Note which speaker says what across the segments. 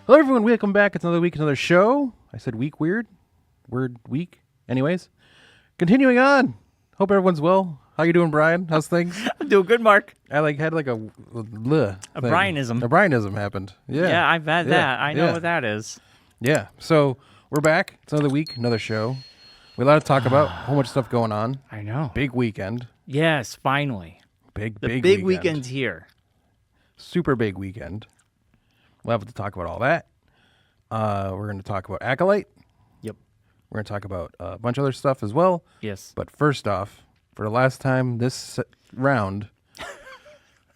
Speaker 1: Hello, everyone. Welcome back. It's another week, another show. I said week weird. Word week. Anyways, continuing on. Hope everyone's well. How you doing, Brian? How's things?
Speaker 2: I'm doing good, Mark.
Speaker 1: I had like a
Speaker 2: Bryonism.
Speaker 1: A Bryonism happened. Yeah.
Speaker 2: Yeah, I've had that. I know what that is.
Speaker 1: Yeah. So we're back. It's another week, another show. We have a lot to talk about. A whole bunch of stuff going on.
Speaker 2: I know.
Speaker 1: Big weekend.
Speaker 2: Yes, finally.
Speaker 1: Big
Speaker 2: big
Speaker 1: weekend.
Speaker 2: weekend's here.
Speaker 1: Super big weekend. We'll have to talk about all that. We're going to talk about Acolyte.
Speaker 2: Yep.
Speaker 1: We're going to talk about a bunch of other stuff as well.
Speaker 2: Yes.
Speaker 1: But first off, for the last time this round,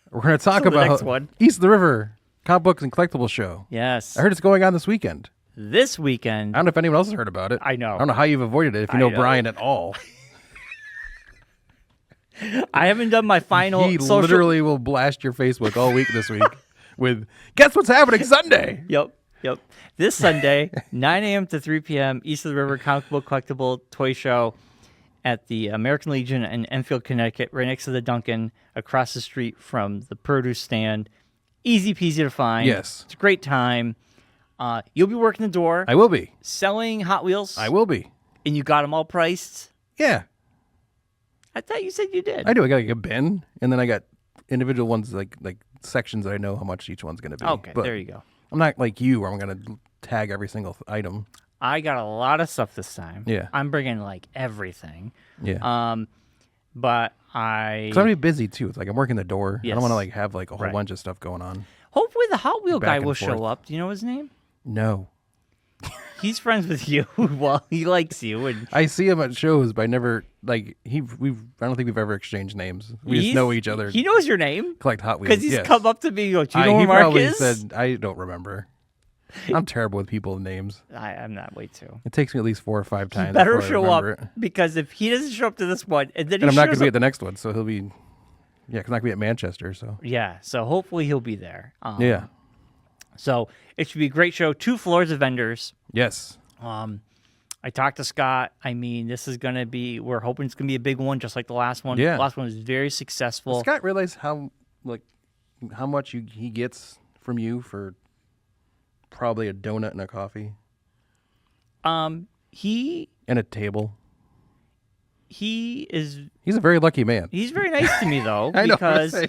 Speaker 1: we're going to talk about
Speaker 2: next one.
Speaker 1: East of the River Comic Books and Collectibles show.
Speaker 2: Yes.
Speaker 1: I heard it's going on this weekend.
Speaker 2: This weekend.
Speaker 1: I don't know if anyone else has heard about it.
Speaker 2: I know.
Speaker 1: I don't know how you've avoided it if you know Brian at all.
Speaker 2: I haven't done my final
Speaker 1: He literally will blast your Facebook all week this week with, guess what's happening Sunday?
Speaker 2: Yep. This Sunday, 9 a.m. to 3 p.m., East of the River Comic Book Collectible Toy Show at the American Legion in Enfield, Connecticut, right next to the Dunkin', across the street from the produce stand. Easy peasy to find.
Speaker 1: Yes.
Speaker 2: It's a great time. You'll be working the door.
Speaker 1: I will be.
Speaker 2: Selling Hot Wheels.
Speaker 1: I will be.
Speaker 2: And you got them all priced?
Speaker 1: Yeah.
Speaker 2: I thought you said you did.
Speaker 1: I do. I got like a bin, and then I got individual ones, like sections that I know how much each one's going to be.
Speaker 2: Okay,
Speaker 1: but
Speaker 2: there you go.
Speaker 1: I'm not like you, where I'm going to tag every single item.
Speaker 2: I got a lot of stuff this time.
Speaker 1: Yeah.
Speaker 2: I'm bringing like everything.
Speaker 1: Yeah.
Speaker 2: But
Speaker 1: Because I'm going to be busy, too. It's like I'm working the door.
Speaker 2: Yes.
Speaker 1: I don't want to like have like a whole
Speaker 2: Right.
Speaker 1: bunch of stuff going on.
Speaker 2: hopefully the Hot Wheel
Speaker 1: Back
Speaker 2: guy
Speaker 1: and
Speaker 2: will
Speaker 1: forth.
Speaker 2: show up. Do you know his name?
Speaker 1: No.
Speaker 2: He's friends with you. Well, he likes you. And
Speaker 1: I see him at shows, but I never, like, I don't think we've ever exchanged names. We just know each other.
Speaker 2: He knows your name.
Speaker 1: Collect Hot Wheels.
Speaker 2: Because he's
Speaker 1: yes.
Speaker 2: come up to me and go, do you know
Speaker 1: He
Speaker 2: where Mark
Speaker 1: probably
Speaker 2: is?
Speaker 1: said, I don't remember. I'm terrible with people's names.
Speaker 2: I'm that way too.
Speaker 1: It takes me at least 4 or 5 times.
Speaker 2: He better
Speaker 1: before I
Speaker 2: show up
Speaker 1: remember it.
Speaker 2: because if he doesn't show up to this one, and then
Speaker 1: And I'm not going
Speaker 2: shows
Speaker 1: to be
Speaker 2: up,
Speaker 1: at the next one, so he'll be, because I'm not going to be at Manchester, so.
Speaker 2: yeah, so hopefully he'll be there.
Speaker 1: Yeah.
Speaker 2: So it should be a great show. 2 floors of vendors.
Speaker 1: Yes.
Speaker 2: I talked to Scott. I mean, this is going to be, we're hoping it's going to be a big one, just like the last one.
Speaker 1: Yeah.
Speaker 2: The last one was very successful.
Speaker 1: Does Scott realize how much he gets from you for probably a donut and a coffee
Speaker 2: He
Speaker 1: and a table?
Speaker 2: is,
Speaker 1: He's a very lucky man.
Speaker 2: he's very nice to me though,
Speaker 1: I know.
Speaker 2: because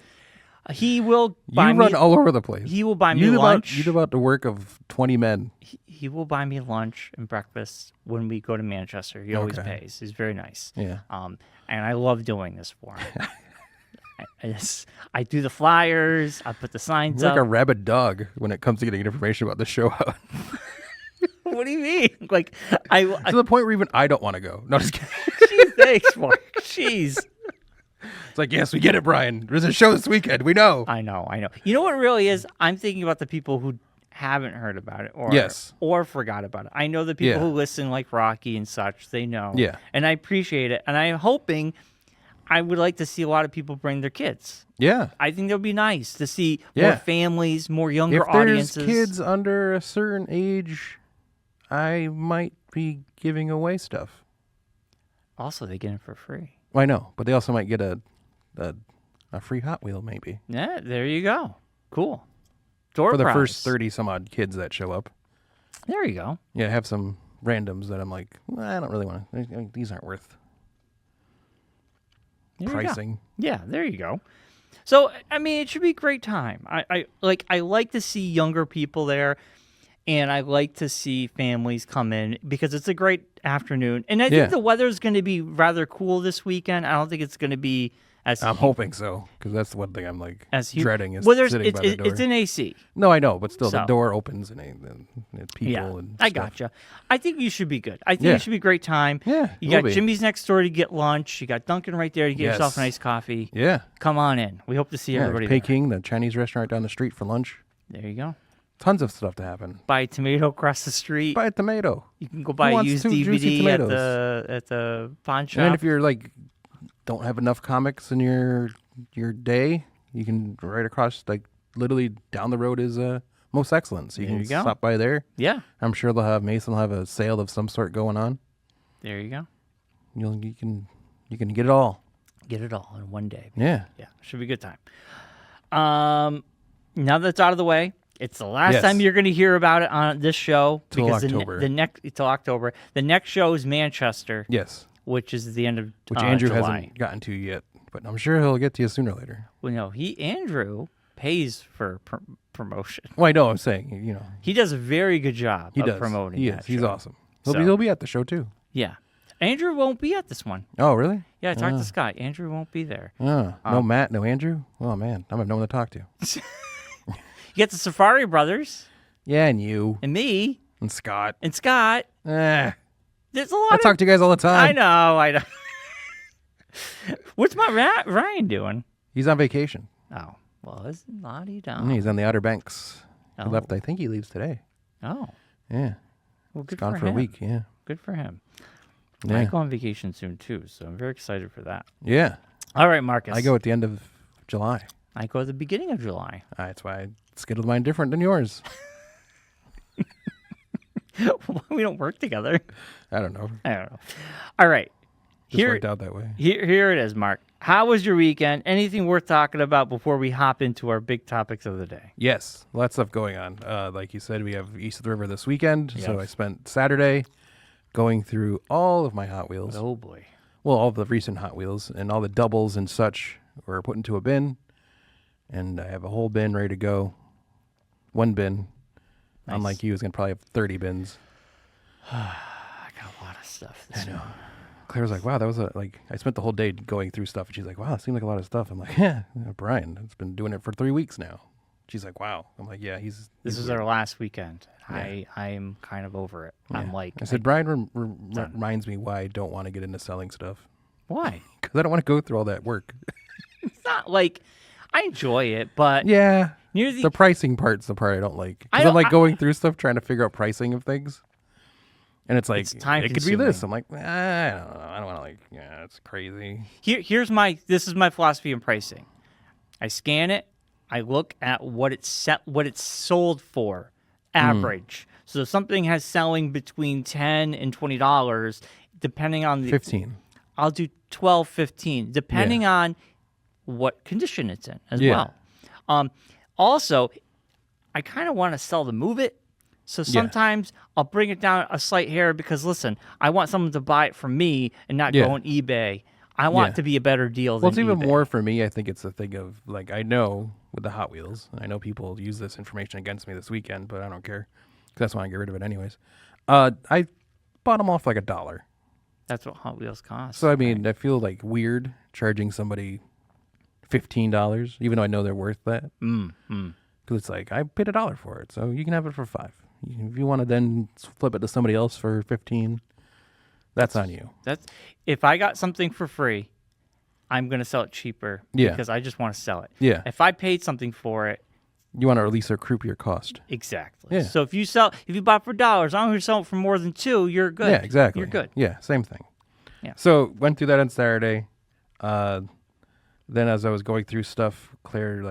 Speaker 2: he will buy
Speaker 1: You
Speaker 2: me,
Speaker 1: run all over the place.
Speaker 2: he will buy me lunch.
Speaker 1: You do about the work of 20 men.
Speaker 2: He will buy me lunch and breakfast when we go to Manchester. He always
Speaker 1: Okay.
Speaker 2: pays. He's very nice.
Speaker 1: Yeah.
Speaker 2: And I love doing this for him. I do the flyers. I put the signs
Speaker 1: You're
Speaker 2: up.
Speaker 1: like a rabid dog when it comes to getting information about the show out.
Speaker 2: What do you mean? Like I
Speaker 1: To the point where even I don't want to go. No, just kidding.
Speaker 2: Jeez, thanks, Mark. Jeez.
Speaker 1: It's like, yes, we get it, Brian. There's a show this weekend. We know.
Speaker 2: I know. You know what it really is? I'm thinking about the people who haven't heard about it or forgot about it. I know the people
Speaker 1: Yeah.
Speaker 2: who listen like Rocky and such, they know.
Speaker 1: Yeah.
Speaker 2: And I appreciate it. And I'm hoping, I would like to see a lot of people bring their kids.
Speaker 1: Yeah.
Speaker 2: I think that would be nice to see
Speaker 1: Yeah.
Speaker 2: more families, more younger
Speaker 1: If there's
Speaker 2: audiences.
Speaker 1: kids under a certain age, I might be giving away stuff.
Speaker 2: Also, they get it for free.
Speaker 1: Well, I know, but they also might get a free Hot Wheel maybe
Speaker 2: Yeah, there you go. Cool. Door
Speaker 1: for the
Speaker 2: prize.
Speaker 1: first 30 some odd kids that show up.
Speaker 2: There you go.
Speaker 1: Yeah, I have some randoms that I'm like, well, I don't really want to. These aren't worth
Speaker 2: There you go.
Speaker 1: pricing.
Speaker 2: Yeah, there you go. So, I mean, it should be a great time. I like to see younger people there, and I like to see families come in because it's a great afternoon. And I
Speaker 1: Yeah.
Speaker 2: think the weather's going to be rather cool this weekend. I don't think it's going to be as
Speaker 1: I'm hoping so, because that's the one thing I'm like
Speaker 2: as
Speaker 1: dreading is
Speaker 2: well,
Speaker 1: sitting by the door.
Speaker 2: it's an AC.
Speaker 1: No, I know, but still, the
Speaker 2: So-
Speaker 1: door opens and people
Speaker 2: Yeah,
Speaker 1: and
Speaker 2: I
Speaker 1: stuff.
Speaker 2: gotcha. I think you should be good. I think
Speaker 1: Yeah.
Speaker 2: it should be a great time.
Speaker 1: Yeah,
Speaker 2: You
Speaker 1: it
Speaker 2: got
Speaker 1: will be.
Speaker 2: Jimmy's next door to get lunch. You got Dunkin' right there to get yourself a
Speaker 1: Yes.
Speaker 2: nice coffee.
Speaker 1: Yeah.
Speaker 2: Come on in. We hope to see
Speaker 1: Yeah,
Speaker 2: everybody there.
Speaker 1: Peking, the Chinese restaurant down the street for lunch.
Speaker 2: There you go.
Speaker 1: Tons of stuff to happen.
Speaker 2: Buy a tomato across the street.
Speaker 1: Buy a tomato.
Speaker 2: You can go buy
Speaker 1: Who
Speaker 2: a
Speaker 1: wants
Speaker 2: used
Speaker 1: 2 juicy
Speaker 2: DVD at
Speaker 1: tomatoes?
Speaker 2: the pawn shop.
Speaker 1: And then if you're like don't have enough comics in your day, you can right across, like literally down the road is Most Excellent. So you
Speaker 2: There
Speaker 1: can
Speaker 2: you go.
Speaker 1: stop by there.
Speaker 2: Yeah,
Speaker 1: I'm sure Mason will have a sale of some sort going on.
Speaker 2: there you go.
Speaker 1: You can get it all.
Speaker 2: Get it all in one day.
Speaker 1: Yeah.
Speaker 2: Yeah, should be a good time. Now that it's out of the way, It's the last
Speaker 1: Yes.
Speaker 2: time you're going to hear about it on this show.
Speaker 1: Till
Speaker 2: because
Speaker 1: October.
Speaker 2: Till October. The next show is Manchester,
Speaker 1: Yes.
Speaker 2: which is the end of
Speaker 1: Which Andrew
Speaker 2: July.
Speaker 1: hasn't gotten to yet, but I'm sure he'll get to you sooner or later.
Speaker 2: Well, no, Andrew pays for promotion.
Speaker 1: Well, I know. I'm saying,
Speaker 2: He does a very good job
Speaker 1: he
Speaker 2: of
Speaker 1: does.
Speaker 2: promoting
Speaker 1: He
Speaker 2: that
Speaker 1: is. He's
Speaker 2: show.
Speaker 1: awesome.
Speaker 2: So-
Speaker 1: He'll be at the show too.
Speaker 2: Yeah. Andrew won't be at this one.
Speaker 1: Oh, really?
Speaker 2: Yeah, I talked to Scott. Andrew won't be there.
Speaker 1: Oh, no Matt, no Andrew. Oh man, I have no one to talk to.
Speaker 2: You get the Safari Brothers
Speaker 1: Yeah, and you
Speaker 2: and me
Speaker 1: and Scott.
Speaker 2: and Scott.
Speaker 1: Eh,
Speaker 2: There's a lot
Speaker 1: I
Speaker 2: of...
Speaker 1: talk to you guys all the time.
Speaker 2: I know. What's my Ryan doing?
Speaker 1: He's on vacation.
Speaker 2: Oh, well, it's Lottie down.
Speaker 1: He's on the Outer Banks.
Speaker 2: Oh.
Speaker 1: He left. I think he leaves today.
Speaker 2: Oh,
Speaker 1: Yeah,
Speaker 2: well, good
Speaker 1: gone
Speaker 2: for
Speaker 1: for
Speaker 2: him.
Speaker 1: a week. Yeah,
Speaker 2: Good for him.
Speaker 1: yeah,
Speaker 2: I go on vacation soon, too, so I'm very excited for that.
Speaker 1: yeah.
Speaker 2: All right, Marcus.
Speaker 1: I go at the end of July.
Speaker 2: I go at the beginning of July.
Speaker 1: That's why I scheduled mine different than yours.
Speaker 2: We don't work together.
Speaker 1: I don't know.
Speaker 2: I don't know. All right.
Speaker 1: Just worked out that way.
Speaker 2: Here it is, Mark. How was your weekend? Anything worth talking about before we hop into our big topics of the day?
Speaker 1: Yes, lots of stuff going on. Like you said, we have East of the River this weekend. So
Speaker 2: Yep.
Speaker 1: I spent Saturday going through all of my Hot Wheels.
Speaker 2: Oh, boy.
Speaker 1: Well, all the recent Hot Wheels and all the doubles and such were put into a bin. And I have a whole bin ready to go. One bin.
Speaker 2: Nice.
Speaker 1: Unlike you, is going to probably have 30 bins.
Speaker 2: I got a lot of stuff. This week.
Speaker 1: Claire was like, wow, that was I spent the whole day going through stuff. And she's like, wow, it seemed like a lot of stuff. I'm like, yeah, Brian has been doing it for 3 weeks now. She's like, wow. I'm like, yeah,
Speaker 2: This
Speaker 1: he's
Speaker 2: is
Speaker 1: weird.
Speaker 2: our last weekend.
Speaker 1: Yeah.
Speaker 2: I'm kind of over it.
Speaker 1: Yeah.
Speaker 2: I'm like,
Speaker 1: I said, Brian reminds me why I don't want to get into selling stuff.
Speaker 2: why?
Speaker 1: Because I don't want to go through all that work.
Speaker 2: It's not like I enjoy it, but
Speaker 1: Yeah.
Speaker 2: near the
Speaker 1: The pricing part's the part I don't like.
Speaker 2: I
Speaker 1: Because I'm
Speaker 2: don't-
Speaker 1: like
Speaker 2: I-
Speaker 1: going through stuff trying to figure out pricing of things. And it's like,
Speaker 2: It's time
Speaker 1: it could be this.
Speaker 2: consuming.
Speaker 1: I'm like, I don't know. I don't want to it's crazy.
Speaker 2: this is my philosophy in pricing. I scan it. I look at what it's sold for, average. So if something has selling between $10 and $20, depending on the
Speaker 1: 15.
Speaker 2: I'll do 12, 15, depending on what condition it's in as well. Also, I kind of want to sell to move it. So sometimes I'll bring it down a slight hair because, listen, I want someone to buy it from me and not go on eBay. I want it to be a better deal
Speaker 1: Well,
Speaker 2: than
Speaker 1: it's even
Speaker 2: eBay.
Speaker 1: more for me. I think it's a thing of, like, I know with the Hot Wheels, I know people use this information against me this weekend, but I don't care. Because that's why I get rid of it anyways. I bought them all for like $1.
Speaker 2: That's what Hot Wheels cost.
Speaker 1: So, I mean, I feel like weird charging somebody $15, even though I know they're worth that. Because it's like, I paid $1 for it, so you can have it for $5. If you want to then flip it to somebody else for $15, that's on you.
Speaker 2: That's if I got something for free, I'm going to sell it cheaper because I just want to sell it.
Speaker 1: Yeah.
Speaker 2: If I paid something for it,
Speaker 1: You want to at least recoup your cost.
Speaker 2: exactly.
Speaker 1: Yeah.
Speaker 2: So if you bought for $1, as long as you're selling for more than 2, you're good.
Speaker 1: Yeah, exactly.
Speaker 2: You're good.
Speaker 1: Yeah, same thing.
Speaker 2: Yeah.
Speaker 1: So went through that on Saturday. Then as I was going through stuff, Claire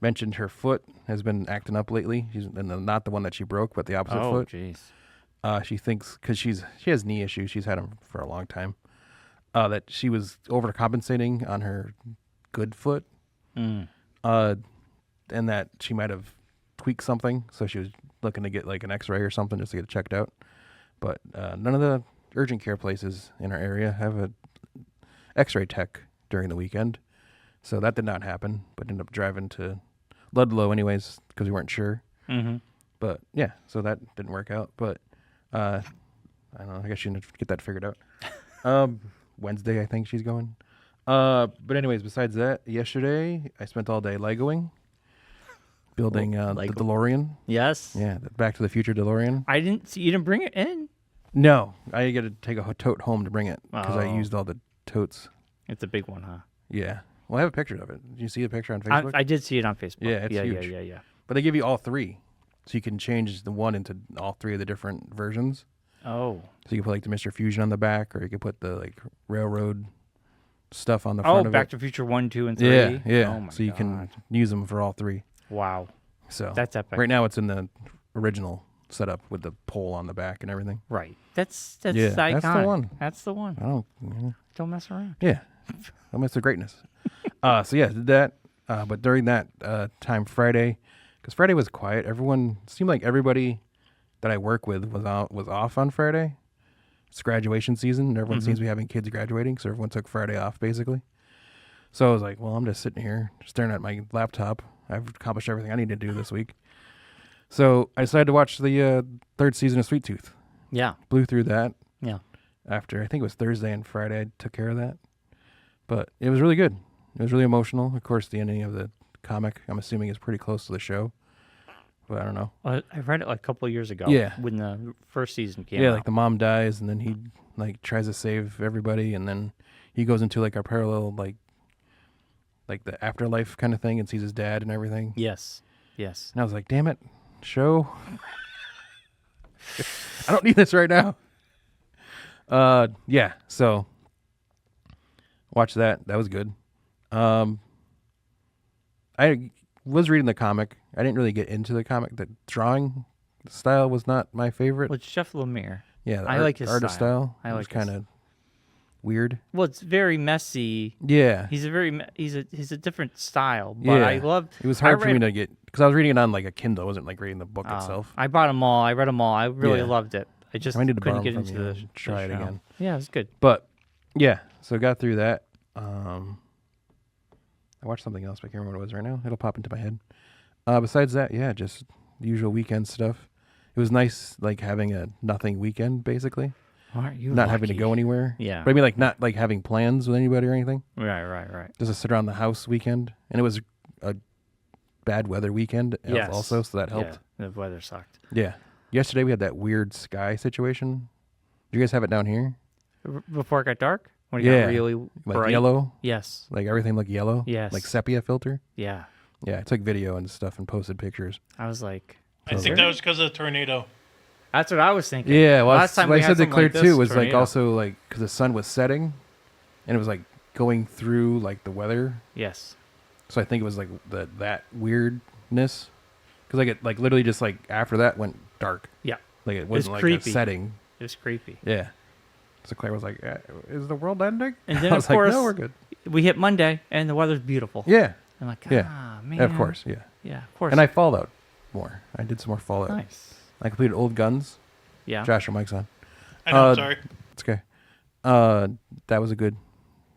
Speaker 1: mentioned her foot has been acting up lately. Not the one that she broke, but the opposite
Speaker 2: Oh,
Speaker 1: foot.
Speaker 2: jeez.
Speaker 1: She thinks because she has knee issues. She's had them for a long time. That she was overcompensating on her good foot. And that she might have tweaked something. So she was looking to get like an X-ray or something just to get it checked out. But none of the urgent care places in our area have a X-ray tech during the weekend. So that did not happen, but ended up driving to Ludlow anyways because we weren't sure. But yeah, so that didn't work out. But I don't know. I guess she didn't get that figured out. Wednesday, I think she's going. But anyways, besides that, yesterday I spent all day Legoing, building the DeLorean.
Speaker 2: Yes.
Speaker 1: Yeah, the Back to the Future DeLorean.
Speaker 2: I didn't see you didn't bring it in.
Speaker 1: No, I got to take a tote home to bring it because I
Speaker 2: Oh.
Speaker 1: used all the totes.
Speaker 2: It's a big one, huh?
Speaker 1: Yeah. Well, I have a picture of it. Did you see the picture on Facebook?
Speaker 2: I did see it on Facebook.
Speaker 1: Yeah, it's
Speaker 2: yeah,
Speaker 1: huge.
Speaker 2: Yeah.
Speaker 1: But they give you all three. So you can change the one into all three of the different versions.
Speaker 2: Oh.
Speaker 1: So you can put like the Mr. Fusion on the back, or you can put the like railroad stuff on the front of
Speaker 2: Back
Speaker 1: it.
Speaker 2: to Future 1, 2, and 3.
Speaker 1: Yeah, yeah.
Speaker 2: Oh my
Speaker 1: so you can use them for all three.
Speaker 2: Wow.
Speaker 1: So
Speaker 2: That's epic.
Speaker 1: right now it's in the original setup with the pole on the back and everything.
Speaker 2: Right. That's
Speaker 1: Yeah,
Speaker 2: iconic.
Speaker 1: that's the one.
Speaker 2: That's the one.
Speaker 1: I don't.
Speaker 2: Don't mess around.
Speaker 1: Yeah, don't miss the greatness. So yeah, did that. But during that time Friday, because Friday was quiet. Everyone seemed like everybody that I work with was off on Friday. It's graduation season. And everyone seems to be having kids graduating, so everyone took Friday off basically. So I was like, well, I'm just sitting here staring at my laptop. I've accomplished everything I need to do this week. So I decided to watch the third season of Sweet Tooth.
Speaker 2: Yeah.
Speaker 1: Blew through that.
Speaker 2: Yeah.
Speaker 1: After, I think it was Thursday and Friday, I took care of that. But it was really good. It was really emotional. Of course, the ending of the comic, I'm assuming, is pretty close to the show. But I don't know.
Speaker 2: I read it like a couple of years ago.
Speaker 1: Yeah.
Speaker 2: When the first season came out.
Speaker 1: Yeah, like the mom dies, and then he like tries to save everybody, and then he goes into like a parallel like the afterlife kind of thing and sees his dad and everything.
Speaker 2: Yes. Yes.
Speaker 1: And I was like, damn it, show. I don't need this right now. Yeah, so watch that. That was good. I was reading the comic. I didn't really get into the comic. The drawing style was not my favorite.
Speaker 2: Well, it's Jeff Lemire.
Speaker 1: Yeah,
Speaker 2: I like his
Speaker 1: artist style.
Speaker 2: I like
Speaker 1: kind of weird.
Speaker 2: Well, it's very messy.
Speaker 1: Yeah,
Speaker 2: He's a different style, but
Speaker 1: yeah.
Speaker 2: I love.
Speaker 1: It was hard for me to get because I was reading it on like a Kindle. I wasn't like reading the book itself.
Speaker 2: I bought them all. I read them all. I really
Speaker 1: Yeah.
Speaker 2: loved it. I just
Speaker 1: I needed to
Speaker 2: couldn't
Speaker 1: borrow
Speaker 2: get
Speaker 1: them
Speaker 2: into
Speaker 1: from you
Speaker 2: the
Speaker 1: and try it
Speaker 2: show.
Speaker 1: again.
Speaker 2: Yeah, it was good.
Speaker 1: But yeah, so got through that. I watched something else, but I can't remember what it was right now. It'll pop into my head. Besides that, yeah, just the usual weekend stuff. It was nice, like having a nothing weekend, basically.
Speaker 2: Aren't you
Speaker 1: Not having to
Speaker 2: lucky?
Speaker 1: go anywhere.
Speaker 2: Yeah.
Speaker 1: But I mean, like not like having plans with anybody or anything.
Speaker 2: Right.
Speaker 1: Just to sit around the house weekend, and it was a bad weather weekend
Speaker 2: Yes.
Speaker 1: also, so that helped.
Speaker 2: Yeah, the weather sucked.
Speaker 1: Yeah. Yesterday we had that weird sky situation. Do you guys have it down here?
Speaker 2: Before it got dark? When it
Speaker 1: Yeah.
Speaker 2: got really
Speaker 1: Like
Speaker 2: bright?
Speaker 1: yellow?
Speaker 2: Yes.
Speaker 1: Like everything looked yellow?
Speaker 2: Yes.
Speaker 1: Like sepia filter?
Speaker 2: Yeah.
Speaker 1: Yeah, I took video and stuff and posted pictures.
Speaker 2: I was like,
Speaker 3: I think that was because of the tornado.
Speaker 2: that's what I was thinking.
Speaker 1: Yeah, well,
Speaker 2: Last time
Speaker 1: what
Speaker 2: we
Speaker 1: I
Speaker 2: had
Speaker 1: said to
Speaker 2: something
Speaker 1: Claire
Speaker 2: like this,
Speaker 1: too was like
Speaker 2: tornado.
Speaker 1: also like because the sun was setting, and it was like going through like the weather.
Speaker 2: Yes.
Speaker 1: So I think it was like that weirdness, because like it like literally just like after that went dark.
Speaker 2: Yeah.
Speaker 1: Like it wasn't like
Speaker 2: creepy.
Speaker 1: a setting.
Speaker 2: It was creepy.
Speaker 1: Yeah. So Claire was like, "Is the world ending?"
Speaker 2: And then,
Speaker 1: I was
Speaker 2: of course,
Speaker 1: like, "No, we're good."
Speaker 2: We hit Monday, and the weather's beautiful.
Speaker 1: Yeah.
Speaker 2: I'm like,
Speaker 1: Yeah.
Speaker 2: man.
Speaker 1: Of course. Yeah.
Speaker 2: Yeah, of course.
Speaker 1: And I Fallout more. I did some more Fallout.
Speaker 2: Nice.
Speaker 1: I completed Old Guns.
Speaker 2: Yeah.
Speaker 1: Josh, your mic's on.
Speaker 3: I know, sorry.
Speaker 1: It's okay. That was a good,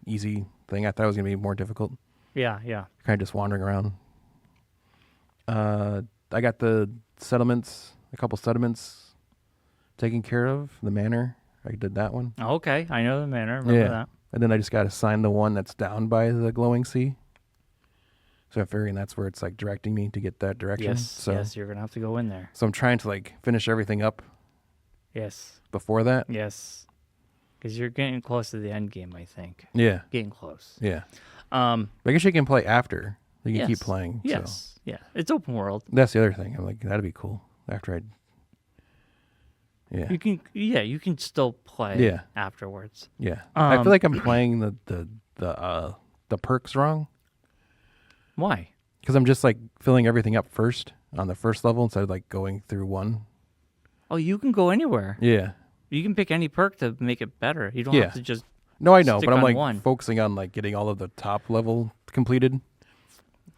Speaker 1: easy thing. I thought it was gonna be more difficult.
Speaker 2: Yeah.
Speaker 1: Kind of just wandering around. I got the settlements, a couple settlements taken care of. The manor, I did that one.
Speaker 2: Okay. I know the manor. Remember that.
Speaker 1: And then I just got assigned the one that's down by the glowing sea. So I'm figuring that's where it's like directing me to get that direction.
Speaker 2: Yes.
Speaker 1: So,
Speaker 2: Yes, you're going to have to go in there.
Speaker 1: so I'm trying to like finish everything up
Speaker 2: Yes.
Speaker 1: before that.
Speaker 2: Yes. Because you're getting close to the end game, I think.
Speaker 1: Yeah.
Speaker 2: Getting close.
Speaker 1: Yeah. But I guess you can play after. You can keep playing.
Speaker 2: Yes.
Speaker 1: So
Speaker 2: Yeah. It's open world.
Speaker 1: that's the other thing. I'm like, that'd be cool. After I. Yeah.
Speaker 2: You can still play
Speaker 1: Yeah.
Speaker 2: afterwards.
Speaker 1: Yeah. I feel like I'm playing the perks wrong
Speaker 2: Why?
Speaker 1: because I'm just like filling everything up first on the first level instead of like going through one.
Speaker 2: Oh, you can go anywhere.
Speaker 1: Yeah.
Speaker 2: You can pick any perk to make it better. You don't
Speaker 1: Yeah.
Speaker 2: have to just
Speaker 1: No, I know,
Speaker 2: stick
Speaker 1: but I'm
Speaker 2: on
Speaker 1: like
Speaker 2: one.
Speaker 1: focusing on like getting all of the top level completed,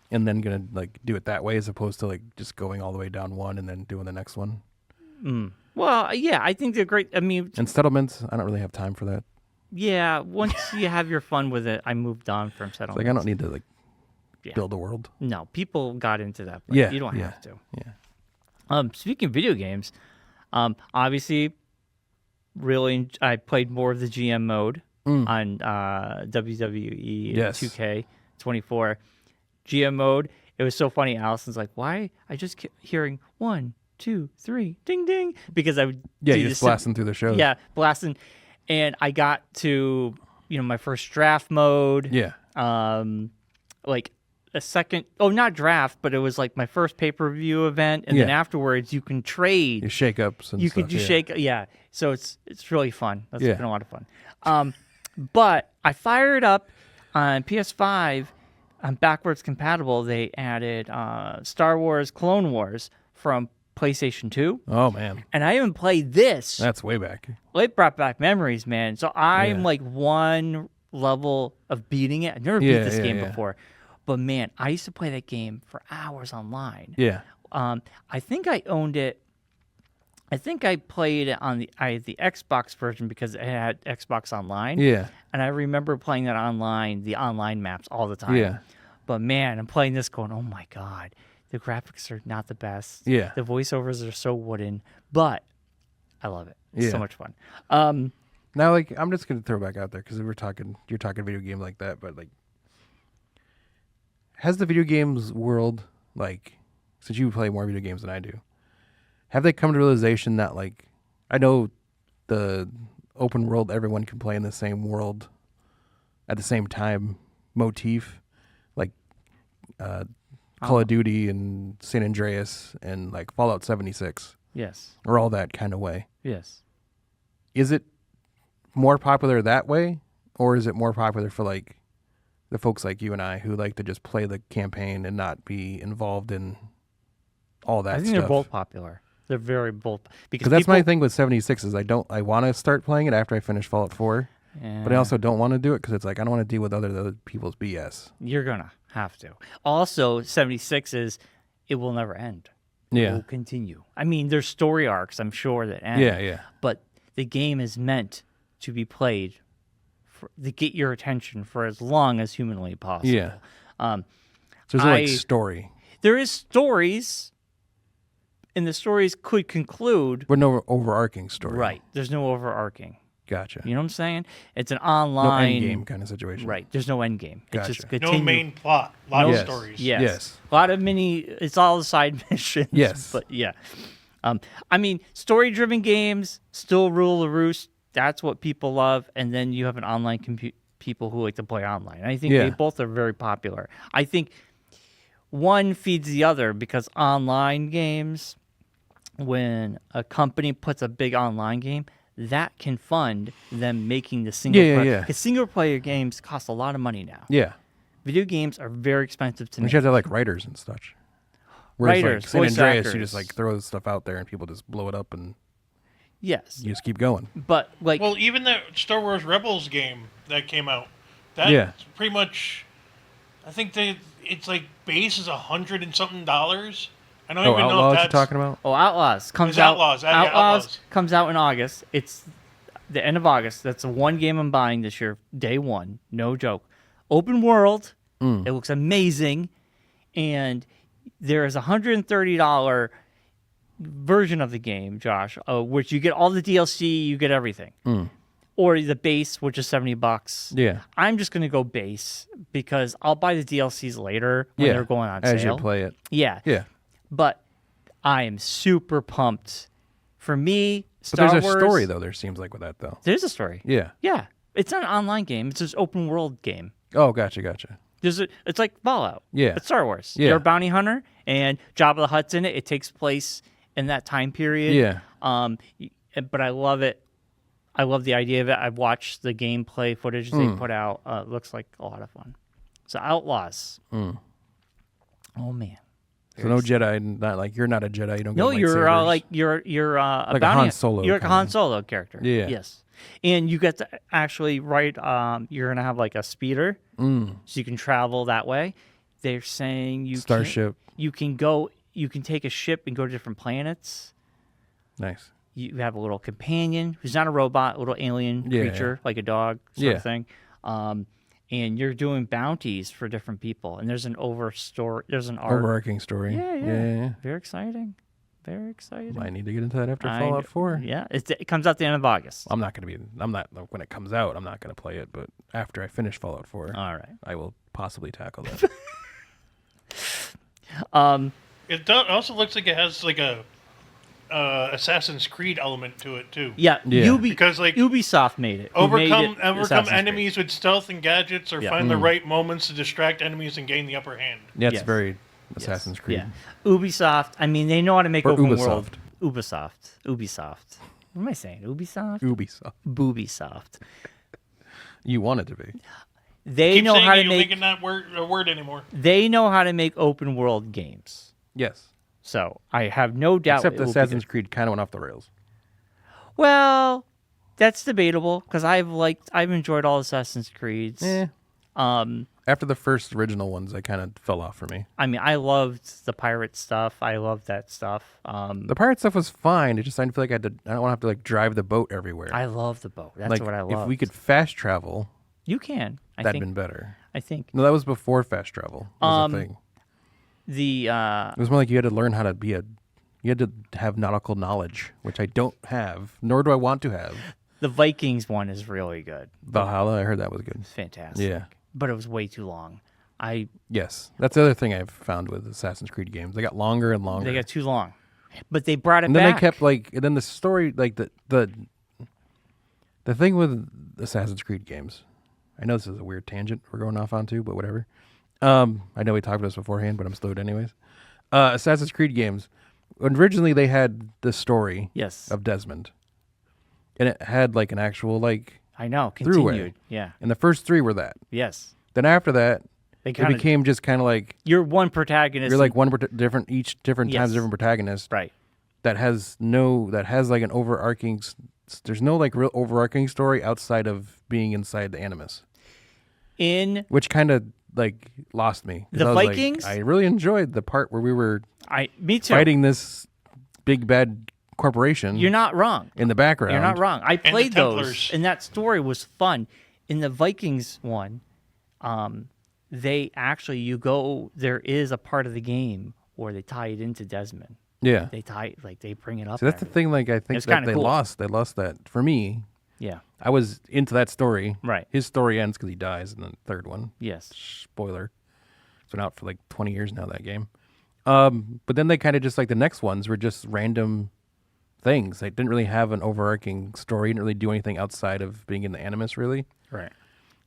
Speaker 1: and then gonna like do it that way as opposed to like just going all the way down one and then doing the next one.
Speaker 2: Well, yeah, I think they're great. I mean,
Speaker 1: And settlements, I don't really have time for that.
Speaker 2: yeah, once you have your fun with it, I moved on from
Speaker 1: It's
Speaker 2: settlements.
Speaker 1: like I don't need to like
Speaker 2: Yeah.
Speaker 1: build a world.
Speaker 2: No, people got into that, but
Speaker 1: Yeah,
Speaker 2: you don't
Speaker 1: yeah.
Speaker 2: have to.
Speaker 1: Yeah.
Speaker 2: Speaking of video games, obviously, really, I played more of the GM mode on WWE
Speaker 1: Yes.
Speaker 2: 2K24 GM mode. It was so funny. Allison's like, "Why? I just kept hearing 1, 2, 3, ding ding," because I would
Speaker 1: Yeah,
Speaker 2: do
Speaker 1: you're
Speaker 2: the
Speaker 1: just
Speaker 2: sim-
Speaker 1: blasting through the shows.
Speaker 2: Yeah, blasting, and I got to my first draft mode.
Speaker 1: Yeah.
Speaker 2: Like a second, not draft, but it was like my first pay-per-view event, and then
Speaker 1: Yeah.
Speaker 2: afterwards you can trade.
Speaker 1: Your shake-ups and
Speaker 2: You
Speaker 1: stuff.
Speaker 2: could do
Speaker 1: yeah.
Speaker 2: shake, yeah. So it's really fun. That's
Speaker 1: Yeah.
Speaker 2: been a lot of fun. But I fired up on PS5. Backwards compatible. They added Star Wars Clone Wars from PlayStation 2,
Speaker 1: Oh man,
Speaker 2: and I haven't played this.
Speaker 1: that's way back.
Speaker 2: It brought back memories, man. So I'm
Speaker 1: Yeah.
Speaker 2: like one level of beating it. I've never beat
Speaker 1: Yeah,
Speaker 2: this
Speaker 1: yeah,
Speaker 2: game
Speaker 1: yeah.
Speaker 2: before. But man, I used to play that game for hours online.
Speaker 1: Yeah.
Speaker 2: I think I owned it. I think I played it on the Xbox version because it had Xbox Online.
Speaker 1: Yeah.
Speaker 2: And I remember playing that online, the online maps all the time.
Speaker 1: Yeah.
Speaker 2: But man, I'm playing this going, oh my God, the graphics are not the best.
Speaker 1: Yeah.
Speaker 2: The voiceovers are so wooden, but I love it. It's so
Speaker 1: Yeah.
Speaker 2: much fun.
Speaker 1: Now, like, I'm just gonna throw back out there because you're talking video game like that, but like, has the video games world, like, since you play more video games than I do, have they come to the realization that, like, I know the open world, everyone can play in the same world at the same time motif, like Call of Duty and San Andreas and like Fallout 76,
Speaker 2: Yes.
Speaker 1: or all that kind of way.
Speaker 2: Yes.
Speaker 1: Is it more popular that way, or is it more popular for like the folks like you and I who like to just play the campaign and not be involved in all that
Speaker 2: I think
Speaker 1: stuff?
Speaker 2: they're both popular. They're very both because
Speaker 1: That's my
Speaker 2: people-
Speaker 1: thing with 76 is I want to start playing it after I finish Fallout 4, but I also don't want to do it because it's like I don't want to deal with other people's BS.
Speaker 2: You're gonna have to. Also, 76 is it will never end. It
Speaker 1: Yeah.
Speaker 2: will continue. I mean, there's story arcs, I'm sure, that end.
Speaker 1: Yeah.
Speaker 2: But the game is meant to be played to get your attention for as long as humanly possible.
Speaker 1: Yeah.
Speaker 2: Um,
Speaker 1: So there's no like
Speaker 2: I-
Speaker 1: story,
Speaker 2: there is stories, and the stories could conclude.
Speaker 1: but no overarching story.
Speaker 2: Right. There's no overarching.
Speaker 1: Gotcha.
Speaker 2: You know what I'm saying? It's an
Speaker 1: No
Speaker 2: online
Speaker 1: end game kind of situation.
Speaker 2: Right. There's no end game.
Speaker 1: Gotcha.
Speaker 2: It's just
Speaker 3: No
Speaker 2: continue.
Speaker 3: main plot. A lot
Speaker 2: No-
Speaker 3: of
Speaker 1: Yes.
Speaker 3: stories.
Speaker 2: Yes. A lot of mini. It's all the side missions.
Speaker 1: Yes.
Speaker 2: But yeah. I mean, story-driven games still rule the roost. That's what people love. And then you have an online people who like to play online. And I think
Speaker 1: Yeah.
Speaker 2: they both are very popular. I think one feeds the other because online games, when a company puts a big online game, that can fund them making the single player.
Speaker 1: Yeah.
Speaker 2: Because single player games cost a lot of money now.
Speaker 1: Yeah.
Speaker 2: Video games are very expensive to
Speaker 1: And
Speaker 2: make.
Speaker 1: you have to have, like writers and such. Whereas,
Speaker 2: Writers,
Speaker 1: like San
Speaker 2: voice
Speaker 1: Andreas,
Speaker 2: actors.
Speaker 1: you just like throw stuff out there and people just blow it up and
Speaker 2: Yes.
Speaker 1: you just keep going.
Speaker 2: But like
Speaker 3: Well, even the Star Wars Rebels game that came out, that's
Speaker 1: Yeah.
Speaker 3: pretty much. I think it's like base is $100 and something. I don't
Speaker 1: Oh,
Speaker 3: even know
Speaker 1: Outlaws
Speaker 3: if
Speaker 1: you're
Speaker 3: that's
Speaker 1: talking about?
Speaker 2: Outlaws comes
Speaker 3: It's
Speaker 2: out.
Speaker 3: Outlaws, yeah, Outlaws.
Speaker 2: comes out in August. It's the end of August. That's the one game I'm buying this year. Day one, no joke. Open world. It looks amazing, and there is a $130 version of the game, Josh, which you get all the DLC, you get everything, or the base, which is $70.
Speaker 1: Yeah.
Speaker 2: I'm just gonna go base because I'll buy the DLCs later when
Speaker 1: Yeah.
Speaker 2: they're going on
Speaker 1: As
Speaker 2: sale.
Speaker 1: you play it.
Speaker 2: Yeah.
Speaker 1: Yeah.
Speaker 2: But I am super pumped. For me,
Speaker 1: But
Speaker 2: Star
Speaker 1: there's a
Speaker 2: Wars,
Speaker 1: story though, there seems like with that though.
Speaker 2: There's a story.
Speaker 1: Yeah.
Speaker 2: Yeah. It's not an online game. It's just open world game.
Speaker 1: Oh, gotcha.
Speaker 2: It's like Fallout.
Speaker 1: Yeah.
Speaker 2: It's Star Wars.
Speaker 1: Yeah.
Speaker 2: You're a bounty hunter, and Jabba the Hutt's in it. It takes place in that time period.
Speaker 1: Yeah.
Speaker 2: But I love it. I love the idea of it. I've watched the gameplay footage they put out. It looks like a lot of fun. So Outlaws. Oh man.
Speaker 1: So no Jedi, not like you're not a Jedi. You don't.
Speaker 2: No,
Speaker 1: get
Speaker 2: you're
Speaker 1: lightsabers.
Speaker 2: like you're a
Speaker 1: Like a
Speaker 2: bounty
Speaker 1: Han Solo
Speaker 2: You're like a
Speaker 1: kinda.
Speaker 2: Han Solo character.
Speaker 1: Yeah.
Speaker 2: Yes, and you get to actually write. You're gonna have like a speeder, so you can travel that way. They're saying you
Speaker 1: Starship.
Speaker 2: You can go. You can take a ship and go to different planets.
Speaker 1: Nice.
Speaker 2: You have a little companion who's not a robot, a little alien
Speaker 1: Yeah,
Speaker 2: creature like a dog sort
Speaker 1: Yeah.
Speaker 2: of thing. And you're doing bounties for different people. And there's an There's an arc.
Speaker 1: Overarching story.
Speaker 2: Yeah. Very exciting. Very exciting.
Speaker 1: I need to get into that after
Speaker 2: I-
Speaker 1: Fallout 4.
Speaker 2: Yeah, it comes out the end of August.
Speaker 1: I'm not when it comes out, I'm not gonna play it, but after I finish Fallout 4,
Speaker 2: All right.
Speaker 1: I will possibly tackle that.
Speaker 3: It also looks like it has like a Assassin's Creed element to it too.
Speaker 2: Yeah,
Speaker 1: Yeah.
Speaker 3: Because, like,
Speaker 2: Ubisoft made it. Who made
Speaker 3: Overcome
Speaker 2: it Assassin's Creed.
Speaker 3: enemies with stealth and gadgets, or
Speaker 2: Yeah.
Speaker 3: find the right moments to distract enemies and gain the upper hand.
Speaker 1: Yeah, it's
Speaker 2: Yes.
Speaker 1: very Assassin's Creed.
Speaker 2: Yeah, Ubisoft. I mean, they know how to make
Speaker 1: Or
Speaker 2: open
Speaker 1: Ubisoft.
Speaker 2: world. Ubisoft. What am I saying? Ubisoft.
Speaker 1: Ubisoft.
Speaker 2: Boobisoft.
Speaker 1: You want it to be.
Speaker 2: They
Speaker 3: Keep
Speaker 2: know
Speaker 3: saying
Speaker 2: how
Speaker 3: it,
Speaker 2: to
Speaker 3: you're
Speaker 2: make.
Speaker 3: making that a word anymore.
Speaker 2: They know how to make open world games.
Speaker 1: Yes.
Speaker 2: So I have no doubt.
Speaker 1: Except
Speaker 2: it will be
Speaker 1: Assassin's
Speaker 2: good.
Speaker 1: Creed kind of went off the rails.
Speaker 2: Well, that's debatable because I've enjoyed all Assassin's Creeds.
Speaker 1: Eh. after the first original ones, I kind of fell off for me.
Speaker 2: I mean, I loved the pirate stuff. I loved that stuff.
Speaker 1: The pirate stuff was fine. It just I feel like I don't want to have to like drive the boat everywhere.
Speaker 2: I love the boat. That's
Speaker 1: like,
Speaker 2: what I love.
Speaker 1: If we could fast travel,
Speaker 2: you can.
Speaker 1: that'd been better.
Speaker 2: I think
Speaker 1: No, that was before fast travel. Was a thing.
Speaker 2: it
Speaker 1: was more like you had to learn how to be you had to have nautical knowledge, which I don't have, nor do I want to have.
Speaker 2: the Vikings one is really good.
Speaker 1: Valhalla, I heard that was good.
Speaker 2: It's fantastic.
Speaker 1: Yeah.
Speaker 2: But it was way too long.
Speaker 1: Yes, that's the other thing I've found with Assassin's Creed games. They got longer and longer.
Speaker 2: They got too long. But they brought it
Speaker 1: and then
Speaker 2: back.
Speaker 1: they kept and then the story, like the thing with Assassin's Creed games. I know this is a weird tangent we're going off onto, but whatever. I know we talked about this beforehand, but I'm still anyways. Assassin's Creed games. Originally, they had the story of Desmond, and it had like an actual
Speaker 2: I know
Speaker 1: throughway.
Speaker 2: Continued. Yeah.
Speaker 1: And the first 3 were that.
Speaker 2: Yes.
Speaker 1: Then after that,
Speaker 2: It
Speaker 1: it became just kind of like
Speaker 2: you're one protagonist.
Speaker 1: you're like different times different protagonist.
Speaker 2: Right.
Speaker 1: That has like an overarching. There's no like real overarching story outside of being inside the Animus. Which kind of like lost me.
Speaker 2: The Vikings.
Speaker 1: I really enjoyed the part where we were.
Speaker 2: Me too.
Speaker 1: Fighting this big bad corporation.
Speaker 2: You're not wrong.
Speaker 1: In the background.
Speaker 2: You're not wrong. I played
Speaker 3: Templars.
Speaker 2: those, and that story was fun. In the Vikings one, they actually there is a part of the game where they tie it into Desmond.
Speaker 1: Yeah.
Speaker 2: They bring it up.
Speaker 1: So that's the thing. Like I think that they lost. They lost that for me.
Speaker 2: Yeah.
Speaker 1: I was into that story.
Speaker 2: Right.
Speaker 1: His story ends because he dies in the third one.
Speaker 2: Yes.
Speaker 1: Spoiler. It's been out for like 20 years now, that game. But then they kind of just like the next ones were just random things. They didn't really have an overarching story. Didn't really do anything outside of being in the Animus, really.
Speaker 2: Right.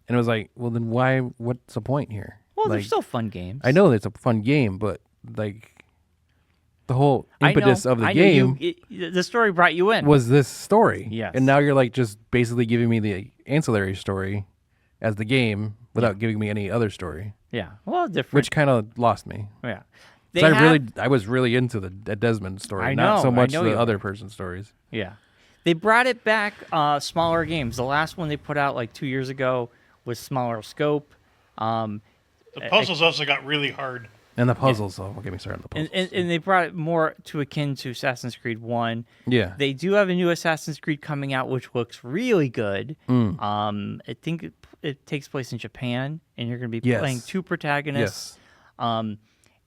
Speaker 1: And it was like, well, then why? What's the point here?
Speaker 2: Well,
Speaker 1: like,
Speaker 2: they're still fun games.
Speaker 1: I know it's a fun game, but like the whole impetus of the game
Speaker 2: the story brought you in.
Speaker 1: Was this story.
Speaker 2: Yes.
Speaker 1: And now you're like just basically giving me the ancillary story as the game without giving me any other story.
Speaker 2: Yeah. Well, different.
Speaker 1: Which kind of lost me.
Speaker 2: Yeah.
Speaker 1: I was really into the Desmond story, not so much the other person's stories.
Speaker 2: Yeah. They brought it back, smaller games. The last one they put out like 2 years ago was smaller scope.
Speaker 3: The puzzles also got really hard.
Speaker 1: And the puzzles, don't get me started on the puzzles.
Speaker 2: And they brought it more to akin to Assassin's Creed 1.
Speaker 1: Yeah.
Speaker 2: They do have a new Assassin's Creed coming out, which looks really good. I think it takes place in Japan, and you're going to be playing 2 protagonists.
Speaker 1: Yes.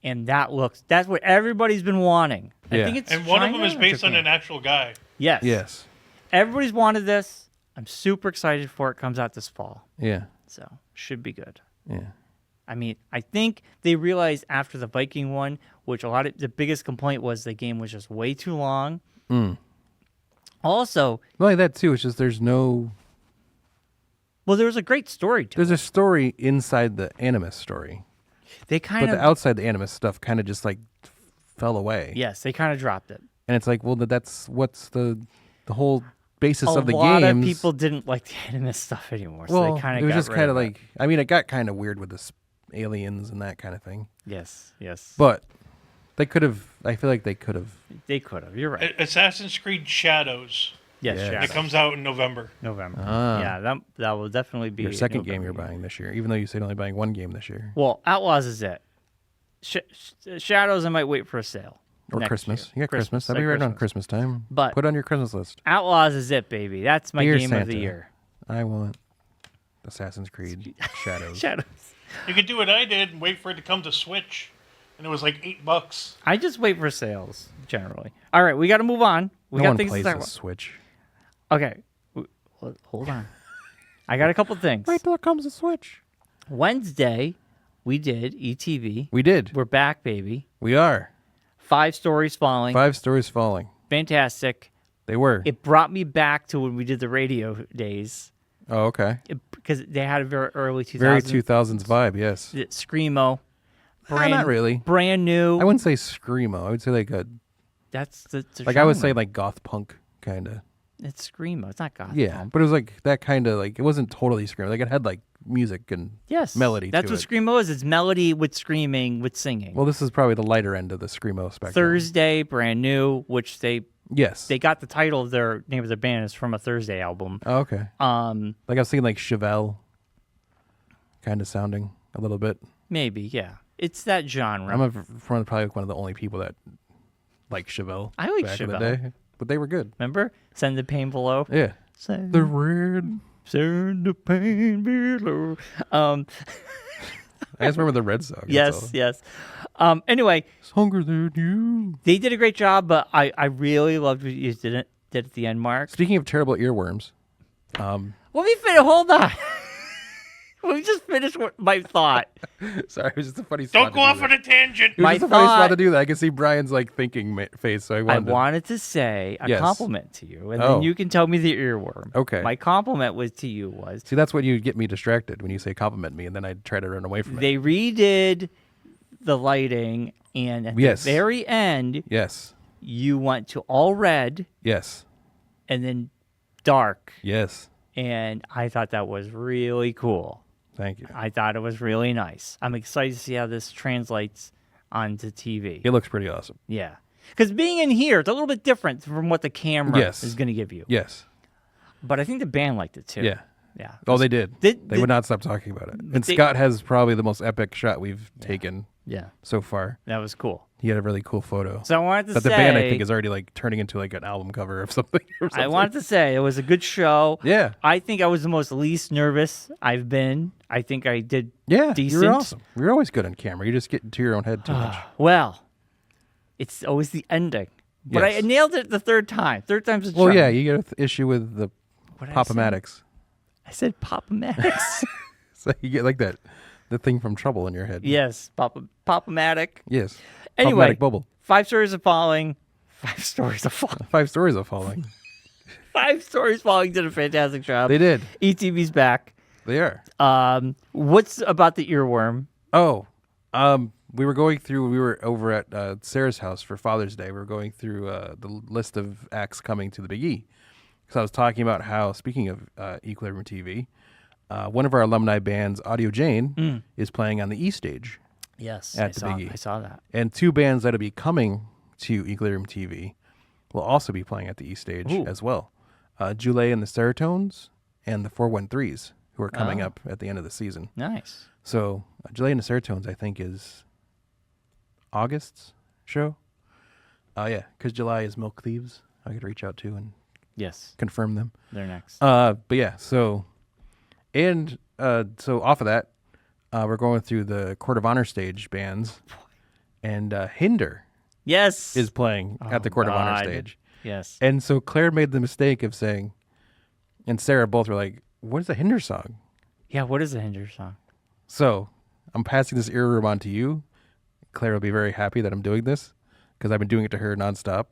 Speaker 2: And that's what everybody's been wanting. I think it's
Speaker 3: and one
Speaker 2: China
Speaker 3: of them is based on an actual guy.
Speaker 2: Yes.
Speaker 1: Yes.
Speaker 2: Everybody's wanted this. I'm super excited for it. Comes out this fall.
Speaker 1: Yeah.
Speaker 2: So should be good.
Speaker 1: Yeah.
Speaker 2: I mean, I think they realized after the Viking one, which the biggest complaint was the game was just way too long. Also,
Speaker 1: not only that too, it's just there's no.
Speaker 2: Well, there was a great story to it.
Speaker 1: There's a story inside the Animus story.
Speaker 2: But
Speaker 1: the outside the Animus stuff kind of just like fell away.
Speaker 2: Yes, they kind of dropped it.
Speaker 1: And it's like, well, what's the whole basis of the game.
Speaker 2: A lot of people didn't like the Animus stuff anymore, so they kind of.
Speaker 1: It was just kind of like. I mean, it got kind of weird with the aliens and that kind of thing.
Speaker 2: Yes.
Speaker 1: But they could have. I feel like they could have.
Speaker 2: They could have. You're right.
Speaker 3: Assassin's Creed Shadows.
Speaker 2: Yes,
Speaker 3: Shadows. It comes out in November.
Speaker 2: Yeah, that will definitely be
Speaker 1: your second game you're buying this year, even though you said only buying one game this year.
Speaker 2: Well, Outlaws is it. Shadows, I might wait for a sale.
Speaker 1: Or Christmas.
Speaker 2: Year.
Speaker 1: You got Christmas. That'll be right on Christmas time.
Speaker 2: But
Speaker 1: put it on your Christmas list.
Speaker 2: Outlaws is it, baby. That's my game of the year.
Speaker 1: I want Assassin's Creed Shadows.
Speaker 2: Shadows.
Speaker 3: You could do what I did and wait for it to come to Switch, and it was like $8.
Speaker 2: I just wait for sales generally. All right, we got to move on. We got things to talk about.
Speaker 1: Switch.
Speaker 2: Okay, hold on. I got a couple things.
Speaker 1: Wait till it comes to Switch.
Speaker 2: Wednesday, we did ETV.
Speaker 1: We did.
Speaker 2: We're back, baby.
Speaker 1: We are.
Speaker 2: 5 Stories Falling.
Speaker 1: 5 Stories Falling.
Speaker 2: Fantastic.
Speaker 1: They were.
Speaker 2: It brought me back to when we did the radio days.
Speaker 1: Oh, okay.
Speaker 2: Because they had a very early 2000s.
Speaker 1: Very 2000s vibe, yes.
Speaker 2: Screamo.
Speaker 1: Not really.
Speaker 2: Brand new.
Speaker 1: I wouldn't say Screamo. I would say like a...
Speaker 2: That's the
Speaker 1: like genre. I would say like goth punk, kind of.
Speaker 2: It's Screamo. It's not goth punk.
Speaker 1: But it was like that kind of like... It wasn't totally Screamo. Like it had like music and melody
Speaker 2: That's
Speaker 1: to
Speaker 2: what Screamo is. It's melody with screaming, with singing.
Speaker 1: Well, this is probably the lighter end of the Screamo spectrum.
Speaker 2: Thursday, brand new, which they...
Speaker 1: Yes.
Speaker 2: They got the title of their name of their band is from a Thursday album.
Speaker 1: Oh, okay. Like I was thinking like Chevelle kind of sounding. a little bit.
Speaker 2: Maybe, yeah. It's that genre.
Speaker 1: I'm probably one of the only people that like Chevelle.
Speaker 2: I like
Speaker 1: back in the
Speaker 2: Chevelle.
Speaker 1: day, but they were good.
Speaker 2: Remember? Send the pain below.
Speaker 1: Yeah.
Speaker 2: Send
Speaker 1: The red.
Speaker 2: the pain below.
Speaker 1: I just remember the red song.
Speaker 2: Yes. Anyway,
Speaker 1: It's Hunger Than You.
Speaker 2: they did a great job, but I really loved what you did at the end, Mark.
Speaker 1: Speaking of terrible earworms,
Speaker 2: Let me finish. Hold on. Let me just finish my thought.
Speaker 1: sorry, it was just a funny spot.
Speaker 3: Don't go off on a tangent.
Speaker 1: It was
Speaker 2: My
Speaker 1: just a funny spot
Speaker 2: thought-
Speaker 1: to do that. I can see Brian's like thinking face, so I
Speaker 2: I
Speaker 1: wanted.
Speaker 2: wanted to say a
Speaker 1: Yes.
Speaker 2: compliment to you, and
Speaker 1: Oh.
Speaker 2: then you can tell me the earworm.
Speaker 1: Okay.
Speaker 2: My compliment was to you was
Speaker 1: See, that's when you get me distracted when you say compliment me, and then I try to run away from it.
Speaker 2: they redid the lighting, and at
Speaker 1: Yes.
Speaker 2: the very end,
Speaker 1: Yes.
Speaker 2: you went to all red
Speaker 1: Yes.
Speaker 2: and then dark,
Speaker 1: Yes.
Speaker 2: and I thought that was really cool.
Speaker 1: Thank you.
Speaker 2: I thought it was really nice. I'm excited to see how this translates onto TV.
Speaker 1: It looks pretty awesome.
Speaker 2: Yeah. Because being in here, it's a little bit different from what the camera
Speaker 1: Yes.
Speaker 2: is going to give you.
Speaker 1: Yes.
Speaker 2: But I think the band liked it too.
Speaker 1: Yeah.
Speaker 2: Yeah.
Speaker 1: Oh, they did.
Speaker 2: They
Speaker 1: would not stop talking about it. And
Speaker 2: they-
Speaker 1: Scott has probably the most epic shot we've taken
Speaker 2: Yeah.
Speaker 1: so far.
Speaker 2: That was cool.
Speaker 1: He had a really cool photo.
Speaker 2: So I wanted to
Speaker 1: But
Speaker 2: say.
Speaker 1: the band, I think, is already like turning into like an album cover of something. Or something.
Speaker 2: I wanted to say it was a good show.
Speaker 1: Yeah.
Speaker 2: I think I was the most least nervous I've been. I think I did
Speaker 1: Yeah.
Speaker 2: decent.
Speaker 1: You're awesome. You're always good on camera. You just get into your own head too much.
Speaker 2: Well, it's always the ending. But
Speaker 1: Yes.
Speaker 2: I nailed it the third time. Third time's a charm.
Speaker 1: Well, yeah, you get an issue with the
Speaker 2: What did I say?
Speaker 1: Pop-O-Matics.
Speaker 2: I said Pop-O-Matics.
Speaker 1: So you get like that, the thing from Trouble in your head.
Speaker 2: Yes, Pop-O-Matic.
Speaker 1: Yes.
Speaker 2: Anyway,
Speaker 1: Pop-O-Matic bubble.
Speaker 2: 5 stories of falling. 5 stories of falling.
Speaker 1: 5 stories of falling.
Speaker 2: 5 stories falling did a fantastic job.
Speaker 1: They did.
Speaker 2: ETV's back.
Speaker 1: They are.
Speaker 2: What's about the earworm?
Speaker 1: Oh, we were over at Sarah's house for Father's Day. We were going through the list of acts coming to the Big E. Because I was talking about how, speaking of Equilibrium TV, one of our alumni bands, Audio Jane, is playing on the E stage.
Speaker 2: Yes,
Speaker 1: At the Big E.
Speaker 2: I saw that.
Speaker 1: And 2 bands that'll be coming to Equilibrium TV will also be playing at the E stage
Speaker 2: Ooh.
Speaker 1: as well. Julie and the Serotones and the 413s, who are coming up at the end of the season.
Speaker 2: Nice.
Speaker 1: So Julie and the Serotones, I think, is August's show. Oh, yeah, because July is Milk Thieves. I could reach out to and
Speaker 2: Yes,
Speaker 1: confirm them.
Speaker 2: they're next.
Speaker 1: But yeah, so off of that, we're going through the Court of Honor stage bands, and Hinder
Speaker 2: yes.
Speaker 1: is playing at the Court of Honor
Speaker 2: God.
Speaker 1: stage.
Speaker 2: Yes.
Speaker 1: And so Claire made the mistake of saying, and Sarah both were like, "What is a Hinder song?"
Speaker 2: Yeah, what is the Hinder song?
Speaker 1: So I'm passing this earworm on to you. Claire will be very happy that I'm doing this because I've been doing it to her nonstop.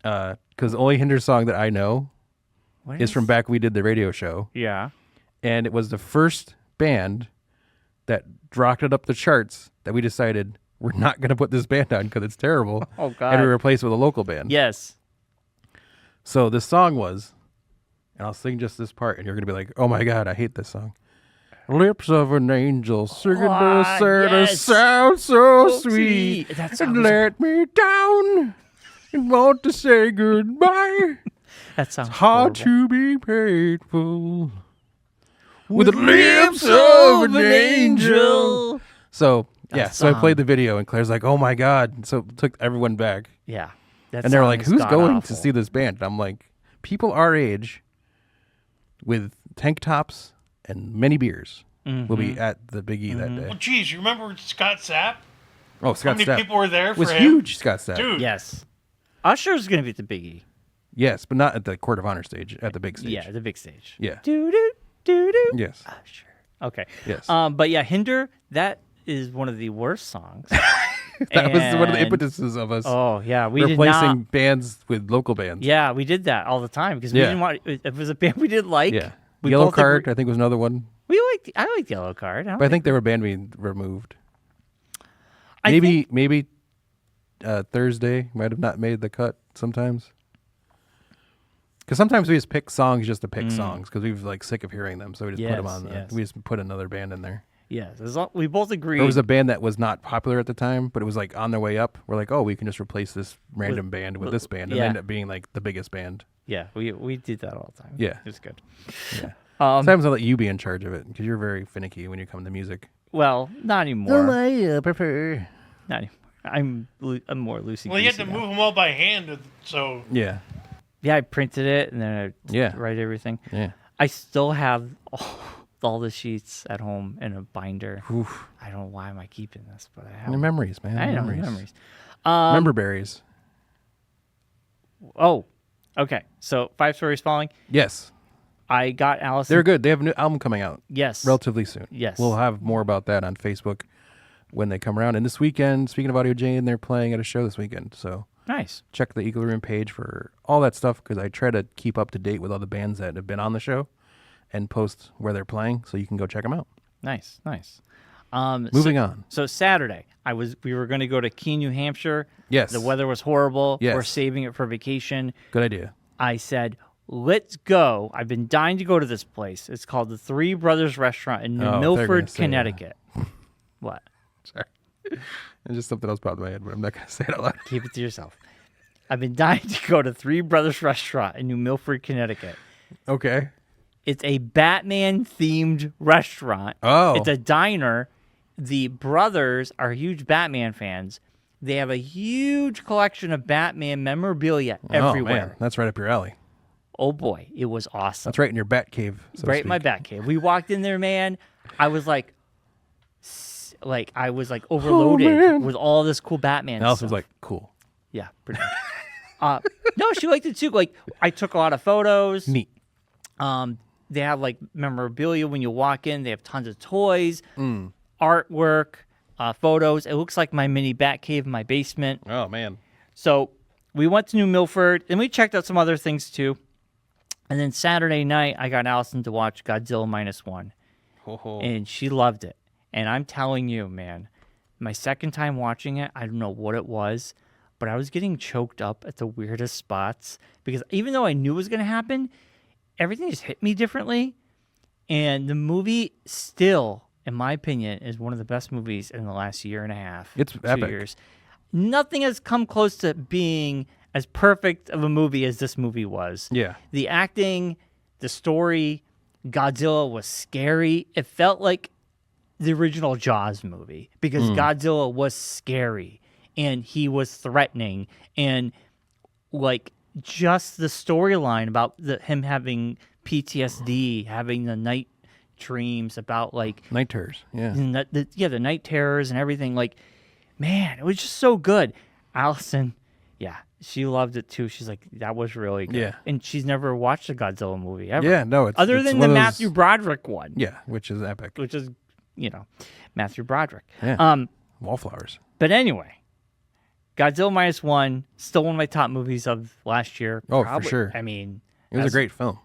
Speaker 1: Because the only Hinder song that I know
Speaker 2: What
Speaker 1: is from back when we did the radio show.
Speaker 2: Yeah.
Speaker 1: And it was the first band that rocketed up the charts that we decided we're not going to put this band on because it's terrible.
Speaker 2: Oh, God.
Speaker 1: And we replaced it with a local band.
Speaker 2: Yes.
Speaker 1: So this song was, and I'll sing just this part, and you're going to be like, oh my God, I hate this song. Lips of an angel singing the saddest
Speaker 2: yes.
Speaker 1: sound so
Speaker 2: So
Speaker 1: sweet.
Speaker 2: sweet. That
Speaker 1: And
Speaker 2: sounds-
Speaker 1: let me down and want to say goodbye.
Speaker 2: That sounds
Speaker 1: Hard
Speaker 2: horrible.
Speaker 1: to be painful with the lips of an angel. So, yeah,
Speaker 2: That
Speaker 1: so I
Speaker 2: song.
Speaker 1: played the video, and Claire's like, oh my God. So it took everyone back.
Speaker 2: Yeah. That
Speaker 1: And they were
Speaker 2: song
Speaker 1: like,
Speaker 2: is
Speaker 1: who's going to
Speaker 2: god-awful.
Speaker 1: see this band? And I'm like, people our age with tank tops and many beers will be at the Big E that day.
Speaker 3: Well, geez, you remember Scott Sapp?
Speaker 1: Oh,
Speaker 3: How
Speaker 1: Scott
Speaker 3: many
Speaker 1: Stapp
Speaker 3: people were there for
Speaker 1: was
Speaker 3: him?
Speaker 1: huge, Scott Stapp.
Speaker 3: Dude.
Speaker 2: Yes. Usher's going to be at the Big E.
Speaker 1: Yes, but not at the Court of Honor stage, at the big stage.
Speaker 2: Yeah, the big stage.
Speaker 1: Yeah.
Speaker 2: Doo-doo, doo-doo.
Speaker 1: Yes.
Speaker 2: Usher. Okay.
Speaker 1: Yes.
Speaker 2: But yeah, Hinder, that is one of the worst songs.
Speaker 1: That was one of the
Speaker 2: And-
Speaker 1: impetuses of us
Speaker 2: Oh, yeah. We
Speaker 1: replacing
Speaker 2: did not.
Speaker 1: bands with local bands.
Speaker 2: Yeah, we did that all the time because we
Speaker 1: Yeah.
Speaker 2: didn't want. If it was a band we didn't like.
Speaker 1: Yeah.
Speaker 2: We
Speaker 1: Yellow
Speaker 2: both
Speaker 1: Card,
Speaker 2: agree-
Speaker 1: I think, was another one.
Speaker 2: I liked Yellow Card.
Speaker 1: But I think they were a band being removed.
Speaker 2: I
Speaker 1: Maybe Thursday might have not made the cut sometimes. Because sometimes we just pick songs just to pick songs because we've like sick of hearing them, so we just put them
Speaker 2: Yes,
Speaker 1: on.
Speaker 2: yes.
Speaker 1: We just put another band in there.
Speaker 2: Yes, we both agreed.
Speaker 1: There was a band that was not popular at the time, but it was like on their way up. We're like, oh, we can just replace this random band with this band, and
Speaker 2: yeah.
Speaker 1: end up being like the biggest band.
Speaker 2: Yeah, we did that all the time.
Speaker 1: Yeah.
Speaker 2: It was good.
Speaker 1: Yeah. Sometimes I'll let you be in charge of it because you're very finicky when you come to music.
Speaker 2: Well, not anymore.
Speaker 1: I prefer.
Speaker 2: Not anymore. I'm more loosey.
Speaker 3: Well, you have to move them all by hand, so
Speaker 1: Yeah.
Speaker 2: Yeah, I printed it and then I
Speaker 1: Yeah.
Speaker 2: write everything.
Speaker 1: Yeah.
Speaker 2: I still have all the sheets at home in a binder.
Speaker 1: Oof.
Speaker 2: I don't know why am I keeping this, but I have
Speaker 1: The
Speaker 2: them.
Speaker 1: memories, man.
Speaker 2: I know
Speaker 1: memories.
Speaker 2: memories.
Speaker 1: Remember berries.
Speaker 2: Oh, okay. So 5 Stories Falling.
Speaker 1: Yes.
Speaker 2: I got Allison.
Speaker 1: They're good. They have a new album coming out
Speaker 2: Yes.
Speaker 1: relatively soon.
Speaker 2: Yes.
Speaker 1: We'll have more about that on Facebook when they come around. And this weekend, speaking of Audio Jane, they're playing at a show this weekend. So
Speaker 2: Nice.
Speaker 1: check the Eagle Room page for all that stuff because I try to keep up to date with all the bands that have been on the show and post where they're playing so you can go check them out.
Speaker 2: Nice.
Speaker 1: Moving on.
Speaker 2: So Saturday, we were going to go to Keene, New Hampshire.
Speaker 1: Yes.
Speaker 2: The weather was horrible.
Speaker 1: Yes.
Speaker 2: We're saving it for vacation.
Speaker 1: Good idea.
Speaker 2: I said, let's go. I've been dying to go to this place. It's called the Three Brothers Restaurant in
Speaker 1: they're
Speaker 2: Milford,
Speaker 1: gonna say,
Speaker 2: Connecticut. What?
Speaker 1: Sorry. It's just something else popped in my head, but I'm not going to say it out loud.
Speaker 2: Keep it to yourself. I've been dying to go to Three Brothers Restaurant in New Milford, Connecticut.
Speaker 1: Okay.
Speaker 2: It's a Batman-themed restaurant.
Speaker 1: Oh.
Speaker 2: It's a diner. The brothers are huge Batman fans. They have a huge collection of Batman memorabilia
Speaker 1: Oh, man.
Speaker 2: everywhere.
Speaker 1: That's right up your alley.
Speaker 2: Oh, boy. It was awesome.
Speaker 1: That's right in your bat cave. So to
Speaker 2: Right in my
Speaker 1: speak.
Speaker 2: back cave. We walked in there, man. I was like overloaded
Speaker 1: man.
Speaker 2: with all this cool Batman
Speaker 1: Alice
Speaker 2: stuff.
Speaker 1: was like, cool.
Speaker 2: Yeah, pretty much. No, she liked it too. Like, I took a lot of photos.
Speaker 1: Neat.
Speaker 2: They have like memorabilia when you walk in. They have tons of toys,
Speaker 1: Mm.
Speaker 2: artwork, photos. It looks like my mini bat cave in my basement.
Speaker 1: Oh, man.
Speaker 2: So we went to New Milford, and we checked out some other things too. And then Saturday night, I got Allison to watch Godzilla -1,
Speaker 1: Ho-ho.
Speaker 2: and she loved it. And I'm telling you, man, my second time watching it, I don't know what it was, but I was getting choked up at the weirdest spots because even though I knew it was going to happen, everything just hit me differently. And the movie still, in my opinion, is one of the best movies in the last year and a half.
Speaker 1: It's
Speaker 2: 2
Speaker 1: epic.
Speaker 2: years. Nothing has come close to being as perfect of a movie as this movie was.
Speaker 1: Yeah.
Speaker 2: The acting, the story, Godzilla was scary. It felt like the original Jaws movie because Godzilla was scary and he was threatening, and like just the storyline about him having PTSD, having the night dreams about like
Speaker 1: Night terrors. Yeah.
Speaker 2: the night terrors and everything. Like, man, it was just so good. Allison, yeah, she loved it too. She's like, that was really good.
Speaker 1: Yeah.
Speaker 2: And she's never watched a Godzilla movie ever.
Speaker 1: Yeah, no, it's
Speaker 2: Other
Speaker 1: it's
Speaker 2: than
Speaker 1: one
Speaker 2: the
Speaker 1: of those-
Speaker 2: Matthew Broderick one.
Speaker 1: Yeah, which is epic.
Speaker 2: Which is, Matthew Broderick.
Speaker 1: Yeah. Wallflowers.
Speaker 2: But anyway, Godzilla -1, still one of my top movies of last year.
Speaker 1: Oh, for sure.
Speaker 2: I mean,
Speaker 1: It was a great film.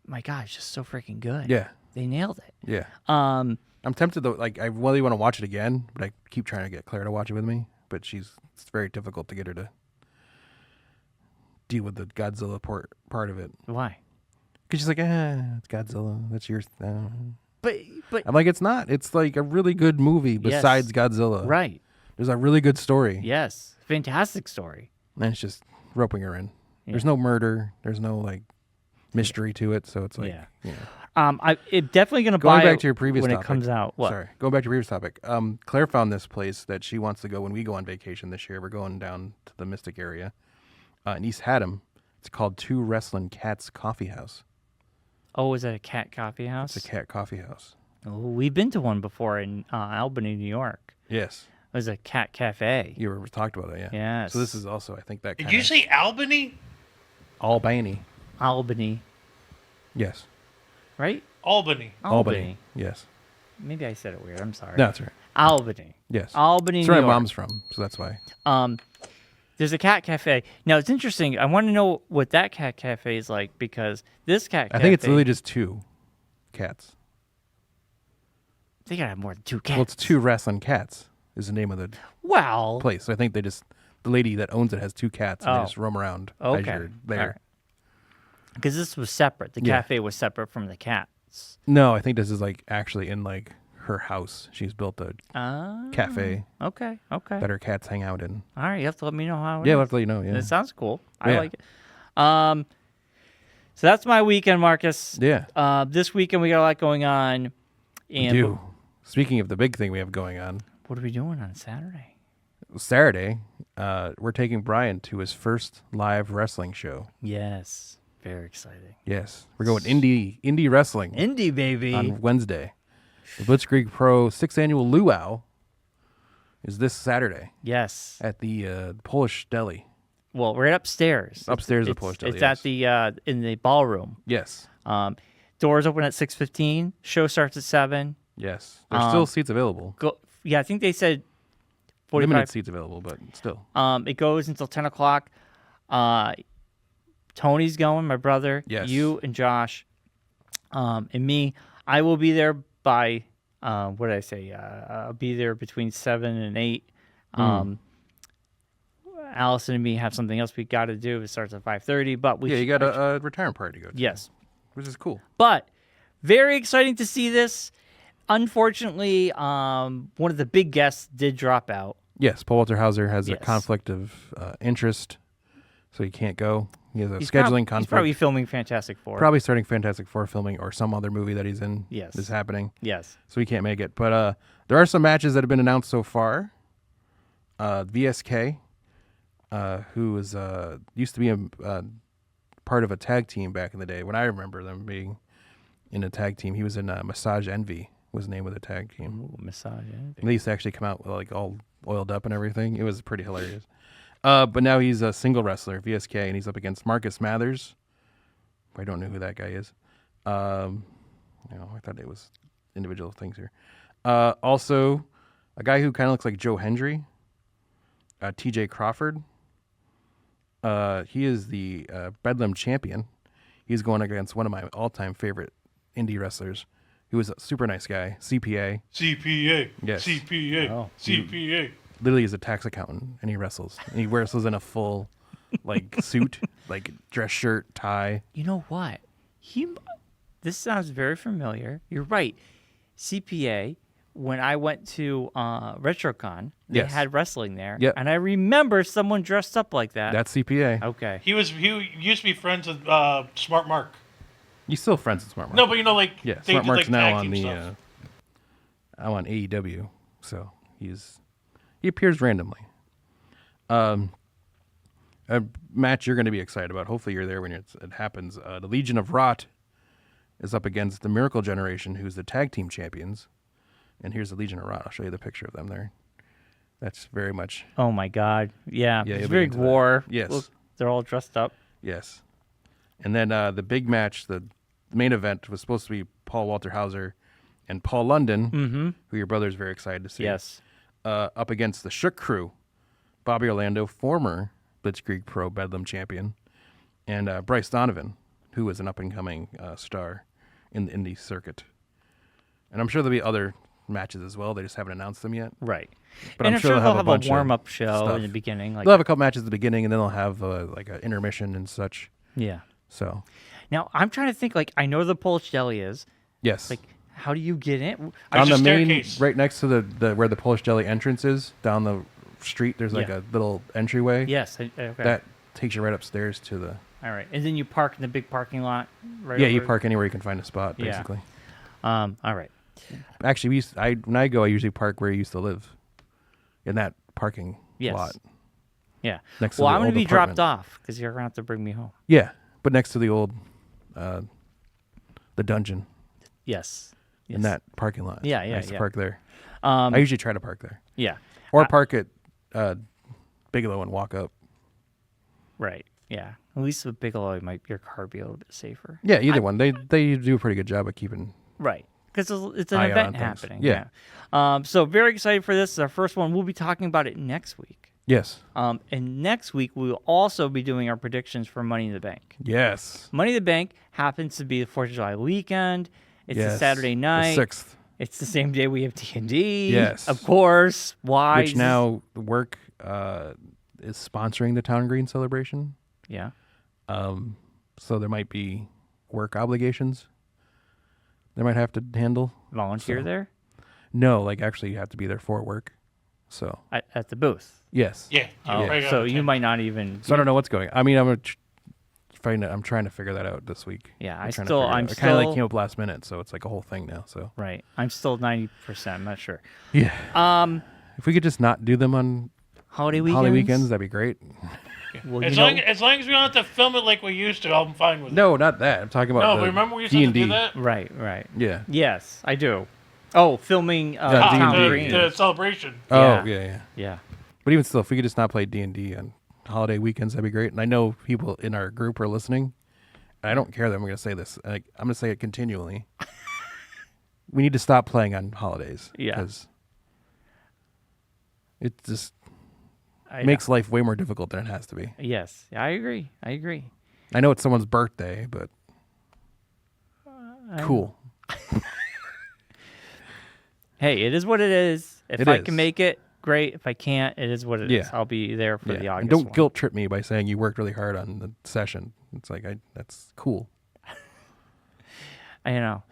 Speaker 2: my gosh, just so freaking good.
Speaker 1: Yeah.
Speaker 2: They nailed it.
Speaker 1: Yeah.
Speaker 2: Um,
Speaker 1: I'm tempted though. Like, I really want to watch it again, but I keep trying to get Claire to watch it with me. But it's very difficult to get her to deal with the Godzilla part of it.
Speaker 2: why?
Speaker 1: Because she's like, it's Godzilla. That's yours.
Speaker 2: But
Speaker 1: I'm like, it's not. It's like a really good movie besides Godzilla.
Speaker 2: right.
Speaker 1: There's a really good story.
Speaker 2: Yes. Fantastic story.
Speaker 1: And it's just roping her in. There's no murder. There's no like mystery to it. So it's like,
Speaker 2: Yeah. I'm definitely gonna
Speaker 1: Going
Speaker 2: buy
Speaker 1: back
Speaker 2: it
Speaker 1: to your previous
Speaker 2: when
Speaker 1: topic.
Speaker 2: it comes out. What?
Speaker 1: Sorry. Going back to your previous topic. Claire found this place that she wants to go when we go on vacation this year. We're going down to the Mystic area in East Haddam. It's called Two Wrestling Cats Coffee House.
Speaker 2: Oh, is that a cat coffee house?
Speaker 1: It's a cat coffee house.
Speaker 2: Oh, we've been to one before in Albany, New York.
Speaker 1: Yes.
Speaker 2: It was a cat cafe.
Speaker 1: You were talked about it, yeah.
Speaker 2: Yes.
Speaker 1: So this is also, I think, that
Speaker 3: Did
Speaker 1: kind
Speaker 3: you say Albany?
Speaker 1: Albany.
Speaker 2: Albany,
Speaker 1: Yes.
Speaker 2: right?
Speaker 3: Albany.
Speaker 1: Yes.
Speaker 2: Maybe I said it weird. I'm sorry.
Speaker 1: No, that's right.
Speaker 2: Albany.
Speaker 1: Yes.
Speaker 2: Albany,
Speaker 1: That's
Speaker 2: New
Speaker 1: where my
Speaker 2: York.
Speaker 1: mom's from, so that's why.
Speaker 2: There's a cat cafe. Now, it's interesting. I want to know what that cat cafe is like because this cat cafe...
Speaker 1: I think it's literally just two cats.
Speaker 2: They gotta have more than 2 cats.
Speaker 1: Well, it's Two Wrestling Cats is the name of the
Speaker 2: Well,
Speaker 1: place. So I think the lady that owns it has 2 cats and
Speaker 2: Oh.
Speaker 1: they just roam around
Speaker 2: Okay.
Speaker 1: as you're there.
Speaker 2: All right. Because this was separate. The
Speaker 1: Yeah.
Speaker 2: cafe was separate from the cats.
Speaker 1: No, I think this is like actually in like her house. She's built a
Speaker 2: Ah.
Speaker 1: cafe
Speaker 2: Okay. Okay.
Speaker 1: that her cats hang out in.
Speaker 2: All right. You have to let me know how it
Speaker 1: Yeah,
Speaker 2: is.
Speaker 1: we'll have to let you know. Yeah.
Speaker 2: It sounds cool. I
Speaker 1: Yeah.
Speaker 2: like it. So that's my weekend, Marcus.
Speaker 1: Yeah.
Speaker 2: This weekend we got a lot going on.
Speaker 1: We
Speaker 2: And
Speaker 1: do. speaking of the big thing we have going on,
Speaker 2: What are we doing on Saturday?
Speaker 1: Saturday, we're taking Bryan to his first live wrestling show.
Speaker 2: Yes. Very exciting.
Speaker 1: Yes, we're going indie wrestling
Speaker 2: Indie, baby.
Speaker 1: on Wednesday. The Blitzkrieg Pro 6th Annual Luau is this Saturday
Speaker 2: Yes.
Speaker 1: at the Polish Deli.
Speaker 2: Well, right upstairs.
Speaker 1: Upstairs at
Speaker 2: It's-
Speaker 1: Polish Deli,
Speaker 2: It's
Speaker 1: yes.
Speaker 2: at the in the ballroom.
Speaker 1: Yes,
Speaker 2: Doors open at 6:15. Show starts at 7.
Speaker 1: yes. There's still seats available.
Speaker 2: Yeah, I think they said 45.
Speaker 1: Limited seats available, but still.
Speaker 2: It goes until 10 o'clock. Tony's going, my brother.
Speaker 1: Yes.
Speaker 2: You and Josh, and me. I will be there by, what did I say? I'll be there between 7 and 8. Allison and me have something else we got to do. It starts at 5:30, but we
Speaker 1: Yeah, you got a retirement party to go to.
Speaker 2: Yes.
Speaker 1: Which is cool.
Speaker 2: But very exciting to see this. Unfortunately, one of the big guests did drop out.
Speaker 1: Yes, Paul Walter Hauser has a
Speaker 2: Yes.
Speaker 1: conflict of interest, so he can't go. He has a
Speaker 2: He's
Speaker 1: scheduling
Speaker 2: He's
Speaker 1: conflict.
Speaker 2: probably filming Fantastic Four.
Speaker 1: Probably starting Fantastic Four filming or some other movie that he's in.
Speaker 2: Yes.
Speaker 1: Is happening.
Speaker 2: Yes.
Speaker 1: So he can't make it. But there are some matches that have been announced so far. VSK, who was used to be a part of a tag team back in the day when I remember them being in a tag team. He was in Massage Envy was the name of the tag team.
Speaker 2: Ooh, massage.
Speaker 1: And they used to actually come out like all oiled up and everything. It was pretty hilarious. But now he's a single wrestler, VSK, and he's up against Marcus Mathers. I don't know who that guy is. I thought it was individual things here. Also, a guy who kind of looks like Joe Hendry, TJ Crawford. He is the Bedlam champion. He's going against one of my all-time favorite indie wrestlers, who is a super nice guy, CPA.
Speaker 3: CPA.
Speaker 1: Yes.
Speaker 3: CPA.
Speaker 2: Oh.
Speaker 3: CPA.
Speaker 1: Literally is a tax accountant, and he wrestles. And he wrestles in a full, suit, dress shirt, tie.
Speaker 2: You know what? This sounds very familiar. You're right. CPA. When I went to RetroCon, they
Speaker 1: Yes.
Speaker 2: had wrestling there,
Speaker 1: Yep.
Speaker 2: and I remember someone dressed up like that.
Speaker 1: That's CPA.
Speaker 2: Okay.
Speaker 3: He used to be friends with Smart Mark.
Speaker 1: You still friends with Smart Mark?
Speaker 3: No, but
Speaker 1: Yeah,
Speaker 3: they
Speaker 1: Smart
Speaker 3: did,
Speaker 1: Mark's now
Speaker 3: tag
Speaker 1: on
Speaker 3: team
Speaker 1: the
Speaker 3: stuff.
Speaker 1: I'm on AEW, so he appears randomly. A match you're going to be excited about. Hopefully you're there when it happens. The Legion of Rot is up against the Miracle Generation, who's the tag team champions. And here's the Legion of Rot. I'll show you the picture of them there. That's very much
Speaker 2: Oh my God. Yeah.
Speaker 1: Yeah,
Speaker 2: it's
Speaker 1: you'll be
Speaker 2: very
Speaker 1: into that.
Speaker 2: gore.
Speaker 1: Yes.
Speaker 2: Look, they're all dressed up.
Speaker 1: yes. And then the big match, the main event, was supposed to be Paul Walter Hauser and Paul London, who your brother's very excited to see.
Speaker 2: Yes.
Speaker 1: Up against the Shook Crew, Bobby Orlando, former Blitzkrieg Pro Bedlam champion, and Bryce Donovan, who is an up-and-coming star in the indie circuit. And I'm sure there'll be other matches as well. They just haven't announced them yet.
Speaker 2: Right.
Speaker 1: But
Speaker 2: and
Speaker 1: I'm sure
Speaker 2: they'll have a
Speaker 1: bunch of
Speaker 2: warm-up show
Speaker 1: stuff.
Speaker 2: in the beginning.
Speaker 1: They'll have a couple matches at the beginning, and then they'll have an intermission and such.
Speaker 2: Yeah.
Speaker 1: So,
Speaker 2: Now, I'm trying to think, I know the Polish Deli is.
Speaker 1: yes.
Speaker 2: How do you get in?
Speaker 1: On
Speaker 3: There's
Speaker 1: the
Speaker 3: a
Speaker 1: main,
Speaker 3: staircase.
Speaker 1: right next to the where the Polish Deli entrance is, down the street, there's
Speaker 2: Yeah.
Speaker 1: a little entryway.
Speaker 2: Yes. Okay.
Speaker 1: That takes you right upstairs to the...
Speaker 2: All right. And then you park in the big parking lot right
Speaker 1: Yeah, you
Speaker 2: over-
Speaker 1: park anywhere you can find a spot,
Speaker 2: Yeah.
Speaker 1: basically.
Speaker 2: All right.
Speaker 1: Actually, when I go, I usually park where I used to live, in that parking
Speaker 2: Yes.
Speaker 1: lot.
Speaker 2: Yeah.
Speaker 1: Next to
Speaker 2: Well,
Speaker 1: the
Speaker 2: I'm going
Speaker 1: old
Speaker 2: to be dropped
Speaker 1: apartment.
Speaker 2: off because you're going to have to bring me home.
Speaker 1: Yeah, but next to the old, the dungeon
Speaker 2: Yes.
Speaker 1: in that parking lot.
Speaker 2: Yeah,
Speaker 1: I
Speaker 2: yeah,
Speaker 1: used to
Speaker 2: yeah.
Speaker 1: park there. I usually try to park there,
Speaker 2: Yeah.
Speaker 1: or park at Bigelow and walk up.
Speaker 2: Right. Yeah. At least with Bigelow, your car be a little bit safer.
Speaker 1: Yeah, either one. They do a pretty good job of keeping.
Speaker 2: Right. Because it's an
Speaker 1: Eye out
Speaker 2: event
Speaker 1: on things.
Speaker 2: happening.
Speaker 1: Yeah.
Speaker 2: So very excited for this. It's our first one. We'll be talking about it next week.
Speaker 1: Yes.
Speaker 2: And next week, we will also be doing our predictions for Money in the Bank.
Speaker 1: Yes.
Speaker 2: Money in the Bank happens to be the 4th of July weekend. It's a
Speaker 1: Yes.
Speaker 2: Saturday night.
Speaker 1: The 6th.
Speaker 2: It's the same day we have D&D.
Speaker 1: Yes.
Speaker 2: Of course. Why?
Speaker 1: Which now work is sponsoring the Town Green celebration.
Speaker 2: Yeah.
Speaker 1: So there might be work obligations they might have to handle.
Speaker 2: Volunteer
Speaker 1: So-
Speaker 2: there
Speaker 1: No, actually you have to be there for work. So,
Speaker 2: at the booth.
Speaker 1: yes.
Speaker 3: Yeah.
Speaker 2: Oh,
Speaker 3: right
Speaker 2: so
Speaker 3: on
Speaker 2: you
Speaker 3: the
Speaker 2: might not even.
Speaker 1: So I don't know what's going on. I mean, I'm I'm trying to figure that out this week.
Speaker 2: Yeah,
Speaker 1: I'm
Speaker 2: I
Speaker 1: kind
Speaker 2: still
Speaker 1: of like came up last minute, so it's like a whole thing now. So
Speaker 2: right. I'm still 90%. I'm not sure.
Speaker 1: yeah. If we could just not do them on
Speaker 2: Holiday
Speaker 1: weekends, that'd be great.
Speaker 2: Well,
Speaker 3: as long as we don't have to film it like we used to, I'm fine with it.
Speaker 1: No, not that. I'm talking about
Speaker 3: No,
Speaker 1: the
Speaker 3: but remember we used
Speaker 1: D&D.
Speaker 3: to do that?
Speaker 2: Right.
Speaker 1: Yeah.
Speaker 2: Yes, I do. Oh, filming
Speaker 1: Yeah,
Speaker 2: Tom
Speaker 1: D&D.
Speaker 2: Green.
Speaker 3: The celebration.
Speaker 1: Oh,
Speaker 2: Yeah.
Speaker 1: yeah.
Speaker 2: Yeah.
Speaker 1: But even still, if we could just not play D&D on holiday weekends, that'd be great. And I know people in our group are listening. And I don't care that I'm going to say this. I'm going to say it continually. We need to stop playing on holidays.
Speaker 2: Yeah.
Speaker 1: Because it just
Speaker 2: I
Speaker 1: makes life way more difficult than it has to be.
Speaker 2: Yes, I agree.
Speaker 1: I know it's someone's birthday, but cool.
Speaker 2: Hey, it is what it is. If
Speaker 1: It
Speaker 2: I
Speaker 1: is.
Speaker 2: can make it, great. If I can't, it is what it is.
Speaker 1: Yeah.
Speaker 2: I'll be there for the
Speaker 1: Yeah.
Speaker 2: August
Speaker 1: And don't
Speaker 2: one.
Speaker 1: guilt trip me by saying you worked really hard on the session. It's like, that's cool.
Speaker 2: I know.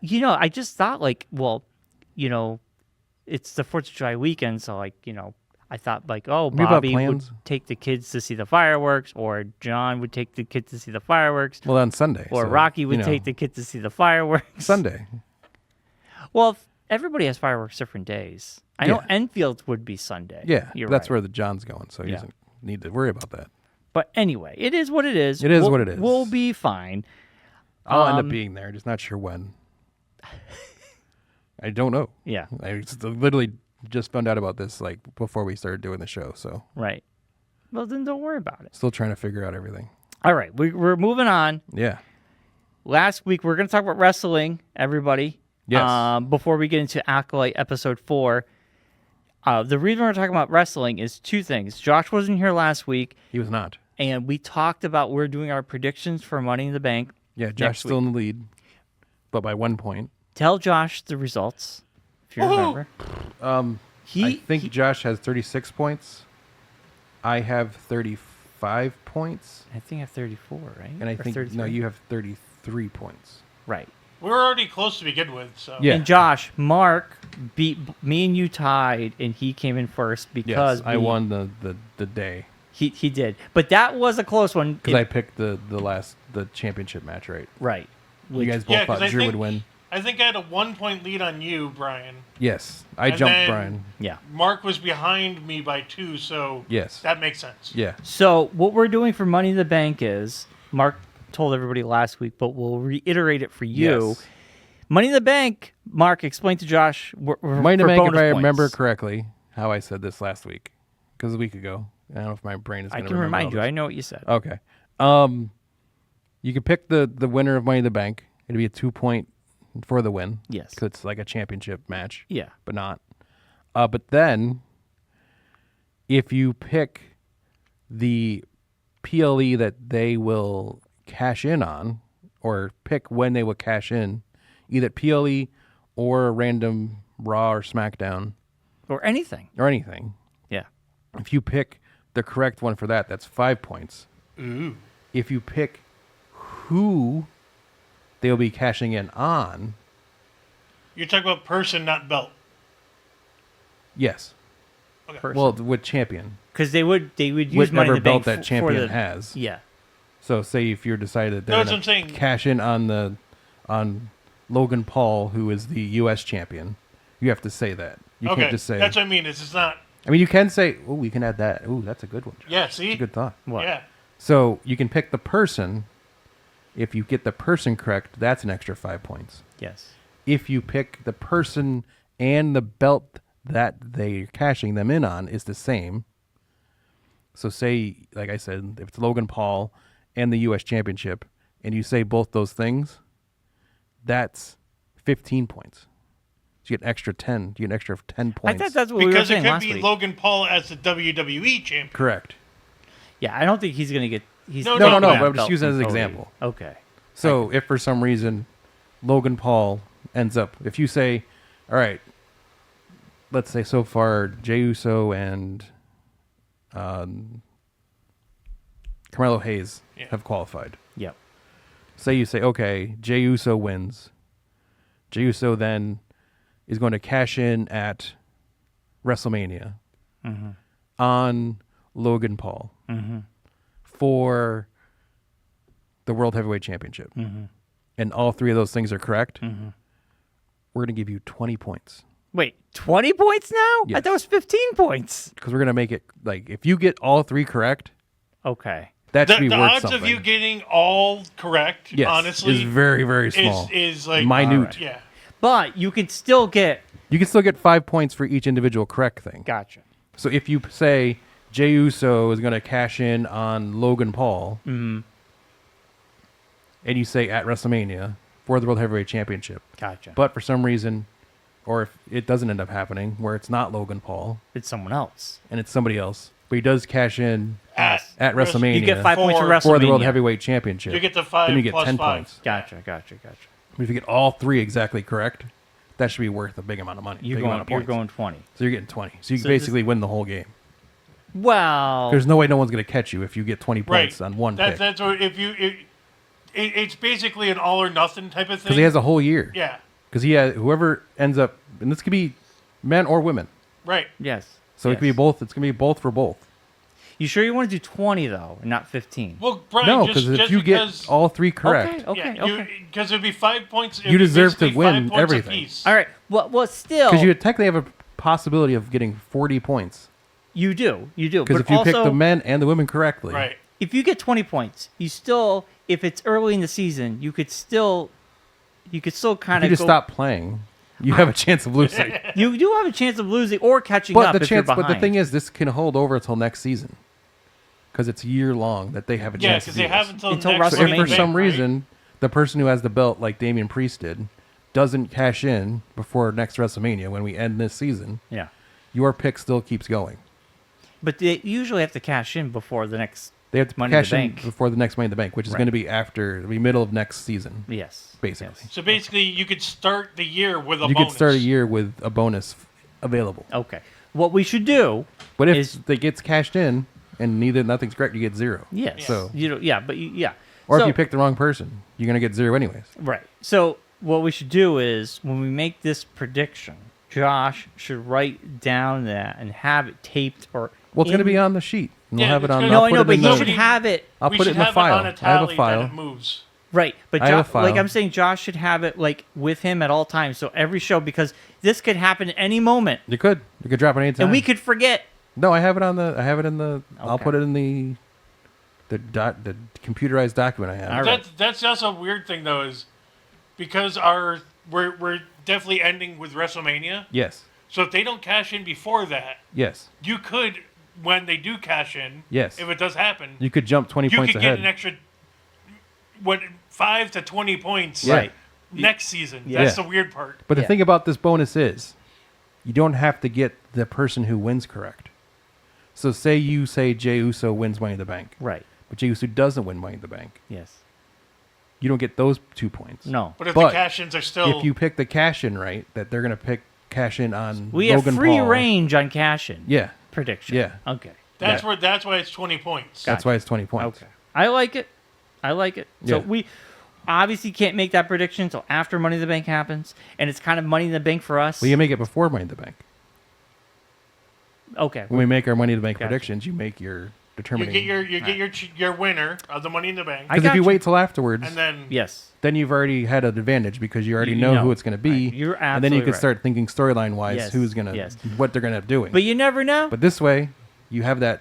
Speaker 2: I just thought it's the 4th of July weekend, so I thought
Speaker 1: We have
Speaker 2: Bobby would
Speaker 1: plans.
Speaker 2: take the kids to see the fireworks, or John would take the kids to see the fireworks,
Speaker 1: Well, on Sunday.
Speaker 2: or
Speaker 1: so,
Speaker 2: Rocky would take the kids to see the fireworks.
Speaker 1: Sunday.
Speaker 2: Well, everybody has fireworks different days. I know
Speaker 1: Yeah.
Speaker 2: Enfield would be Sunday.
Speaker 1: Yeah.
Speaker 2: You're
Speaker 1: That's
Speaker 2: right.
Speaker 1: where the John's going, so he
Speaker 2: Yeah.
Speaker 1: doesn't need to worry about that.
Speaker 2: But anyway, it is what it is.
Speaker 1: It is what it is.
Speaker 2: We'll be fine.
Speaker 1: I'll end up being there, just not sure when. I don't know.
Speaker 2: Yeah,
Speaker 1: I literally just found out about this like before we started doing the show, so
Speaker 2: right. Well, then don't worry about it.
Speaker 1: still trying to figure out everything.
Speaker 2: All right, we're moving on.
Speaker 1: Yeah.
Speaker 2: Last week, we're going to talk about wrestling, everybody.
Speaker 1: Yes.
Speaker 2: Before we get into Acolyte episode 4. The reason we're talking about wrestling is two things. Josh wasn't here last week,
Speaker 1: He was not.
Speaker 2: and we talked about we're doing our predictions for Money in the Bank.
Speaker 1: Yeah, Josh
Speaker 2: Next
Speaker 1: still in the lead, but by 1 point.
Speaker 2: Tell Josh the results, if you remember.
Speaker 1: I think Josh has 36 points. I have 35 points.
Speaker 2: I think I have 34, right?
Speaker 1: And I
Speaker 2: Or
Speaker 1: think,
Speaker 2: 33?
Speaker 1: no, you have 33 points.
Speaker 2: Right.
Speaker 3: We were already close to begin with, so.
Speaker 1: Yeah.
Speaker 2: And Josh, Mark beat me and you tied, and he came in first because
Speaker 1: Yes, I won the day.
Speaker 2: He did, but that was a close one.
Speaker 1: Because I picked the championship match, right?
Speaker 2: Right.
Speaker 1: You guys both
Speaker 3: Yeah, 'cause
Speaker 1: thought
Speaker 3: I
Speaker 1: Drew
Speaker 3: think-
Speaker 1: would win.
Speaker 3: I think I had a 1-point lead on you, Brian.
Speaker 1: Yes. I
Speaker 3: And
Speaker 1: jumped
Speaker 3: then-
Speaker 1: Brian.
Speaker 2: Yeah.
Speaker 3: Mark was behind me by 2, so
Speaker 1: Yes.
Speaker 3: that makes sense.
Speaker 1: Yeah.
Speaker 2: So what we're doing for Money in the Bank is Mark told everybody last week, but we'll reiterate it for you.
Speaker 1: Yes.
Speaker 2: Money in the Bank. Mark, explain to Josh.
Speaker 1: Might
Speaker 2: for
Speaker 1: make if
Speaker 2: bonus
Speaker 1: I
Speaker 2: points.
Speaker 1: remember correctly how I said this last week. Because a week ago. I don't know if my brain is
Speaker 2: I
Speaker 1: going to
Speaker 2: can
Speaker 1: remember
Speaker 2: remind
Speaker 1: all
Speaker 2: you.
Speaker 1: this.
Speaker 2: I know what you said.
Speaker 1: Okay. You can pick the winner of Money in the Bank. It'd be a 2-point for the win.
Speaker 2: Yes.
Speaker 1: Because it's like a championship match.
Speaker 2: Yeah.
Speaker 1: But not. But then, if you pick the PLE that they will cash in on, or pick when they will cash in, either PLE or a random Raw or SmackDown
Speaker 2: Or anything.
Speaker 1: or anything,
Speaker 2: Yeah.
Speaker 1: if you pick the correct one for that, that's 5 points.
Speaker 3: Ooh.
Speaker 1: If you pick who they'll be cashing in on,
Speaker 3: You're talking about person, not belt.
Speaker 1: yes.
Speaker 3: Okay.
Speaker 1: Well, with champion.
Speaker 2: Because they would use Money in
Speaker 1: Whichever
Speaker 2: the
Speaker 1: belt
Speaker 2: Bank
Speaker 1: that
Speaker 2: for
Speaker 1: champion
Speaker 2: the,
Speaker 1: has.
Speaker 2: Yeah.
Speaker 1: So say if you're decided that
Speaker 3: No,
Speaker 1: they're
Speaker 3: that's
Speaker 1: going
Speaker 3: what I'm
Speaker 1: to
Speaker 3: saying.
Speaker 1: cash in on Logan Paul, who is the U.S. champion, you have to say that. You
Speaker 3: Okay,
Speaker 1: can't just say.
Speaker 3: that's what I mean. It's not.
Speaker 1: I mean, you can say, "Oh, we can add that." Oh, that's a good one. Josh.
Speaker 3: Yeah, see?
Speaker 1: That's a good thought.
Speaker 2: What?
Speaker 3: Yeah.
Speaker 1: So you can pick the person. If you get the person correct, that's an extra 5 points.
Speaker 2: Yes.
Speaker 1: If you pick the person and the belt that they're cashing them in on is the same. So say, like I said, if it's Logan Paul and the U.S. Championship, and you say both those things, that's 15 points. So you get an extra 10. You get an extra 10
Speaker 2: I
Speaker 1: points.
Speaker 2: thought that's what we were
Speaker 3: Because it
Speaker 2: saying
Speaker 3: could
Speaker 2: last
Speaker 3: be
Speaker 2: week.
Speaker 3: Logan Paul as the WWE champion.
Speaker 1: Correct.
Speaker 2: Yeah, I don't think he's going to get... He's
Speaker 3: No,
Speaker 1: No,
Speaker 3: no,
Speaker 1: but I'm just
Speaker 2: belt
Speaker 1: using it as an
Speaker 2: from Cody.
Speaker 1: example.
Speaker 2: Okay.
Speaker 1: So if for some reason Logan Paul ends up, if you say, all right, let's say so far Jey Uso and Carmelo Hayes
Speaker 3: Yeah.
Speaker 1: have qualified.
Speaker 2: Yep.
Speaker 1: Say you say, okay, Jey Uso wins. Jey Uso then is going to cash in at WrestleMania on Logan Paul for the World Heavyweight Championship, and all 3 of those things are correct, we're going to give you 20 points.
Speaker 2: Wait, 20 points now? I
Speaker 1: Yes.
Speaker 2: thought it was 15 points.
Speaker 1: Because we're going to make it, like, if you get all 3 correct,
Speaker 2: Okay.
Speaker 1: that should be
Speaker 3: The
Speaker 1: worth
Speaker 3: odds
Speaker 1: something.
Speaker 3: of you getting all correct,
Speaker 1: yes,
Speaker 3: honestly,
Speaker 1: is very, very small.
Speaker 3: is like
Speaker 1: minute.
Speaker 3: Yeah.
Speaker 2: But you can still get...
Speaker 1: You can still get 5 points for each individual correct thing.
Speaker 2: Gotcha.
Speaker 1: So if you say Jey Uso is going to cash in on Logan Paul, and you say at WrestleMania for the World Heavyweight Championship,
Speaker 2: Gotcha.
Speaker 1: but for some reason, or if it doesn't end up happening, where it's not Logan Paul
Speaker 2: It's someone else.
Speaker 1: and it's somebody else, but he does cash in
Speaker 3: At
Speaker 1: WrestleMania
Speaker 2: You get 5 points for
Speaker 3: For-
Speaker 2: WrestleMania.
Speaker 1: for the World Heavyweight Championship,
Speaker 3: You get the 5
Speaker 1: then you get
Speaker 3: plus
Speaker 1: 10
Speaker 3: 5.
Speaker 1: points.
Speaker 2: Gotcha.
Speaker 1: But if you get all 3 exactly correct, that should be worth a big amount of money.
Speaker 2: You're
Speaker 1: big amount of
Speaker 2: you're
Speaker 1: points.
Speaker 2: going 20.
Speaker 1: So you're getting 20. So you
Speaker 2: So
Speaker 1: basically win the whole game.
Speaker 2: Well,
Speaker 1: There's no way no one's going to catch you if you get 20
Speaker 3: Right.
Speaker 1: points on one
Speaker 3: That,
Speaker 1: pick.
Speaker 3: that's what it's basically an all or nothing type of thing.
Speaker 1: Because he has a whole year.
Speaker 3: Yeah.
Speaker 1: Because he has whoever ends up, and this could be men or women.
Speaker 3: Right.
Speaker 2: yes.
Speaker 1: So it could be both. It's going to be both for both.
Speaker 2: You sure you want to do 20, though, and not 15?
Speaker 3: Well, Brian,
Speaker 1: No,
Speaker 3: just
Speaker 1: because if you
Speaker 3: because,
Speaker 1: get all 3 correct,
Speaker 2: Okay.
Speaker 3: because it'd be 5 points. it'd
Speaker 1: You
Speaker 3: be
Speaker 1: deserve to
Speaker 3: basically
Speaker 1: win
Speaker 3: 5 points
Speaker 1: everything.
Speaker 3: apiece.
Speaker 2: All right. Well, still,
Speaker 1: because you technically have a possibility of getting 40 points.
Speaker 2: you do.
Speaker 1: Because
Speaker 2: But
Speaker 1: if you pick
Speaker 2: also,
Speaker 1: the men and the women correctly,
Speaker 3: Right.
Speaker 2: if you get 20 points, you still, if it's early in the season, you could still kind
Speaker 1: if
Speaker 2: of
Speaker 1: you just stop playing, you have a chance of losing.
Speaker 2: You do have a chance of losing or catching
Speaker 1: but
Speaker 2: up
Speaker 1: the
Speaker 2: if you're
Speaker 1: chance, but
Speaker 2: behind.
Speaker 1: the thing is, this can hold over until next season. Because it's year long that they have a
Speaker 3: Yeah,
Speaker 1: chance to
Speaker 3: because
Speaker 1: do
Speaker 3: they have
Speaker 1: this.
Speaker 3: until
Speaker 2: Until
Speaker 3: next
Speaker 1: So if
Speaker 2: WrestleMania.
Speaker 1: for
Speaker 3: Money
Speaker 1: some
Speaker 3: Bank, right?
Speaker 1: reason the person who has the belt, like Damian Priest did, doesn't cash in before next WrestleMania when we end this season,
Speaker 2: Yeah.
Speaker 1: your pick still keeps going.
Speaker 2: But they usually have to cash in before the next.
Speaker 1: They have to
Speaker 2: Money in the
Speaker 1: cash in
Speaker 2: Bank.
Speaker 1: before the next Money in the Bank, which is
Speaker 2: Right.
Speaker 1: going to be after, it'll be middle of next season,
Speaker 2: Yes.
Speaker 1: basically.
Speaker 2: Yes.
Speaker 3: So basically, you could start the year with a
Speaker 1: You
Speaker 3: bonus.
Speaker 1: could start a year with a bonus available.
Speaker 2: Okay. What we should do
Speaker 1: But if
Speaker 2: is
Speaker 1: it gets cashed in and nothing's correct, you get 0.
Speaker 2: yes.
Speaker 1: So-
Speaker 2: you know, yeah, but yeah.
Speaker 1: Or
Speaker 2: So-
Speaker 1: if you pick the wrong person, you're going to get 0 anyways.
Speaker 2: Right. So what we should do is when we make this prediction, Josh should write down that and have it taped or.
Speaker 1: Well, it's going to
Speaker 2: in-
Speaker 1: be on the sheet. And we'll
Speaker 3: Yeah,
Speaker 1: have it
Speaker 3: it's
Speaker 1: on.
Speaker 3: gonna-
Speaker 2: No,
Speaker 1: I'll
Speaker 2: I
Speaker 1: put
Speaker 2: know,
Speaker 1: it
Speaker 2: but
Speaker 1: in
Speaker 2: you
Speaker 1: the-
Speaker 2: should have it.
Speaker 1: I'll
Speaker 3: we
Speaker 1: put it
Speaker 3: should
Speaker 1: in the
Speaker 3: have
Speaker 1: file.
Speaker 3: it on a
Speaker 1: I have
Speaker 3: tally
Speaker 1: a file.
Speaker 3: that it moves.
Speaker 2: Right, but
Speaker 1: I have a
Speaker 2: Josh, like
Speaker 1: file.
Speaker 2: I'm saying, Josh should have it like with him at all times. So every show, because this could happen at any moment,
Speaker 1: You could drop it anytime.
Speaker 2: and we could forget.
Speaker 1: No, I have it on the. I have it in the. I'll
Speaker 2: Okay.
Speaker 1: put it in the the computerized document I have.
Speaker 2: All right.
Speaker 3: That's also a weird thing though, is because we're definitely ending with WrestleMania.
Speaker 1: Yes.
Speaker 3: So if they don't cash in before that,
Speaker 1: Yes.
Speaker 3: you could, when they do cash in,
Speaker 1: Yes.
Speaker 3: if it does happen,
Speaker 1: You could jump 20
Speaker 3: you
Speaker 1: points
Speaker 3: could
Speaker 1: ahead.
Speaker 3: get an extra 5 to 20 points
Speaker 2: Right.
Speaker 3: next season.
Speaker 2: Yeah.
Speaker 3: That's the weird part.
Speaker 1: But the
Speaker 2: Yeah.
Speaker 1: thing about this bonus is, you don't have to get the person who wins correct. So say you say Jey Uso wins Money in the Bank,
Speaker 2: Right.
Speaker 1: but Jey Uso doesn't win Money in the Bank.
Speaker 2: Yes.
Speaker 1: You don't get those 2 points.
Speaker 2: No.
Speaker 3: But if
Speaker 1: But
Speaker 3: the cash-ins are still...
Speaker 1: If you pick the cash in right, that they're going to pick cash in on
Speaker 2: We
Speaker 1: Logan
Speaker 2: have free
Speaker 1: Paul.
Speaker 2: range on cash in.
Speaker 1: Yeah.
Speaker 2: Prediction.
Speaker 1: Yeah.
Speaker 2: Okay.
Speaker 3: that's
Speaker 1: yeah.
Speaker 3: where that's why it's 20 points.
Speaker 1: That's why it's 20 points.
Speaker 2: Okay. I like it. So
Speaker 1: Yeah.
Speaker 2: we obviously can't make that prediction until after Money in the Bank happens, and it's kind of Money in the Bank for us.
Speaker 1: Well, you make it before Money in the Bank.
Speaker 2: Okay.
Speaker 1: When we make our Money in the Bank
Speaker 2: Gotcha.
Speaker 1: predictions, you make your
Speaker 3: You
Speaker 1: determining.
Speaker 3: get your winner of the Money in the Bank,
Speaker 2: I
Speaker 1: Because if
Speaker 2: got
Speaker 1: you
Speaker 2: you.
Speaker 1: wait till afterwards,
Speaker 3: and then
Speaker 2: Yes.
Speaker 1: then you've already had an advantage because you already
Speaker 2: You
Speaker 1: know
Speaker 2: know.
Speaker 1: who it's going to be.
Speaker 2: Right. You're
Speaker 1: and then you
Speaker 2: absolutely
Speaker 1: can
Speaker 2: right.
Speaker 1: start thinking storyline wise
Speaker 2: Yes.
Speaker 1: who's going to,
Speaker 2: Yes.
Speaker 1: what they're going to end up doing.
Speaker 2: But you never know.
Speaker 1: But this way, you have that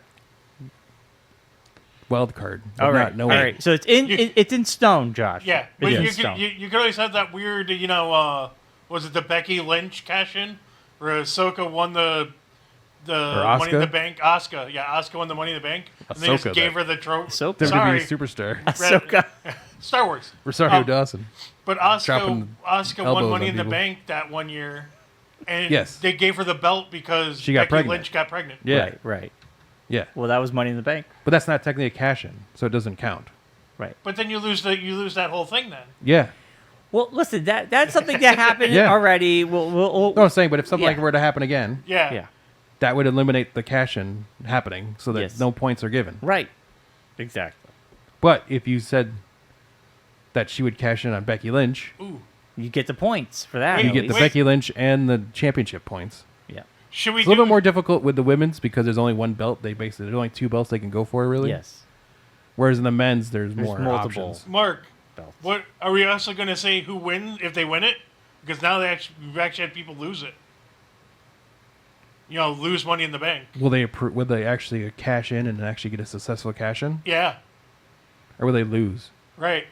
Speaker 1: wild card. Of
Speaker 2: all right.
Speaker 1: Not knowing.
Speaker 2: All right. So it's in
Speaker 3: You-
Speaker 2: it's in stone, Josh.
Speaker 3: yeah,
Speaker 2: It's
Speaker 3: but
Speaker 2: in
Speaker 3: you
Speaker 2: stone.
Speaker 3: could always have that weird, was it the Becky Lynch cash-in where Ahsoka won the Money in the
Speaker 1: Asuka?
Speaker 3: Bank? Asuka won the Money in the Bank, and they just
Speaker 1: Ahsoka,
Speaker 3: gave
Speaker 1: that-
Speaker 3: her the trophy.
Speaker 2: Ahsoka.
Speaker 1: WWE
Speaker 3: Sorry,
Speaker 1: superstar.
Speaker 2: Ahsoka.
Speaker 3: Star Wars.
Speaker 1: Rosario
Speaker 3: Um,
Speaker 1: Dawson.
Speaker 3: But
Speaker 1: Dropping
Speaker 3: Asuka
Speaker 1: elbows
Speaker 3: won Money
Speaker 1: on
Speaker 3: in the
Speaker 1: people.
Speaker 3: Bank that one year, and
Speaker 1: Yes.
Speaker 3: they gave her the belt because
Speaker 1: She got
Speaker 3: Becky
Speaker 1: pregnant.
Speaker 3: Lynch got pregnant.
Speaker 1: Yeah.
Speaker 2: Right. Right.
Speaker 1: Yeah.
Speaker 2: Well, that was Money in the Bank.
Speaker 1: But that's not technically a cash in, so it doesn't count.
Speaker 2: Right.
Speaker 3: But then you lose that whole thing then.
Speaker 1: Yeah.
Speaker 2: Well, listen, that's something that happened
Speaker 1: Yeah.
Speaker 2: already. We'll
Speaker 1: No, I'm saying, but if something
Speaker 2: Yeah.
Speaker 1: like it were to happen again,
Speaker 3: Yeah.
Speaker 2: yeah.
Speaker 1: that would eliminate the cash in happening so that
Speaker 2: Yes.
Speaker 1: no points are given.
Speaker 2: Right. Exactly.
Speaker 1: But if you said that she would cash in on Becky Lynch,
Speaker 3: Ooh.
Speaker 2: You get the points for that.
Speaker 1: you
Speaker 2: at
Speaker 1: get the
Speaker 2: least.
Speaker 1: Becky Lynch and the championship points.
Speaker 2: Yeah.
Speaker 3: Should we
Speaker 1: It's a little
Speaker 3: do
Speaker 1: bit more difficult with the women's because there's only one belt. There's only 2 belts they can go for, really.
Speaker 2: Yes.
Speaker 1: Whereas in the men's, there's more
Speaker 2: multiple.
Speaker 1: options.
Speaker 3: Mark,
Speaker 2: Belts.
Speaker 3: what are we also going to say who wins if they win it? Because now we've actually had people lose it. Lose money in the bank.
Speaker 1: Will they actually cash in and actually get a successful cash in?
Speaker 3: Yeah.
Speaker 1: Or will they lose?
Speaker 3: Right.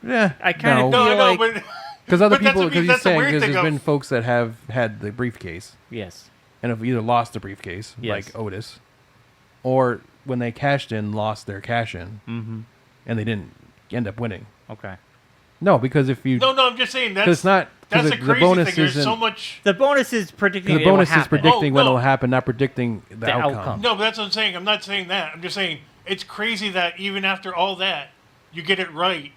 Speaker 1: Yeah,
Speaker 2: I kind of
Speaker 3: No,
Speaker 2: feel
Speaker 3: I know,
Speaker 2: like
Speaker 3: but
Speaker 1: because other
Speaker 3: But that's
Speaker 1: people,
Speaker 3: what-
Speaker 1: because
Speaker 3: that's
Speaker 1: he's
Speaker 3: the
Speaker 1: saying,
Speaker 3: weird
Speaker 1: because
Speaker 3: thing
Speaker 1: there's
Speaker 3: of-
Speaker 1: been folks that have had the briefcase
Speaker 2: yes.
Speaker 1: and have either lost the briefcase,
Speaker 2: Yes.
Speaker 1: like Otis, or when they cashed in, lost their cash in, and they didn't end up winning.
Speaker 2: Okay.
Speaker 1: No, because if you,
Speaker 3: no, I'm just saying
Speaker 1: because it's not,
Speaker 3: that's
Speaker 1: because
Speaker 3: the
Speaker 1: the
Speaker 3: crazy
Speaker 1: bonus
Speaker 3: thing. There's
Speaker 1: isn't,
Speaker 3: so much.
Speaker 2: The bonus is predicting
Speaker 1: the
Speaker 2: it will
Speaker 1: bonus is
Speaker 2: happen.
Speaker 1: predicting when
Speaker 3: no.
Speaker 1: it'll happen, not predicting the
Speaker 2: The
Speaker 1: outcome.
Speaker 2: outcome.
Speaker 3: No, but that's what I'm saying. I'm not saying that. I'm just saying it's crazy that even after all that, you get it right,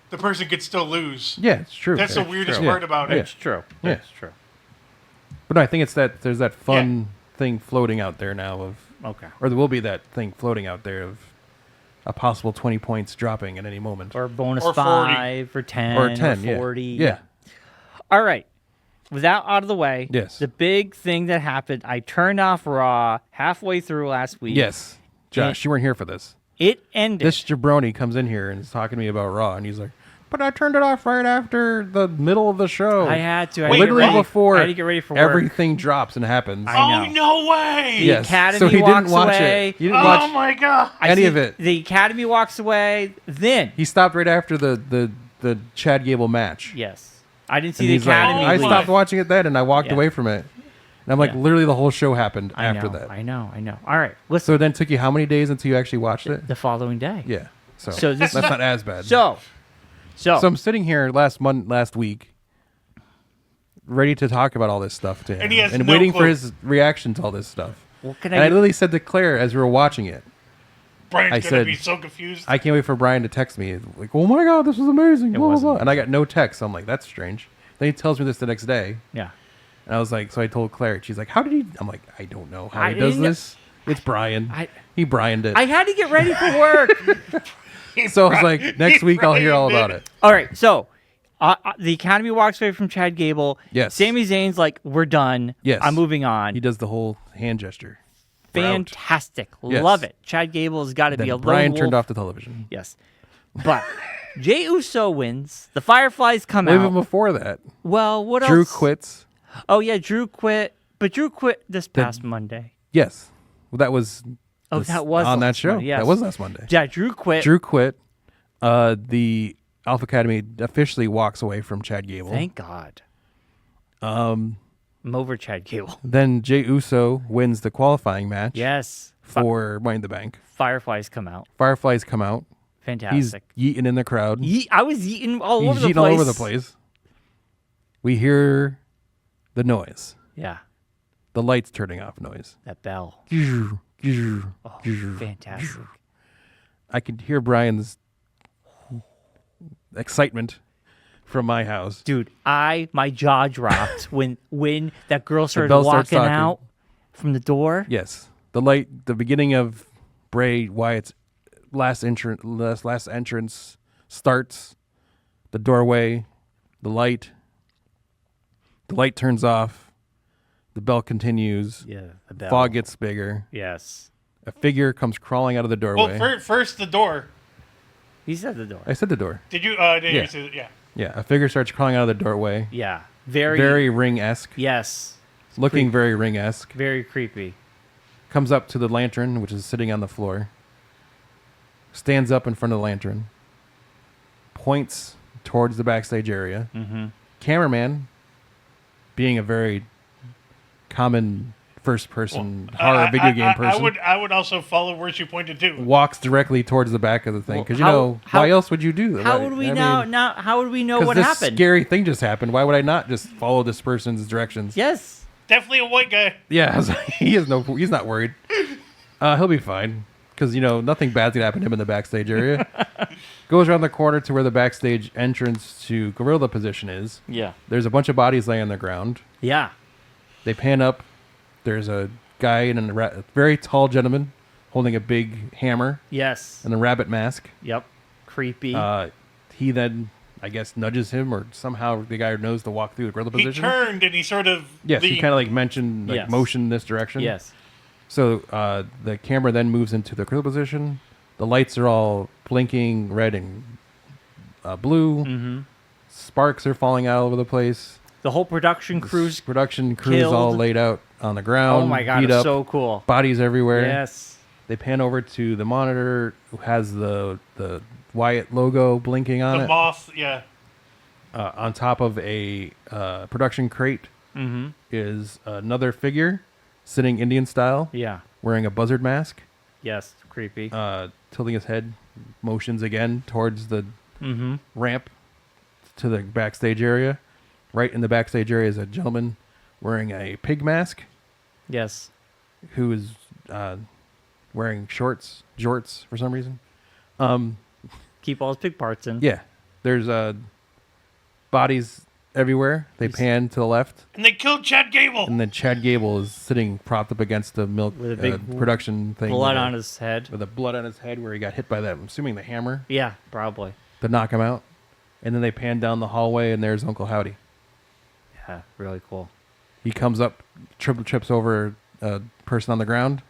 Speaker 3: the person could still lose.
Speaker 1: Yeah, it's true.
Speaker 3: That's the
Speaker 1: It's
Speaker 3: weirdest
Speaker 1: true.
Speaker 3: part about it.
Speaker 2: It's true.
Speaker 1: Yeah.
Speaker 2: It's true.
Speaker 1: But no, I think it's that there's that fun thing floating out there now of,
Speaker 2: Okay.
Speaker 1: or there will be that thing floating out there of a possible 20 points dropping at any moment.
Speaker 2: Or bonus
Speaker 3: Or 40.
Speaker 2: 5 or 10
Speaker 1: Or 10,
Speaker 2: or 40.
Speaker 1: yeah.
Speaker 2: All right. With that out of the way,
Speaker 1: Yes.
Speaker 2: the big thing that happened, I turned off Raw halfway through last week.
Speaker 1: Yes. Josh, you weren't here for this.
Speaker 2: It ended.
Speaker 1: This jabroni comes in here and is talking to me about Raw, and he's like, but I turned it off right after the middle of the show.
Speaker 2: I had to. I
Speaker 3: Wait,
Speaker 2: had to get
Speaker 1: Literally
Speaker 2: ready.
Speaker 1: before
Speaker 2: I had to get ready for work.
Speaker 1: everything drops and happens.
Speaker 2: I
Speaker 3: Oh,
Speaker 2: know.
Speaker 3: no way!
Speaker 2: The
Speaker 1: Yes.
Speaker 2: Academy
Speaker 1: So he didn't
Speaker 2: walks
Speaker 1: watch
Speaker 2: away.
Speaker 1: it. He didn't
Speaker 3: Oh,
Speaker 1: watch
Speaker 3: my God.
Speaker 2: I
Speaker 1: any
Speaker 2: see
Speaker 1: of it.
Speaker 2: The Academy walks away. Then,
Speaker 1: He stopped right after the Chad Gable match.
Speaker 2: yes. I didn't see
Speaker 1: And
Speaker 2: the
Speaker 1: he's like,
Speaker 2: Academy
Speaker 1: I
Speaker 2: leave.
Speaker 1: stopped watching it then, and I walked
Speaker 2: Yeah.
Speaker 1: away from it. And I'm like,
Speaker 2: Yeah.
Speaker 1: literally, the whole show happened
Speaker 2: I
Speaker 1: after
Speaker 2: know,
Speaker 1: that.
Speaker 2: I know. All right. Listen.
Speaker 1: So it then took you how many days until you actually watched it?
Speaker 2: The following day.
Speaker 1: Yeah. So,
Speaker 2: So this
Speaker 1: that's
Speaker 2: is-
Speaker 1: not as bad.
Speaker 2: So
Speaker 1: I'm sitting here last week, ready to talk about all this stuff to him,
Speaker 3: And he has no
Speaker 1: waiting for
Speaker 3: clue.
Speaker 1: his reaction to all this stuff.
Speaker 2: what can
Speaker 1: And I
Speaker 2: I do?
Speaker 1: literally said to Claire as we were watching it,
Speaker 3: Brian's
Speaker 1: I
Speaker 3: going to
Speaker 1: said-
Speaker 3: be so confused.
Speaker 1: I can't wait for Brian to text me, like, oh my God, this was amazing, blah, blah,
Speaker 2: wasn't.
Speaker 1: blah. And I got no text. So I'm like, that's strange. Then he tells me this the next day.
Speaker 2: Yeah.
Speaker 1: And I was like, so I told Claire, she's like, how did he? I'm like, I don't know how
Speaker 2: I
Speaker 1: he does
Speaker 2: didn't-
Speaker 1: this. It's Brian.
Speaker 2: I-
Speaker 1: He Brianed it.
Speaker 2: I had to get ready for work.
Speaker 1: So I was like, next week I'll hear all about it.
Speaker 2: All right, so the Academy walks away from Chad Gable.
Speaker 1: Yes.
Speaker 2: Sami Zayn's like, we're done.
Speaker 1: Yes.
Speaker 2: I'm moving on.
Speaker 1: He does the whole hand gesture. We're out.
Speaker 2: Fantastic.
Speaker 1: Yes.
Speaker 2: Love it. Chad Gable's got to be a
Speaker 1: Then Brian
Speaker 2: lone
Speaker 1: turned
Speaker 2: wolf.
Speaker 1: off the television.
Speaker 2: Yes. But Jey Uso wins. The Fireflies come
Speaker 1: Even
Speaker 2: out.
Speaker 1: before that,
Speaker 2: Well, what
Speaker 1: Drew
Speaker 2: else?
Speaker 1: quits.
Speaker 2: Oh, yeah, Drew quit. But Drew quit this past Monday.
Speaker 1: Yes. Well, that was
Speaker 2: Oh,
Speaker 1: this-
Speaker 2: that was
Speaker 1: on that
Speaker 2: last
Speaker 1: show.
Speaker 2: Monday, yes.
Speaker 1: That was last Monday.
Speaker 2: Yeah, Drew quit.
Speaker 1: Drew quit. The Alpha Academy officially walks away from Chad Gable.
Speaker 2: Thank God. I'm over Chad Gable.
Speaker 1: Then Jey Uso wins the qualifying match
Speaker 2: Yes.
Speaker 1: for Money in the Bank.
Speaker 2: Fireflies come out.
Speaker 1: Fireflies come out. He's
Speaker 2: Fantastic.
Speaker 1: yeeting in the crowd.
Speaker 2: I was eating all
Speaker 1: He's
Speaker 2: over the
Speaker 1: yeeting
Speaker 2: place.
Speaker 1: all over the place. We hear the noise.
Speaker 2: Yeah,
Speaker 1: The lights turning off noise.
Speaker 2: that bell.
Speaker 1: Oh,
Speaker 2: Fantastic.
Speaker 1: I could hear Brian's excitement from my house.
Speaker 2: Dude, my jaw dropped when that girl started
Speaker 1: bell starts
Speaker 2: walking
Speaker 1: talking.
Speaker 2: out from the door.
Speaker 1: Yes. The beginning of Bray Wyatt's last entrance starts. The doorway, the light turns off. The bell continues.
Speaker 2: Yeah, the bell.
Speaker 1: Fog gets bigger.
Speaker 2: Yes.
Speaker 1: A figure comes crawling out of the doorway.
Speaker 3: Well, first the door.
Speaker 2: He said the door.
Speaker 1: I said the door.
Speaker 3: Did you? Did
Speaker 1: Yeah.
Speaker 3: you say that? Yeah.
Speaker 1: Yeah, a figure starts crawling out of the doorway.
Speaker 2: Yeah. Very.
Speaker 1: Very ring-esque.
Speaker 2: Yes.
Speaker 1: Looking very ring-esque.
Speaker 2: Very creepy.
Speaker 1: Comes up to the lantern, which is sitting on the floor. Stands up in front of the lantern. Points towards the backstage area.
Speaker 2: Mm-hmm.
Speaker 1: Cameraman, being a very common first-person horror video game person,
Speaker 3: I would also follow where she pointed to.
Speaker 1: walks directly towards the back of the thing.
Speaker 2: Well,
Speaker 1: Because
Speaker 2: how-
Speaker 1: why else would you do that?
Speaker 2: How would we know? How would we know what
Speaker 1: this
Speaker 2: happened?
Speaker 1: scary thing just happened. Why would I not just follow this person's directions?
Speaker 2: Yes.
Speaker 3: Definitely a white guy.
Speaker 1: Yeah, I was like, he's not worried. He'll be fine because nothing bad's gonna happen to him in the backstage area. Goes around the corner to where the backstage entrance to gorilla position is.
Speaker 2: Yeah.
Speaker 1: There's a bunch of bodies laying on the ground.
Speaker 2: Yeah.
Speaker 1: They pan up. There's a guy in a very tall gentleman holding a big hammer
Speaker 2: Yes.
Speaker 1: and a rabbit mask.
Speaker 2: Yep. Creepy.
Speaker 1: He then, I guess, nudges him, or somehow the guy knows to walk through the gorilla
Speaker 3: He
Speaker 1: position.
Speaker 3: turned and he sort of.
Speaker 1: Yes, he kind of like mentioned,
Speaker 2: Yes.
Speaker 1: motion in this direction.
Speaker 2: yes.
Speaker 1: So the camera then moves into the critical position. The lights are all blinking red and blue.
Speaker 2: Mm-hmm.
Speaker 1: Sparks are falling out all over the place.
Speaker 2: The whole production crew's
Speaker 1: all laid out on the ground.
Speaker 2: Oh my god,
Speaker 1: beat
Speaker 2: it's
Speaker 1: up,
Speaker 2: so cool.
Speaker 1: bodies everywhere.
Speaker 2: Yes.
Speaker 1: They pan over to the monitor, who has the Wyatt logo blinking on
Speaker 3: The
Speaker 1: it.
Speaker 3: moth, yeah.
Speaker 1: On top of a production crate is another figure sitting Indian style,
Speaker 2: Yeah.
Speaker 1: wearing a buzzard mask,
Speaker 2: Yes. Creepy.
Speaker 1: tilting his head, motions again towards the ramp to the backstage area. Right in the backstage area is a gentleman wearing a pig mask
Speaker 2: Yes.
Speaker 1: who is wearing jorts for some reason.
Speaker 2: Keep all his pig parts in.
Speaker 1: Yeah, there's bodies everywhere. They pan to the left,
Speaker 3: And they killed Chad Gable.
Speaker 1: and then Chad Gable is sitting propped up against the milk
Speaker 2: With a big
Speaker 1: production thing.
Speaker 2: Blood
Speaker 1: with
Speaker 2: on his head.
Speaker 1: with the blood on his head where he got hit by that. I'm assuming the hammer
Speaker 2: Yeah, probably.
Speaker 1: to knock him out. And then they pan down the hallway, and there's Uncle Howdy.
Speaker 2: Yeah, really cool.
Speaker 1: He comes up, trips over a person on the ground,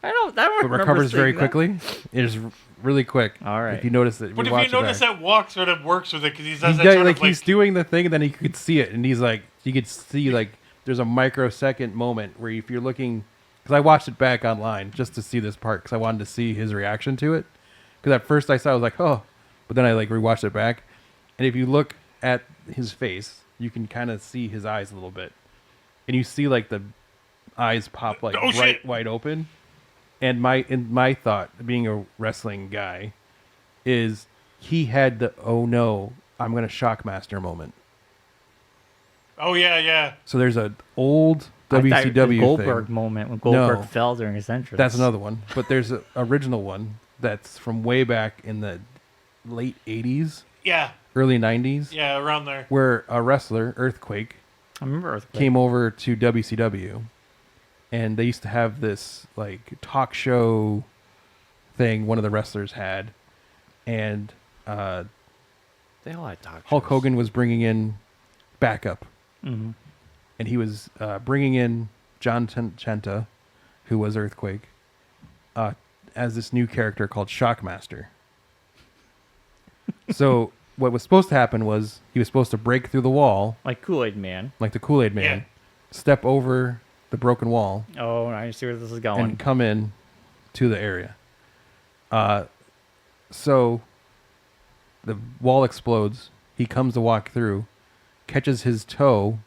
Speaker 2: I don't
Speaker 1: but
Speaker 2: remember
Speaker 1: recovers very
Speaker 2: seeing that.
Speaker 1: quickly. It is really quick.
Speaker 2: All right.
Speaker 1: If you notice it,
Speaker 3: But if
Speaker 1: watch
Speaker 3: you notice
Speaker 1: it back.
Speaker 3: that walk sort of works with it because he does
Speaker 1: He's
Speaker 3: that
Speaker 1: got,
Speaker 3: sort
Speaker 1: like
Speaker 3: of like
Speaker 1: he's doing the thing, and then you could see it, and he's like, you could see like there's a microsecond moment where if you're looking, because I watched it back online just to see this part because I wanted to see his reaction to it. Because at first I saw, I was like, oh, but then I like rewatched it back, and if you look at his face, you can kind of see his eyes a little bit, and you see like the eyes pop like
Speaker 3: Oh, shit.
Speaker 1: right wide open. And my thought, being a wrestling guy, is he had the oh no, I'm gonna Shockmaster moment.
Speaker 3: Oh yeah.
Speaker 1: So there's an old
Speaker 2: I thought
Speaker 1: WCW
Speaker 2: the Goldberg
Speaker 1: thing.
Speaker 2: moment when Goldberg
Speaker 1: No.
Speaker 2: fell during his entrance.
Speaker 1: That's another one. But there's an original one that's from way back in the late 80s,
Speaker 3: Yeah.
Speaker 1: early 90s,
Speaker 3: Yeah, around there.
Speaker 1: where a wrestler, Earthquake,
Speaker 2: I remember Earthquake.
Speaker 1: came over to WCW, and they used to have this like talk show thing one of the wrestlers had, and
Speaker 2: They all had talk
Speaker 1: Hulk
Speaker 2: shows.
Speaker 1: Hogan was bringing in backup,
Speaker 2: Mhm.
Speaker 1: and he was bringing in John Chenta, who was Earthquake, as this new character called Shockmaster. So what was supposed to happen was he was supposed to break through the wall
Speaker 2: Like Kool-Aid Man.
Speaker 1: like the Kool-Aid Man,
Speaker 3: Yeah.
Speaker 1: step over the broken wall,
Speaker 2: Oh, I see where this is going.
Speaker 1: and come in to the area. So the wall explodes. He comes to walk through, catches his toe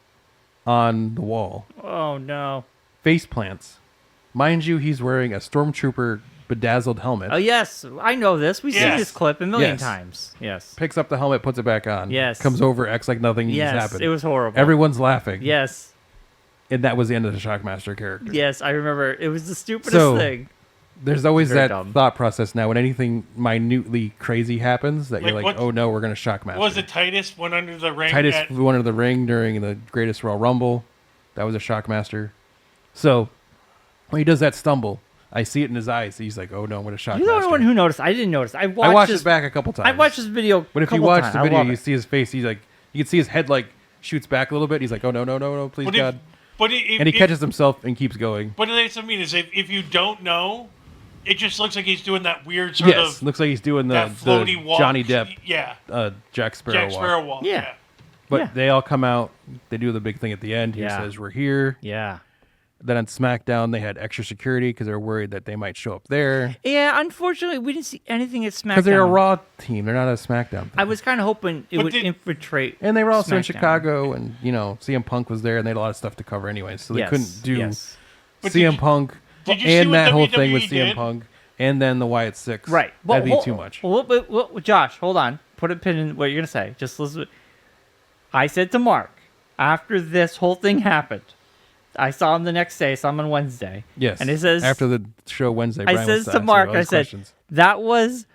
Speaker 1: on the wall,
Speaker 2: Oh, no.
Speaker 1: face plants. Mind you, he's wearing a Stormtrooper bedazzled helmet.
Speaker 2: Oh, yes. I know this. We've seen
Speaker 3: Yes.
Speaker 2: this clip a million
Speaker 1: Yes.
Speaker 2: times. Yes.
Speaker 1: Picks up the helmet, puts it back on.
Speaker 2: Yes.
Speaker 1: Comes over, acts like nothing
Speaker 2: Yes.
Speaker 1: has happened.
Speaker 2: It was horrible.
Speaker 1: Everyone's laughing.
Speaker 2: Yes.
Speaker 1: And that was the end of the Shockmaster character.
Speaker 2: Yes, I remember. It was the stupidest
Speaker 1: So-
Speaker 2: thing.
Speaker 1: There's always
Speaker 2: Very
Speaker 1: that
Speaker 2: dumb.
Speaker 1: thought process now when anything minutely crazy happens that you're
Speaker 3: Like
Speaker 1: like,
Speaker 3: what-
Speaker 1: oh no, we're going to Shockmaster.
Speaker 3: Was it Titus went under the ring?
Speaker 1: Titus
Speaker 3: at-
Speaker 1: flew under the ring during the Greatest Royal Rumble. That was a Shockmaster. So when he does that stumble, I see it in his eyes. He's like, oh no, I'm going to Shockmaster.
Speaker 2: You're the only one who noticed. I didn't notice. I
Speaker 1: I
Speaker 2: watched
Speaker 1: watched
Speaker 2: this
Speaker 1: it back a couple times.
Speaker 2: I watched this video.
Speaker 1: But if you
Speaker 2: couple
Speaker 1: watch
Speaker 2: times.
Speaker 1: the
Speaker 2: I
Speaker 1: video,
Speaker 2: love
Speaker 1: you
Speaker 2: it.
Speaker 1: see his face. He's like, you can see his head like shoots back a little bit. He's like, oh no, please
Speaker 3: But
Speaker 1: God.
Speaker 3: if,
Speaker 1: And he catches himself and keeps going.
Speaker 3: But that's what I mean is if you don't know, it just looks like he's doing that weird sort
Speaker 1: Yes,
Speaker 3: of
Speaker 1: looks like he's doing the
Speaker 3: that floaty walk.
Speaker 1: Johnny Depp,
Speaker 3: Yeah.
Speaker 1: Jack Sparrow
Speaker 3: Jack
Speaker 1: walk.
Speaker 3: Sparrow walk.
Speaker 2: Yeah.
Speaker 1: But
Speaker 2: Yeah.
Speaker 1: they all come out. They do the big thing at the end. He
Speaker 2: Yeah.
Speaker 1: says, we're here.
Speaker 2: Yeah.
Speaker 1: Then on SmackDown, they had extra security because they were worried that they might show up there.
Speaker 2: Yeah, unfortunately, we didn't see anything at SmackDown.
Speaker 1: Because they're a Raw team. They're not a SmackDown team.
Speaker 2: I was kind of hoping it
Speaker 3: But
Speaker 2: would
Speaker 3: did-
Speaker 2: infiltrate.
Speaker 1: And they were also in
Speaker 2: SmackDown.
Speaker 1: Chicago, and, CM Punk was there, and they had a lot of stuff to cover anyway. So they
Speaker 2: Yes,
Speaker 1: couldn't do
Speaker 2: yes.
Speaker 3: But
Speaker 1: CM
Speaker 3: did you-
Speaker 1: Punk
Speaker 3: did you see
Speaker 1: and
Speaker 3: what
Speaker 1: that whole
Speaker 3: WWE
Speaker 1: thing with CM
Speaker 3: did?
Speaker 1: Punk and then the Wyatt Six.
Speaker 2: Right.
Speaker 1: That'd be
Speaker 2: Well,
Speaker 1: too much.
Speaker 2: Well, Josh, hold on. Put a pin in what you're going to say. Just listen. I said to Mark, after this whole thing happened, I saw him the next day, saw him on Wednesday.
Speaker 1: Yes.
Speaker 2: And it says,
Speaker 1: after the show Wednesday,
Speaker 2: I
Speaker 1: Brian
Speaker 2: says
Speaker 1: was
Speaker 2: to
Speaker 1: asking
Speaker 2: Mark,
Speaker 1: all
Speaker 2: I
Speaker 1: these
Speaker 2: said,
Speaker 1: questions.
Speaker 2: that was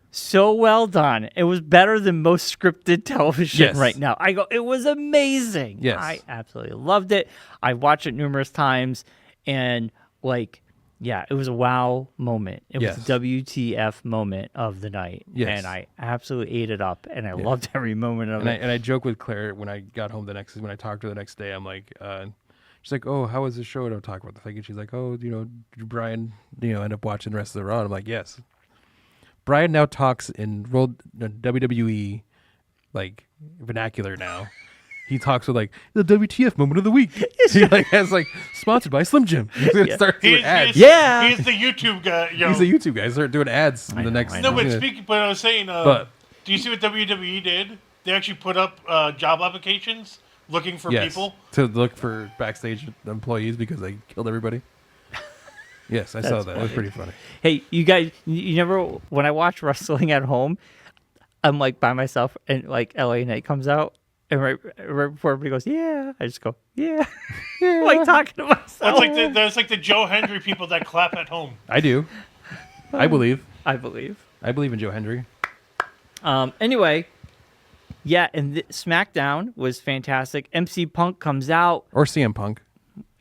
Speaker 2: so well done. It was better than most scripted television
Speaker 1: Yes.
Speaker 2: right now. I go, it was amazing.
Speaker 1: Yes.
Speaker 2: I absolutely loved it. I watched it numerous times, and yeah, it was a wow moment. It
Speaker 1: Yes.
Speaker 2: was the WTF moment of the night.
Speaker 1: Yes.
Speaker 2: And I absolutely ate it up, and I loved every moment of
Speaker 1: And
Speaker 2: it.
Speaker 1: I joke with Claire when I got home when I talked to her the next day. I'm like, She's like, "Oh, how was the show?" Don't talk about the thing. And she's like, "Oh, did Bryan, end up watching the rest of the Raw?" And I'm like, "Yes." Bryan now talks in WWE like vernacular now. He talks with like the WTF moment of the week. He like has like sponsored by Slim Jim. He's gonna start doing ads.
Speaker 3: He's the YouTube guy.
Speaker 1: He's the YouTube guy. Start doing ads in the next.
Speaker 3: No, but speaking. But I was saying, do you see what WWE did? They actually put up job applications looking for people
Speaker 1: to look for backstage employees because they killed everybody. Yes, I saw that. It was pretty funny.
Speaker 2: Hey, you guys, you never, when I watch wrestling at home, I'm like by myself and like LA Knight comes out and right before everybody goes, yeah, I just go, yeah. Like talking to myself.
Speaker 3: That's like the Joe Hendry people that clap at home.
Speaker 1: I do. I believe.
Speaker 2: I believe
Speaker 1: in Joe Hendry.
Speaker 2: Anyway, yeah, and SmackDown was fantastic. MC Punk comes out.
Speaker 1: Or CM Punk.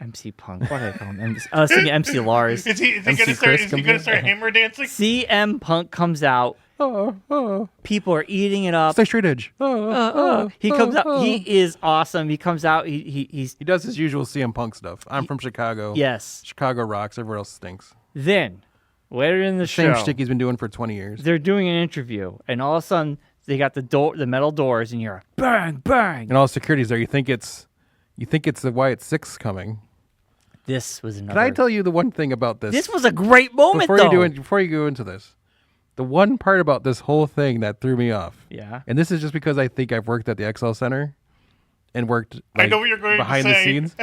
Speaker 2: MC Punk. What do I call him? I was thinking MC Lars.
Speaker 3: Is he going to start hammer dancing?
Speaker 2: CM Punk comes out. People are eating it up.
Speaker 1: Stay straight edge.
Speaker 2: He comes out. He is awesome. He comes out. He
Speaker 1: does his usual CM Punk stuff. I'm from Chicago.
Speaker 2: Yes.
Speaker 1: Chicago rocks. Everywhere else stinks.
Speaker 2: Then, later in the show.
Speaker 1: Same shtick he's been doing for 20 years.
Speaker 2: They're doing an interview, and all of a sudden, they got the metal doors, and you're bang, bang.
Speaker 1: And all the security's there. You think it's the Wyatt 6 coming.
Speaker 2: This was another.
Speaker 1: Can I tell you the one thing about this?
Speaker 2: This was a great moment,
Speaker 1: before you go into this, the one part about this whole thing that threw me off.
Speaker 2: Yeah.
Speaker 1: And this is just because I think I've worked at the XL Center and worked
Speaker 3: I know what you're going
Speaker 1: behind
Speaker 3: to
Speaker 1: the
Speaker 3: say.
Speaker 1: scenes.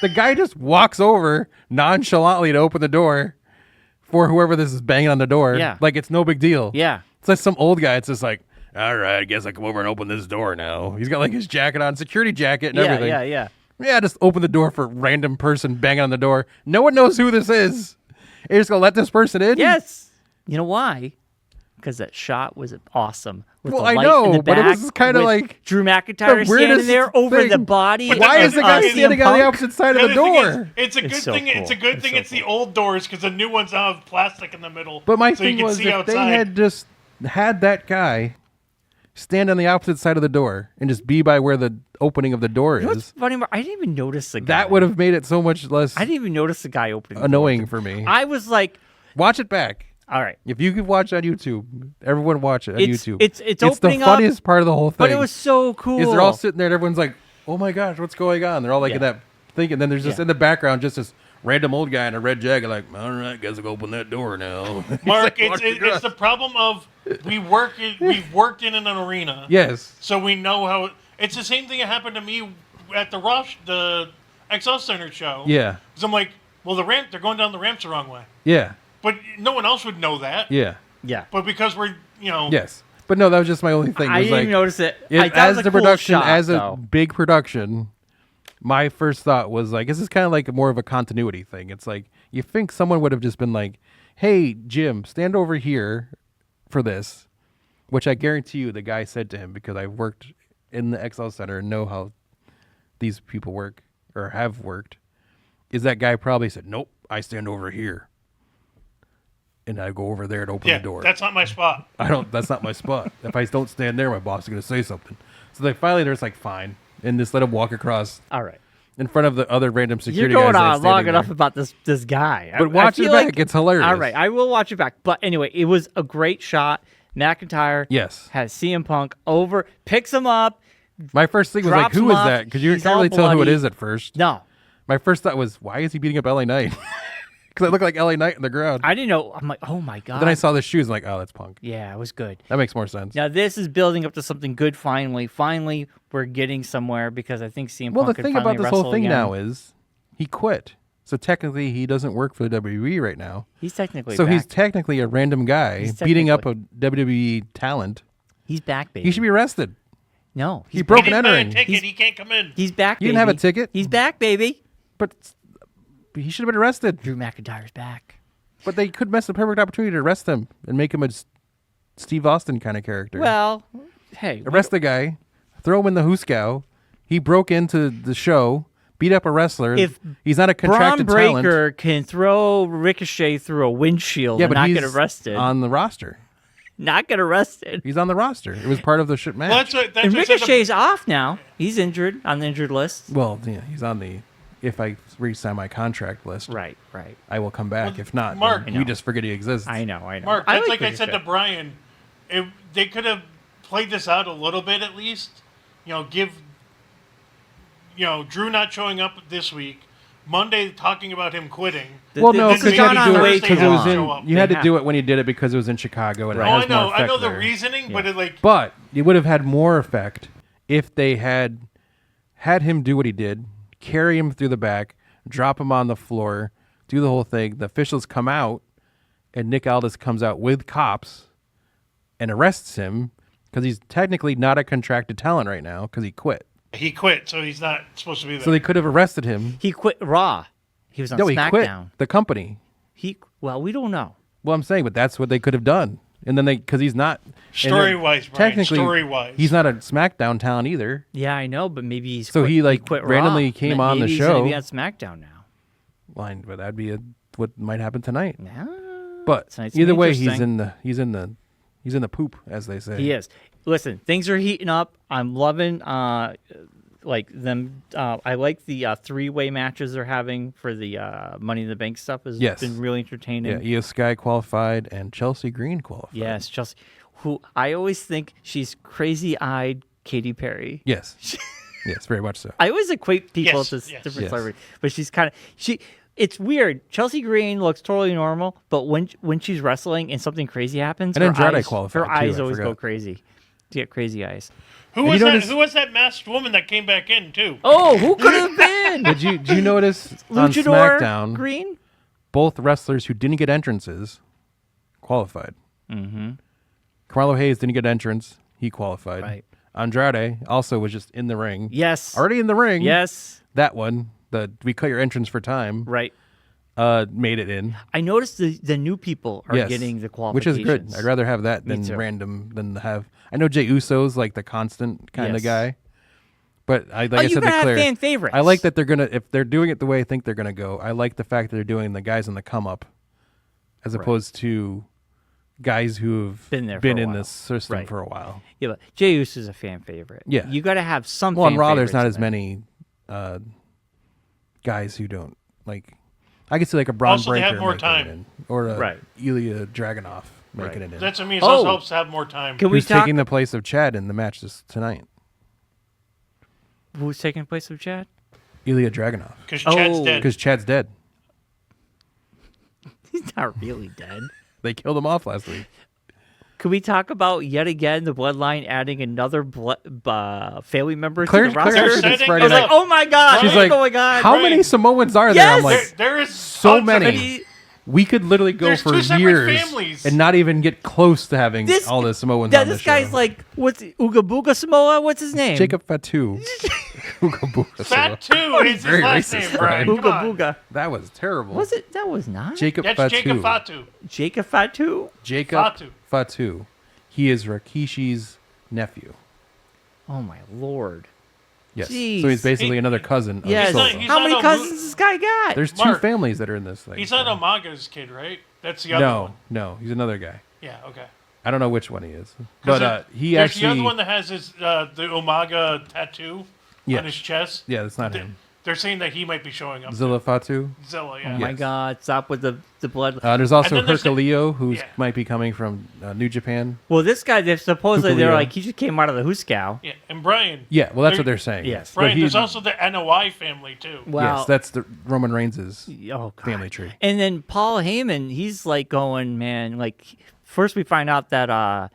Speaker 1: The guy just walks over nonchalantly to open the door for whoever this is banging on the door.
Speaker 2: Yeah.
Speaker 1: Like it's no big deal.
Speaker 2: Yeah.
Speaker 1: It's like some old guy. It's just like, all right, I guess I come over and open this door now. He's got like his jacket on, security jacket and everything.
Speaker 2: Yeah.
Speaker 1: Yeah, just open the door for a random person banging on the door. No one knows who this is. You're just going to let this person in?
Speaker 2: Yes. You know why? Because that shot was awesome. With
Speaker 1: Well,
Speaker 2: the
Speaker 1: I
Speaker 2: light
Speaker 1: know,
Speaker 2: in the
Speaker 1: but it
Speaker 2: back
Speaker 1: was kind of
Speaker 2: with
Speaker 1: like
Speaker 2: Drew McIntyre
Speaker 1: the weirdest
Speaker 2: standing there over
Speaker 1: thing.
Speaker 2: the body.
Speaker 1: Why is the guy standing on the opposite side of the door?
Speaker 3: It's a good thing.
Speaker 2: Cool.
Speaker 3: It's a good thing. It's the old doors because the new ones now have plastic in the middle.
Speaker 1: But my
Speaker 3: so you
Speaker 1: thing
Speaker 3: can
Speaker 1: was,
Speaker 3: see
Speaker 1: if
Speaker 3: outside.
Speaker 1: they had just had that guy stand on the opposite side of the door and just be by where the opening of the door
Speaker 2: You know what's
Speaker 1: is,
Speaker 2: funny? I didn't even notice the guy.
Speaker 1: that would have made it so much less
Speaker 2: I didn't even notice the guy opening.
Speaker 1: annoying for me.
Speaker 2: I was like,
Speaker 1: Watch it back.
Speaker 2: all right.
Speaker 1: If you could watch on YouTube, everyone watch it on YouTube.
Speaker 2: It's
Speaker 1: the
Speaker 2: opening up,
Speaker 1: funniest part of the whole thing.
Speaker 2: but it was so cool.
Speaker 1: Is they're all sitting there and everyone's like, oh my gosh, what's going on? They're all like in
Speaker 2: Yeah.
Speaker 1: that thing. And then there's just
Speaker 2: Yeah.
Speaker 1: in the background just this random old guy in a red jacket like, all right, guess I'll go open that door now.
Speaker 3: Mark,
Speaker 1: He's like,
Speaker 3: it's the problem of we've worked in an arena.
Speaker 1: Yes.
Speaker 3: So we know how it's the same thing that happened to me at the XL Center show.
Speaker 1: Yeah.
Speaker 3: So I'm like, well, they're going down the ramps the wrong way.
Speaker 1: Yeah.
Speaker 3: But no one else would know that.
Speaker 1: Yeah.
Speaker 2: Yeah.
Speaker 3: But because we're,
Speaker 1: Yes. But no, that was just my only thing.
Speaker 2: I
Speaker 1: was
Speaker 2: didn't
Speaker 1: like,
Speaker 2: even notice it.
Speaker 1: as the production, as a
Speaker 2: though.
Speaker 1: big production, my first thought was like, this is kind of like more of a continuity thing. It's like, you think someone would have just been like, hey, Jim, stand over here for this, which I guarantee you the guy said to him because I worked in the XL Center and know how these people work or have worked, is that guy probably said, nope, I stand over here. And I go over there to open the door.
Speaker 3: That's not my spot.
Speaker 1: That's not my spot. If I don't stand there, my boss is going to say something. So they finally, they're just like, fine. And just let him walk across
Speaker 2: All right.
Speaker 1: in front of the other random security
Speaker 2: You're going
Speaker 1: guys.
Speaker 2: on long
Speaker 1: standing
Speaker 2: enough
Speaker 1: there.
Speaker 2: about this guy.
Speaker 1: But watch it
Speaker 2: feel
Speaker 1: back.
Speaker 2: like-
Speaker 1: It's hilarious.
Speaker 2: All right. I will watch it back. But anyway, it was a great shot. McIntyre
Speaker 1: Yes.
Speaker 2: has CM Punk over, picks him up.
Speaker 1: My first thing was like,
Speaker 2: Drops
Speaker 1: who
Speaker 2: him
Speaker 1: is
Speaker 2: off.
Speaker 1: that? Because you
Speaker 2: He's
Speaker 1: can't
Speaker 2: all
Speaker 1: really tell who it
Speaker 2: bloody.
Speaker 1: is at first.
Speaker 2: No.
Speaker 1: My first thought was, why is he beating up LA Knight? Because I look like LA Knight in the ground.
Speaker 2: I didn't know. I'm like, oh my God.
Speaker 1: Then I saw the shoes. I'm like, oh, that's Punk.
Speaker 2: Yeah, it was good.
Speaker 1: That makes more sense.
Speaker 2: Now this is building up to something good. Finally, we're getting somewhere because I think CM
Speaker 1: Well,
Speaker 2: Punk
Speaker 1: the
Speaker 2: can
Speaker 1: thing about
Speaker 2: finally
Speaker 1: this whole
Speaker 2: wrestle
Speaker 1: thing
Speaker 2: again.
Speaker 1: now is he quit. So technically, he doesn't work for the WWE right now.
Speaker 2: He's technically
Speaker 1: So
Speaker 2: back.
Speaker 1: he's technically a random guy
Speaker 2: He's
Speaker 1: beating up a WWE talent.
Speaker 2: He's back, baby.
Speaker 1: He should be arrested.
Speaker 2: No,
Speaker 1: He
Speaker 2: he's
Speaker 1: broke
Speaker 3: He
Speaker 1: an
Speaker 3: didn't buy a
Speaker 1: entering.
Speaker 3: ticket. He can't come in.
Speaker 2: He's back.
Speaker 1: You didn't have a ticket?
Speaker 2: He's back, baby.
Speaker 1: But he should have been arrested.
Speaker 2: Drew McIntyre's back.
Speaker 1: But they could miss the perfect opportunity to arrest him and make him a Steve Austin kind of character.
Speaker 2: Well, hey,
Speaker 1: Arrest the guy, throw him in the Hooskow. He broke into the show, beat up a wrestler.
Speaker 2: If
Speaker 1: he's not a
Speaker 2: Braun
Speaker 1: contracted talent.
Speaker 2: Breaker can throw Ricochet through a windshield
Speaker 1: Yeah,
Speaker 2: and
Speaker 1: but
Speaker 2: not
Speaker 1: he's
Speaker 2: get arrested.
Speaker 1: on the roster.
Speaker 2: Not get arrested.
Speaker 1: He's on the roster. It was part of the shit match.
Speaker 3: Well, that's
Speaker 2: And
Speaker 3: what I said
Speaker 2: Ricochet's off now. He's injured on the injured list.
Speaker 1: Well, yeah, he's on the if I re-sign my contract list,
Speaker 2: Right.
Speaker 1: I will come back.
Speaker 3: Well,
Speaker 1: If not,
Speaker 3: Mark-
Speaker 1: then we just forget he exists.
Speaker 2: I know.
Speaker 3: Mark,
Speaker 2: I
Speaker 3: that's like I
Speaker 2: what
Speaker 3: said
Speaker 2: you
Speaker 3: to Brian. They could have played this out a little bit at least. Give Drew not showing up this week. Monday talking about him quitting.
Speaker 1: Well, no,
Speaker 2: This
Speaker 1: because
Speaker 2: has
Speaker 1: you had
Speaker 2: gone
Speaker 1: to do
Speaker 2: on
Speaker 1: it
Speaker 2: way
Speaker 1: because
Speaker 2: too
Speaker 1: it was
Speaker 2: long.
Speaker 1: in. You had
Speaker 2: They
Speaker 1: to do it when he did it because it was in Chicago and it
Speaker 3: Oh,
Speaker 1: has
Speaker 3: I know.
Speaker 1: more
Speaker 3: I
Speaker 1: effect
Speaker 3: know the
Speaker 1: there.
Speaker 3: reasoning, but
Speaker 1: But it would have had more effect if they had him do what he did, carry him through the back, drop him on the floor, do the whole thing. The officials come out, and Nick Aldis comes out with cops and arrests him because he's technically not a contracted talent right now because he quit.
Speaker 3: he quit, so he's not supposed to be there.
Speaker 1: So they could have arrested him.
Speaker 2: He quit Raw. He was on
Speaker 1: No, he quit
Speaker 2: SmackDown.
Speaker 1: the company.
Speaker 2: Well, we don't know.
Speaker 1: Well, I'm saying, but that's what they could have done. And then because he's not
Speaker 3: Story-wise, Brian,
Speaker 1: technically,
Speaker 3: story-wise.
Speaker 1: he's not a SmackDown talent either.
Speaker 2: Yeah, I know, but maybe he's
Speaker 1: So
Speaker 2: quit,
Speaker 1: he, like,
Speaker 2: quit
Speaker 1: randomly
Speaker 2: Raw.
Speaker 1: came on the
Speaker 2: Maybe
Speaker 1: show.
Speaker 2: He's gonna be on SmackDown now.
Speaker 1: Line, but that'd be what might happen tonight.
Speaker 2: Yeah,
Speaker 1: But
Speaker 2: tonight's
Speaker 1: either
Speaker 2: gonna be
Speaker 1: way, he's
Speaker 2: interesting.
Speaker 1: in the poop, as they say.
Speaker 2: He is. Listen, things are heating up. I'm loving like them. I like the three-way matches they're having for the Money in the Bank stuff. Has
Speaker 1: Yes.
Speaker 2: been really entertaining.
Speaker 1: Yeah, Io Sky qualified and Chelsea Green qualified.
Speaker 2: Yes, Chelsea, who I always think she's crazy-eyed Katy Perry.
Speaker 1: Yes. Yes, very much so.
Speaker 2: I always equate people
Speaker 3: Yes,
Speaker 2: to
Speaker 3: yes.
Speaker 2: different
Speaker 1: Yes.
Speaker 2: celebrities, but she's kind of It's weird. Chelsea Green looks totally normal, but when she's wrestling and something crazy happens,
Speaker 1: And
Speaker 2: her
Speaker 1: Andrade
Speaker 2: eyes,
Speaker 1: qualified,
Speaker 2: her
Speaker 1: too,
Speaker 2: eyes
Speaker 1: I
Speaker 2: always go
Speaker 1: forgot.
Speaker 2: crazy. She get crazy eyes.
Speaker 3: Who was
Speaker 1: you
Speaker 3: that?
Speaker 1: notice-
Speaker 3: Who was that masked woman that came back in too?
Speaker 2: Oh, who could have been?
Speaker 1: Did you notice on
Speaker 2: Luchador
Speaker 1: SmackDown,
Speaker 2: Green?
Speaker 1: both wrestlers who didn't get entrances qualified? Mm-hmm. Carmelo Hayes didn't get entrance. He qualified.
Speaker 2: Right.
Speaker 1: Andrade also was just in the ring.
Speaker 2: Yes.
Speaker 1: Already in the ring.
Speaker 2: Yes.
Speaker 1: That one, we cut your entrance for time,
Speaker 2: Right.
Speaker 1: made it in.
Speaker 2: I noticed the new people are
Speaker 1: Yes.
Speaker 2: getting the
Speaker 1: Which is
Speaker 2: qualifications.
Speaker 1: good. I'd rather have that
Speaker 2: Me
Speaker 1: than
Speaker 2: too.
Speaker 1: random than have. I know Jey Uso's like the constant kind of
Speaker 2: Yes.
Speaker 1: guy, but I
Speaker 2: Oh,
Speaker 1: I
Speaker 2: you
Speaker 1: said to
Speaker 2: gotta have
Speaker 1: Claire,
Speaker 2: fan favorites.
Speaker 1: I like that they're gonna if they're doing it the way I think they're gonna go. I like the fact that they're doing the guys in the come up, as opposed to guys who have
Speaker 2: Been there for a
Speaker 1: in
Speaker 2: while.
Speaker 1: this system
Speaker 2: Right.
Speaker 1: for a while.
Speaker 2: Yeah, but Jey Uso is a fan favorite.
Speaker 1: Yeah.
Speaker 2: You got to have some.
Speaker 1: Well, on
Speaker 2: fan
Speaker 1: Raw, there's not
Speaker 2: favorites
Speaker 1: as
Speaker 2: in there.
Speaker 1: many guys who don't like. I could see like a Braun
Speaker 3: Also, they
Speaker 1: Breaker
Speaker 3: have more
Speaker 1: making it
Speaker 3: time.
Speaker 1: in, or a
Speaker 2: Right.
Speaker 1: Ilya Dragunov making
Speaker 2: Right.
Speaker 1: it in.
Speaker 3: That's what I mean. It
Speaker 2: Oh.
Speaker 3: also helps to have more time.
Speaker 2: Can we
Speaker 1: Who's
Speaker 2: talk?
Speaker 1: taking the place of Chad in the match tonight?
Speaker 2: Who's taking the place of Chad?
Speaker 1: Ilya Dragunov.
Speaker 3: Because Chad's
Speaker 2: Oh.
Speaker 3: dead.
Speaker 1: Because Chad's dead.
Speaker 2: He's not really dead.
Speaker 1: They killed him off last week.
Speaker 2: Could we talk about yet again the Bloodline adding another family member
Speaker 1: Claire,
Speaker 2: to the
Speaker 1: Claire
Speaker 2: roster?
Speaker 1: asked me this
Speaker 3: setting
Speaker 1: Friday
Speaker 2: I was
Speaker 1: night.
Speaker 2: like, oh my god,
Speaker 1: She's
Speaker 2: what's
Speaker 1: like,
Speaker 2: going on?
Speaker 1: how
Speaker 3: Right.
Speaker 1: many Samoans are there? I'm
Speaker 2: Yes!
Speaker 1: like,
Speaker 3: there is
Speaker 1: so
Speaker 3: tons of
Speaker 1: many.
Speaker 3: it.
Speaker 1: We could literally go
Speaker 3: There's
Speaker 1: for
Speaker 3: two separate
Speaker 1: years
Speaker 3: families.
Speaker 1: and not even get close to having all the Samoans on
Speaker 2: this
Speaker 1: the show.
Speaker 2: guy's like, what's Ooga Booga Samoa? What's his name?
Speaker 1: Jacob Fatu.
Speaker 3: Fat too. It's his
Speaker 1: very
Speaker 3: last
Speaker 1: racist,
Speaker 3: name, Brian.
Speaker 1: Brian.
Speaker 3: Come
Speaker 2: Ooga
Speaker 3: on.
Speaker 2: Booga.
Speaker 1: That was terrible.
Speaker 2: Was it? That was not.
Speaker 1: Jacob
Speaker 3: That's
Speaker 1: Fatu.
Speaker 3: Jacob Fatu.
Speaker 2: Jacob Fatu?
Speaker 1: Jacob
Speaker 3: Fatu.
Speaker 1: Fatu. He is Rakishi's nephew.
Speaker 2: Oh my lord.
Speaker 1: Yes.
Speaker 2: Jeez.
Speaker 1: So he's basically
Speaker 3: He-
Speaker 1: another cousin of
Speaker 2: Yes.
Speaker 1: Silva.
Speaker 3: he's
Speaker 2: How
Speaker 3: not
Speaker 2: many
Speaker 3: a
Speaker 2: cousins does this guy got?
Speaker 1: There's two
Speaker 3: Mark.
Speaker 1: families that are in this thing.
Speaker 3: He's not Omaga's kid, right? That's the other one.
Speaker 1: No, he's another guy.
Speaker 3: Yeah, okay.
Speaker 1: I don't know which one he is,
Speaker 3: 'Cause
Speaker 1: but
Speaker 3: there-
Speaker 1: he
Speaker 3: there's
Speaker 1: actually.
Speaker 3: the other one that has his the Umaga tattoo
Speaker 1: Yeah.
Speaker 3: on his chest.
Speaker 1: Yeah, that's not
Speaker 3: Th-
Speaker 1: him.
Speaker 3: They're saying that he might be showing up.
Speaker 1: Zilla Fatu.
Speaker 3: Zilla, yeah.
Speaker 2: Oh my
Speaker 1: Yes.
Speaker 2: god, stop with the blood.
Speaker 1: There's also
Speaker 3: then there's the-
Speaker 1: Herculeo, who
Speaker 3: Yeah.
Speaker 1: might be coming from New Japan.
Speaker 2: Well, this guy, supposedly they're
Speaker 1: Kukuleo.
Speaker 2: like, he just came out of the Huskow.
Speaker 3: Yeah, and Brian.
Speaker 1: Yeah, well, that's
Speaker 3: There-
Speaker 1: what they're saying.
Speaker 2: Yes.
Speaker 1: But
Speaker 3: Brian,
Speaker 1: he-
Speaker 3: there's also the NOI family too.
Speaker 2: Well,
Speaker 1: yes, that's the Roman Reigns'
Speaker 2: oh god.
Speaker 1: family tree.
Speaker 2: And then Paul Heyman, he's like going, man, like first we find out that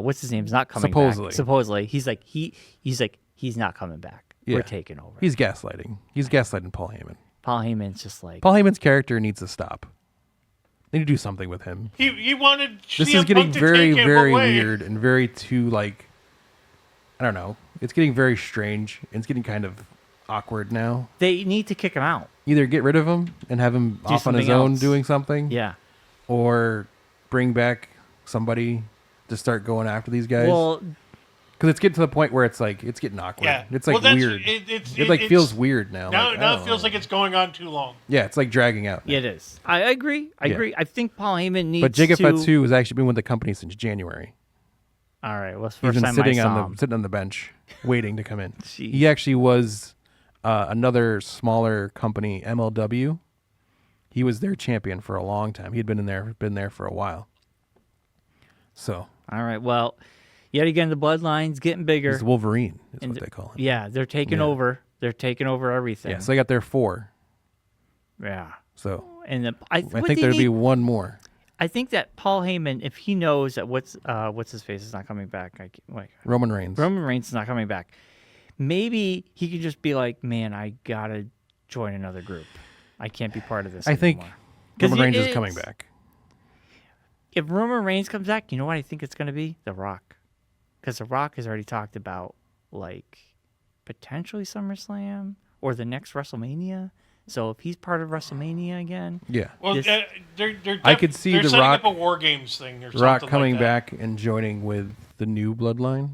Speaker 2: what's his name's not coming
Speaker 1: Supposedly.
Speaker 2: back. Supposedly. He's like he's not coming back.
Speaker 1: Yeah.
Speaker 2: We're taking over.
Speaker 1: He's gaslighting. He's gaslighting Paul Heyman.
Speaker 2: Paul Heyman's just like
Speaker 1: Paul Heyman's character needs to stop. They need to do something with him.
Speaker 3: He wanted.
Speaker 1: This
Speaker 3: CM
Speaker 1: is getting
Speaker 3: Punk to
Speaker 1: very,
Speaker 3: take him
Speaker 1: very
Speaker 3: away.
Speaker 1: weird and very too like. I don't know. It's getting very strange. It's getting kind of awkward now.
Speaker 2: they need to kick him out.
Speaker 1: Either get rid of him and have him
Speaker 2: Do
Speaker 1: off on his
Speaker 2: something
Speaker 1: own
Speaker 2: else.
Speaker 1: doing something,
Speaker 2: Yeah.
Speaker 1: or bring back somebody to start going after these guys.
Speaker 2: Well,
Speaker 1: Because it's getting to the point where it's like it's getting awkward.
Speaker 3: Yeah,
Speaker 1: It's like
Speaker 3: well, that's-
Speaker 1: weird.
Speaker 3: It's,
Speaker 1: It feels weird now.
Speaker 3: Now,
Speaker 1: like, I
Speaker 3: now
Speaker 1: don't
Speaker 3: it feels
Speaker 1: know.
Speaker 3: like it's going on too long.
Speaker 1: Yeah, it's like dragging out.
Speaker 2: yeah, it is. I agree. I
Speaker 1: Yeah.
Speaker 2: agree. I think Paul Heyman needs
Speaker 1: But Jacob
Speaker 2: to.
Speaker 1: Fatu has actually been with the company since January.
Speaker 2: All right. Well, it's the
Speaker 1: He's
Speaker 2: first
Speaker 1: been
Speaker 2: time I
Speaker 1: sitting
Speaker 2: saw
Speaker 1: on
Speaker 2: him.
Speaker 1: the sitting on the bench, waiting to come in.
Speaker 2: Jeez.
Speaker 1: He actually was another smaller company, MLW. He was their champion for a long time. He'd been there for a while. So.
Speaker 2: All right. Well, yet again, the bloodline's getting bigger.
Speaker 1: He's Wolverine is what they call him.
Speaker 2: Yeah, they're taking over. They're taking over everything.
Speaker 1: Yeah, so they got their 4.
Speaker 2: Yeah.
Speaker 1: So
Speaker 2: and
Speaker 1: I think there'd be one more.
Speaker 2: I think that Paul Heyman, if he knows that what's his face is not coming back,
Speaker 1: Roman Reigns.
Speaker 2: Roman Reigns is not coming back. Maybe he could just be like, man, I gotta join another group. I can't be part of this.
Speaker 1: I think Roman Reigns is coming back.
Speaker 2: If Roman Reigns comes back, you know what I think it's going to be? The Rock. Because The Rock has already talked about, like, potentially SummerSlam or the next WrestleMania. So if he's part of WrestleMania again.
Speaker 1: Yeah.
Speaker 3: Well,
Speaker 1: I could see
Speaker 3: they're
Speaker 1: The
Speaker 3: setting
Speaker 1: Rock.
Speaker 3: up a War Games thing or
Speaker 1: The Rock
Speaker 3: something
Speaker 1: coming
Speaker 3: like that.
Speaker 1: back and joining with the new bloodline.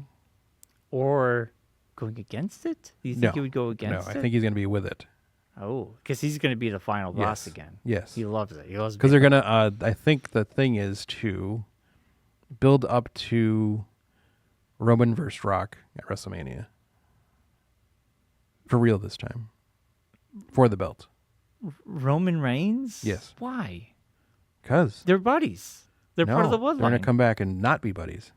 Speaker 2: Or going against it? Do you think he would go against it?
Speaker 1: No, I think he's going to be with it.
Speaker 2: Oh, because he's going to be the final boss
Speaker 1: Yes.
Speaker 2: again.
Speaker 1: Yes.
Speaker 2: He loves it. He loves
Speaker 1: Because they're going to, I think the thing is to build up to Roman versus Rock at WrestleMania. For real this time. For the belt.
Speaker 2: Roman Reigns?
Speaker 1: Yes.
Speaker 2: Why?
Speaker 1: Because
Speaker 2: They're buddies. They're part of the bloodline.
Speaker 1: they're going to come back and not be buddies.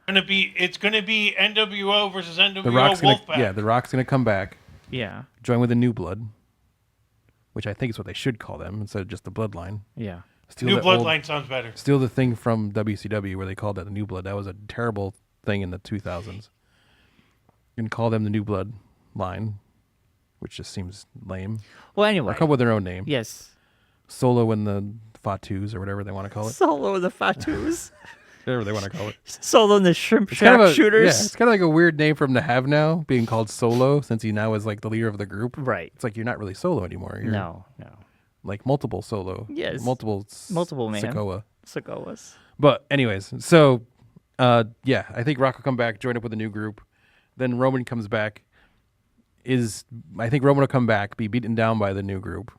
Speaker 3: It's gonna be NWO versus NWO
Speaker 1: The Rock's gonna,
Speaker 3: Wolfpack.
Speaker 1: The Rock's going to come back,
Speaker 2: Yeah.
Speaker 1: join with the New Blood, which I think is what they should call them instead of just the Bloodline.
Speaker 2: Yeah.
Speaker 1: Steal
Speaker 3: New
Speaker 1: that old-
Speaker 3: Bloodline sounds better.
Speaker 1: Steal the thing from WCW where they called that the New Blood. That was a terrible thing in the 2000s. And call them the New Blood line, which just seems lame.
Speaker 2: Well,
Speaker 1: Or
Speaker 2: anyway.
Speaker 1: come up with their own name.
Speaker 2: Yes.
Speaker 1: Solo and the Fatus or whatever they want to call it.
Speaker 2: Solo the Fatus.
Speaker 1: Whatever they want to call it.
Speaker 2: Solo and the Shrimp
Speaker 1: It's kind of
Speaker 2: Sharpshooters.
Speaker 1: Yeah, it's kind of like a weird name for him to have now, being called Solo, since he now is like the leader of the group.
Speaker 2: Right.
Speaker 1: It's like you're not really Solo anymore. You're
Speaker 2: No.
Speaker 1: like multiple Solo.
Speaker 2: Yes.
Speaker 1: Multiple
Speaker 2: man.
Speaker 1: Sokoa.
Speaker 2: Sokoas.
Speaker 1: But anyways, so yeah, I think Rock will come back, join up with a new group. Then Roman comes back. I think Roman will come back, be beaten down by the new group.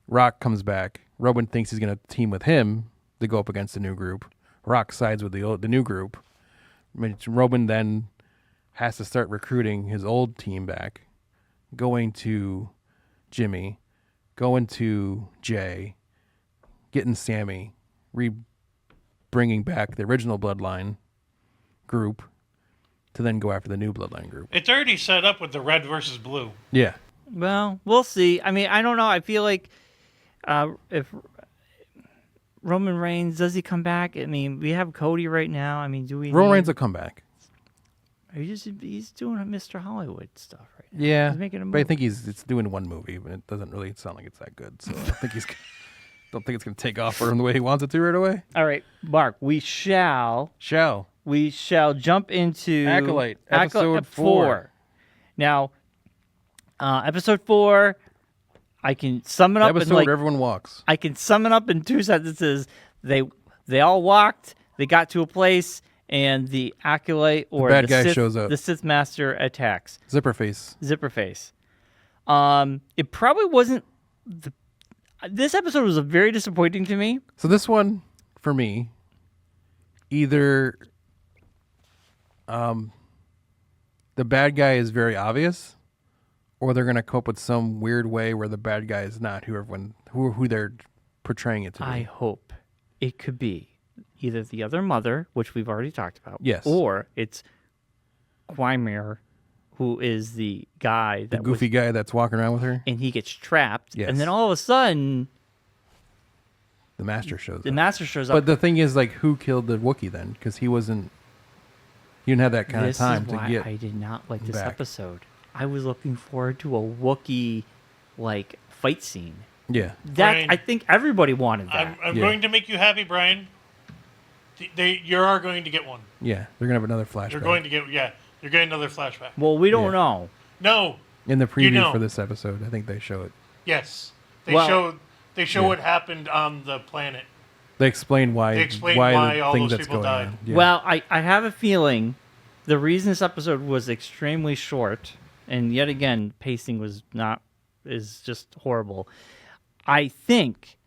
Speaker 1: Rock comes back. Roman thinks he's going to team with him to go up against the new group. Rock sides with the new group. Roman then has to start recruiting his old team back, going to Jimmy, going to Jay, getting Sammy, bringing back the original Bloodline group to then go after the new Bloodline group.
Speaker 3: It's already set up with the red versus blue.
Speaker 1: Yeah.
Speaker 2: Well, we'll see. I mean, I don't know. I feel like if Roman Reigns, does he come back? I mean, we have Cody right now. I mean, do we?
Speaker 1: Roman Reigns will come back.
Speaker 2: He's doing Mr. Hollywood stuff right now.
Speaker 1: Yeah,
Speaker 2: He's making a
Speaker 1: but I
Speaker 2: movie.
Speaker 1: think it's doing one movie, but it doesn't really sound like it's that good. So I think don't think it's going to take off for him the way he wants it to right away.
Speaker 2: All right, Mark, we shall jump into
Speaker 1: Acolyte, episode 4.
Speaker 2: Now, episode 4, I can sum it
Speaker 1: The
Speaker 2: up
Speaker 1: episode
Speaker 2: in like
Speaker 1: where everyone walks.
Speaker 2: I can sum it up in 2 sentences. They all walked. They got to a place, and the Acolyte or
Speaker 1: bad guy
Speaker 2: Sith,
Speaker 1: shows up.
Speaker 2: The Sith Master attacks.
Speaker 1: Zipperface.
Speaker 2: It probably wasn't. This episode was very disappointing to me.
Speaker 1: So this one, for me, either the bad guy is very obvious, or they're going to cope with some weird way where the bad guy is not who they're portraying it to be.
Speaker 2: I hope it could be either the other mother, which we've already talked about,
Speaker 1: Yes.
Speaker 2: or it's Quimir, who is the guy
Speaker 1: The goofy guy that's walking around with her.
Speaker 2: and he gets trapped,
Speaker 1: Yes.
Speaker 2: and then all of a sudden
Speaker 1: The Master shows
Speaker 2: the
Speaker 1: up.
Speaker 2: Master shows up.
Speaker 1: But the thing is, like, who killed the Wookiee then? Because he didn't have that kind
Speaker 2: This
Speaker 1: of time
Speaker 2: is
Speaker 1: to
Speaker 2: why
Speaker 1: get.
Speaker 2: I did not like this
Speaker 1: back.
Speaker 2: episode. I was looking forward to a Wookiee like fight scene.
Speaker 1: Yeah.
Speaker 2: That
Speaker 3: Brian,
Speaker 2: I think everybody wanted that.
Speaker 3: I'm
Speaker 1: Yeah.
Speaker 3: going to make you happy, Brian. You are going to get one.
Speaker 1: Yeah. They're going to have another flashback.
Speaker 3: You're going to get You're getting another flashback.
Speaker 2: Well, we don't
Speaker 1: Yeah.
Speaker 2: know.
Speaker 3: No.
Speaker 1: In the preview
Speaker 3: know.
Speaker 1: for this episode, I think they show it.
Speaker 3: Yes. They
Speaker 2: Well-
Speaker 3: show what happened on the planet.
Speaker 1: They explain why.
Speaker 3: They explain why
Speaker 1: the
Speaker 3: all
Speaker 1: thing
Speaker 3: those
Speaker 1: that's
Speaker 3: people
Speaker 1: going
Speaker 3: died.
Speaker 1: on. Yeah.
Speaker 2: Well, I have a feeling the reason this episode was extremely short, and yet again, pacing is just horrible. I think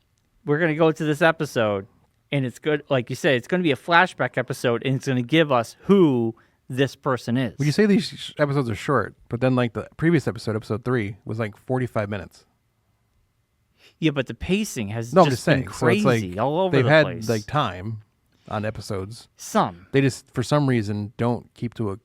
Speaker 2: we're going to go to this episode, and it's good, like you said, it's going to be a flashback episode, and it's going to give us who this person is.
Speaker 1: Would you say these episodes are short? But then, like the previous episode 3, was like 45 minutes.
Speaker 2: Yeah, but the pacing has
Speaker 1: No, I'm
Speaker 2: just
Speaker 1: just
Speaker 2: been
Speaker 1: saying.
Speaker 2: crazy
Speaker 1: So it's like
Speaker 2: all over
Speaker 1: they've
Speaker 2: the
Speaker 1: had
Speaker 2: place.
Speaker 1: like time on episodes.
Speaker 2: Some.
Speaker 1: They just, for some reason, don't keep to a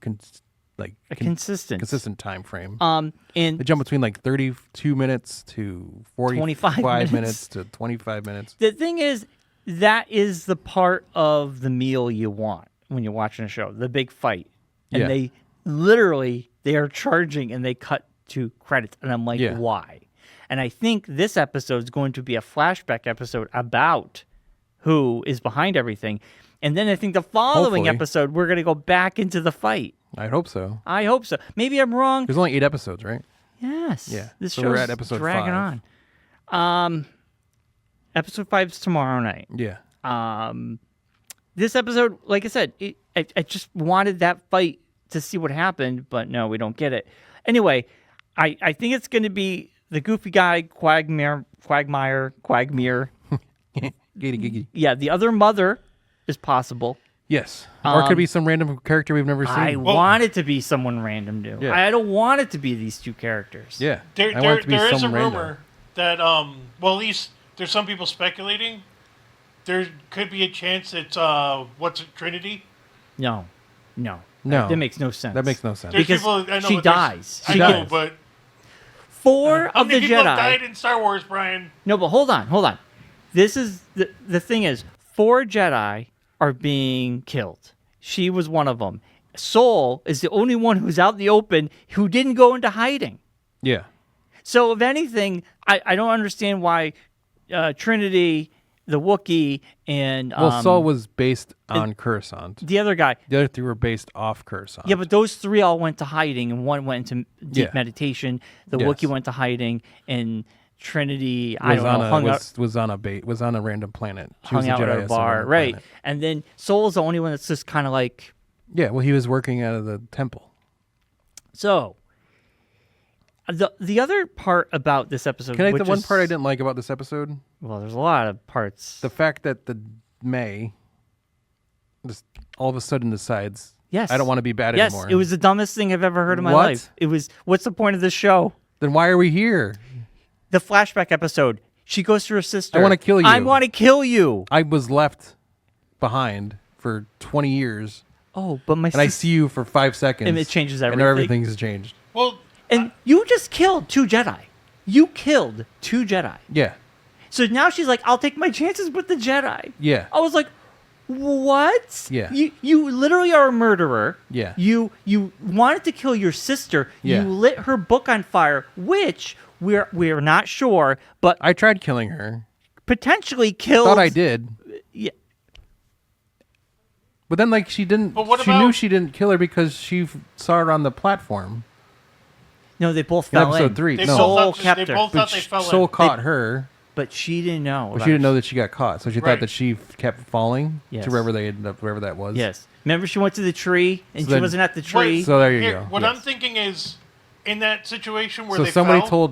Speaker 2: consistent
Speaker 1: time frame.
Speaker 2: And
Speaker 1: They jump between like 32 minutes to
Speaker 2: 25
Speaker 1: 45
Speaker 2: minutes.
Speaker 1: minutes to 25 minutes.
Speaker 2: the thing is, that is the part of the meal you want when you're watching a show, the big fight. And
Speaker 1: Yeah.
Speaker 2: they literally, they are charging and they cut to credits. And I'm like,
Speaker 1: Yeah.
Speaker 2: why? And I think this episode is going to be a flashback episode about who is behind everything. And then I think the following
Speaker 1: Hopefully.
Speaker 2: episode, we're going to go back into the fight.
Speaker 1: I hope so.
Speaker 2: I hope so. Maybe I'm wrong.
Speaker 1: There's only 8 episodes, right?
Speaker 2: Yes.
Speaker 1: Yeah.
Speaker 2: This
Speaker 1: So
Speaker 2: show's
Speaker 1: we're at episode
Speaker 2: dragging
Speaker 1: 5.
Speaker 2: on. Episode 5 is tomorrow night.
Speaker 1: Yeah.
Speaker 2: This episode, like I said, I just wanted that fight to see what happened, but no, we don't get it. Anyway, I think it's going to be the goofy guy, Quagmire.
Speaker 1: Giddy.
Speaker 2: Yeah, the other mother is possible.
Speaker 1: Yes. Or it could be some random character we've never seen.
Speaker 2: I want it to be someone random new.
Speaker 1: Yeah.
Speaker 2: I don't want it to be these two characters.
Speaker 1: Yeah.
Speaker 3: There
Speaker 1: I want it to be
Speaker 3: is a
Speaker 1: some
Speaker 3: rumor
Speaker 1: random.
Speaker 3: that, well, at least there's some people speculating. There could be a chance it's, what's it, Trinity?
Speaker 2: No.
Speaker 1: No.
Speaker 2: That makes no sense.
Speaker 1: That makes no sense.
Speaker 3: There's
Speaker 2: Because
Speaker 3: people, I know,
Speaker 2: she
Speaker 3: but there's-
Speaker 2: dies.
Speaker 3: I
Speaker 2: She
Speaker 3: know,
Speaker 2: dies.
Speaker 3: but
Speaker 2: 4
Speaker 3: how
Speaker 2: of the
Speaker 3: many people have
Speaker 2: Jedi.
Speaker 3: died in Star Wars, Brian?
Speaker 2: No, but hold on. This is the thing is 4 Jedi are being killed. She was one of them. Soul is the only one who's out in the open who didn't go into hiding.
Speaker 1: Yeah.
Speaker 2: So if anything, I don't understand why Trinity, the Wookiee, and
Speaker 1: Well, Saul was based on Coruscant.
Speaker 2: the other guy.
Speaker 1: The other 3 were based off Coruscant.
Speaker 2: Yeah, but those 3 all went to hiding, and one went into deep
Speaker 1: Yeah.
Speaker 2: meditation. The
Speaker 1: Yes.
Speaker 2: Wookiee went to hiding, and Trinity, I don't know, hung out.
Speaker 1: was on a random planet. She
Speaker 2: Hung
Speaker 1: was a
Speaker 2: out
Speaker 1: Jedi
Speaker 2: at a
Speaker 1: on some
Speaker 2: bar,
Speaker 1: random
Speaker 2: right?
Speaker 1: planet.
Speaker 2: And then Soul's the only one that's just kind of like.
Speaker 1: Yeah, well, he was working out of the temple.
Speaker 2: So, the other part about this episode,
Speaker 1: Can I?
Speaker 2: which
Speaker 1: The one
Speaker 2: is-
Speaker 1: part I didn't like about this episode,
Speaker 2: well, there's a lot of parts.
Speaker 1: the fact that the May just all of a sudden decides,
Speaker 2: Yes,
Speaker 1: I don't want to be bad
Speaker 2: yes,
Speaker 1: anymore.
Speaker 2: it was the dumbest thing I've ever heard in my
Speaker 1: What?
Speaker 2: life. It was. What's the point of this show?
Speaker 1: Then why are we here?
Speaker 2: The flashback episode. She goes to her sister.
Speaker 1: I wanna kill you.
Speaker 2: I want to kill you.
Speaker 1: I was left behind for 20 years,
Speaker 2: Oh, but my
Speaker 1: and I
Speaker 2: sister.
Speaker 1: see you for 5 seconds,
Speaker 2: And it changes
Speaker 1: and
Speaker 2: everything.
Speaker 1: everything's changed.
Speaker 3: Well,
Speaker 2: And you just killed 2 Jedi. You killed 2 Jedi.
Speaker 1: Yeah,
Speaker 2: So now she's like, I'll take my chances with the Jedi.
Speaker 1: yeah,
Speaker 2: I was like, what?
Speaker 1: Yeah.
Speaker 2: You literally are a murderer.
Speaker 1: Yeah.
Speaker 2: You wanted to kill your sister.
Speaker 1: Yeah.
Speaker 2: You lit her book on fire, which we're not sure, but
Speaker 1: I tried killing her.
Speaker 2: potentially killed.
Speaker 1: Thought I did,
Speaker 2: Yeah.
Speaker 1: but then like she didn't.
Speaker 3: But what
Speaker 1: she knew
Speaker 3: about-
Speaker 1: she didn't kill her because she saw her on the platform
Speaker 2: No, they both
Speaker 1: in
Speaker 2: fell
Speaker 1: episode
Speaker 2: in.
Speaker 1: 3.
Speaker 3: they
Speaker 1: No,
Speaker 2: Soul
Speaker 3: both
Speaker 2: kept
Speaker 3: thought, they
Speaker 2: her.
Speaker 3: both
Speaker 1: but
Speaker 3: thought they fell
Speaker 1: Soul
Speaker 3: in.
Speaker 1: caught her,
Speaker 2: But she didn't know.
Speaker 1: but she didn't know that she got caught. So she
Speaker 3: Right.
Speaker 1: thought that she kept falling
Speaker 2: Yes.
Speaker 1: to wherever they ended up, wherever that was.
Speaker 2: Yes. Remember, she went to the tree and
Speaker 1: So
Speaker 2: she
Speaker 1: then-
Speaker 2: wasn't at the tree.
Speaker 1: So there you
Speaker 3: Here,
Speaker 1: go.
Speaker 3: What
Speaker 1: Yes.
Speaker 3: I'm thinking is, in that situation where
Speaker 1: So
Speaker 3: they
Speaker 1: somebody
Speaker 3: fell,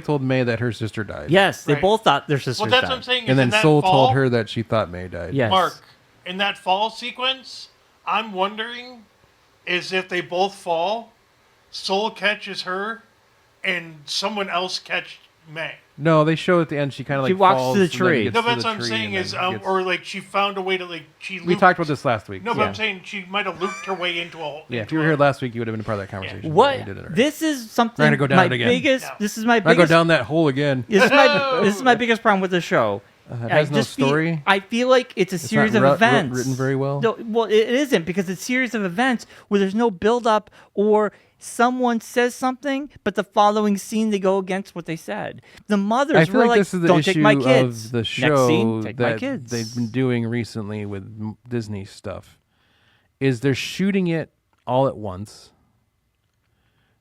Speaker 1: told May that her sister died.
Speaker 2: yes, they
Speaker 3: Right.
Speaker 2: both thought their sisters
Speaker 3: well, that's
Speaker 2: died.
Speaker 3: what I'm saying. Is
Speaker 1: And then
Speaker 3: in that
Speaker 1: Soul
Speaker 3: fall,
Speaker 1: told her that she thought May died.
Speaker 2: Yes.
Speaker 3: Mark, in that fall sequence, I'm wondering is if they both fall, Soul catches her, and someone else catch May.
Speaker 1: No, they show at the end she kind of like
Speaker 2: She walks to
Speaker 1: falls
Speaker 2: the
Speaker 1: and then
Speaker 2: tree.
Speaker 1: gets
Speaker 3: No,
Speaker 1: to
Speaker 3: but that's
Speaker 1: the
Speaker 3: what I'm
Speaker 1: tree
Speaker 3: saying
Speaker 1: and
Speaker 3: is,
Speaker 1: then gets-
Speaker 3: or like she found a way to like she.
Speaker 1: we talked about this last week.
Speaker 3: No, but
Speaker 2: Yeah.
Speaker 3: I'm saying she might have looped her way into a hole.
Speaker 1: Yeah, if you were here last week, you would have been a part of that conversation.
Speaker 2: What?
Speaker 1: We did it already.
Speaker 2: This is something.
Speaker 1: We're gonna go down
Speaker 2: my
Speaker 1: it again.
Speaker 2: biggest.
Speaker 3: No.
Speaker 2: This is my
Speaker 1: I go
Speaker 2: biggest.
Speaker 1: down that hole again.
Speaker 2: This is my biggest problem with the show.
Speaker 1: It has no story.
Speaker 2: I feel like it's a
Speaker 1: It's
Speaker 2: series
Speaker 1: not
Speaker 2: of events
Speaker 1: written very well.
Speaker 2: No, well, it isn't because it's a series of events where there's no build up or someone says something, but the following scene they go against what they said. The mothers
Speaker 1: I feel
Speaker 2: were
Speaker 1: like
Speaker 2: like,
Speaker 1: this is the
Speaker 2: "Don't
Speaker 1: issue
Speaker 2: take my kids."
Speaker 1: of the
Speaker 2: Next
Speaker 1: show
Speaker 2: scene, take my
Speaker 1: that
Speaker 2: kids.
Speaker 1: they've been doing recently with Disney stuff. Is they're shooting it all at once,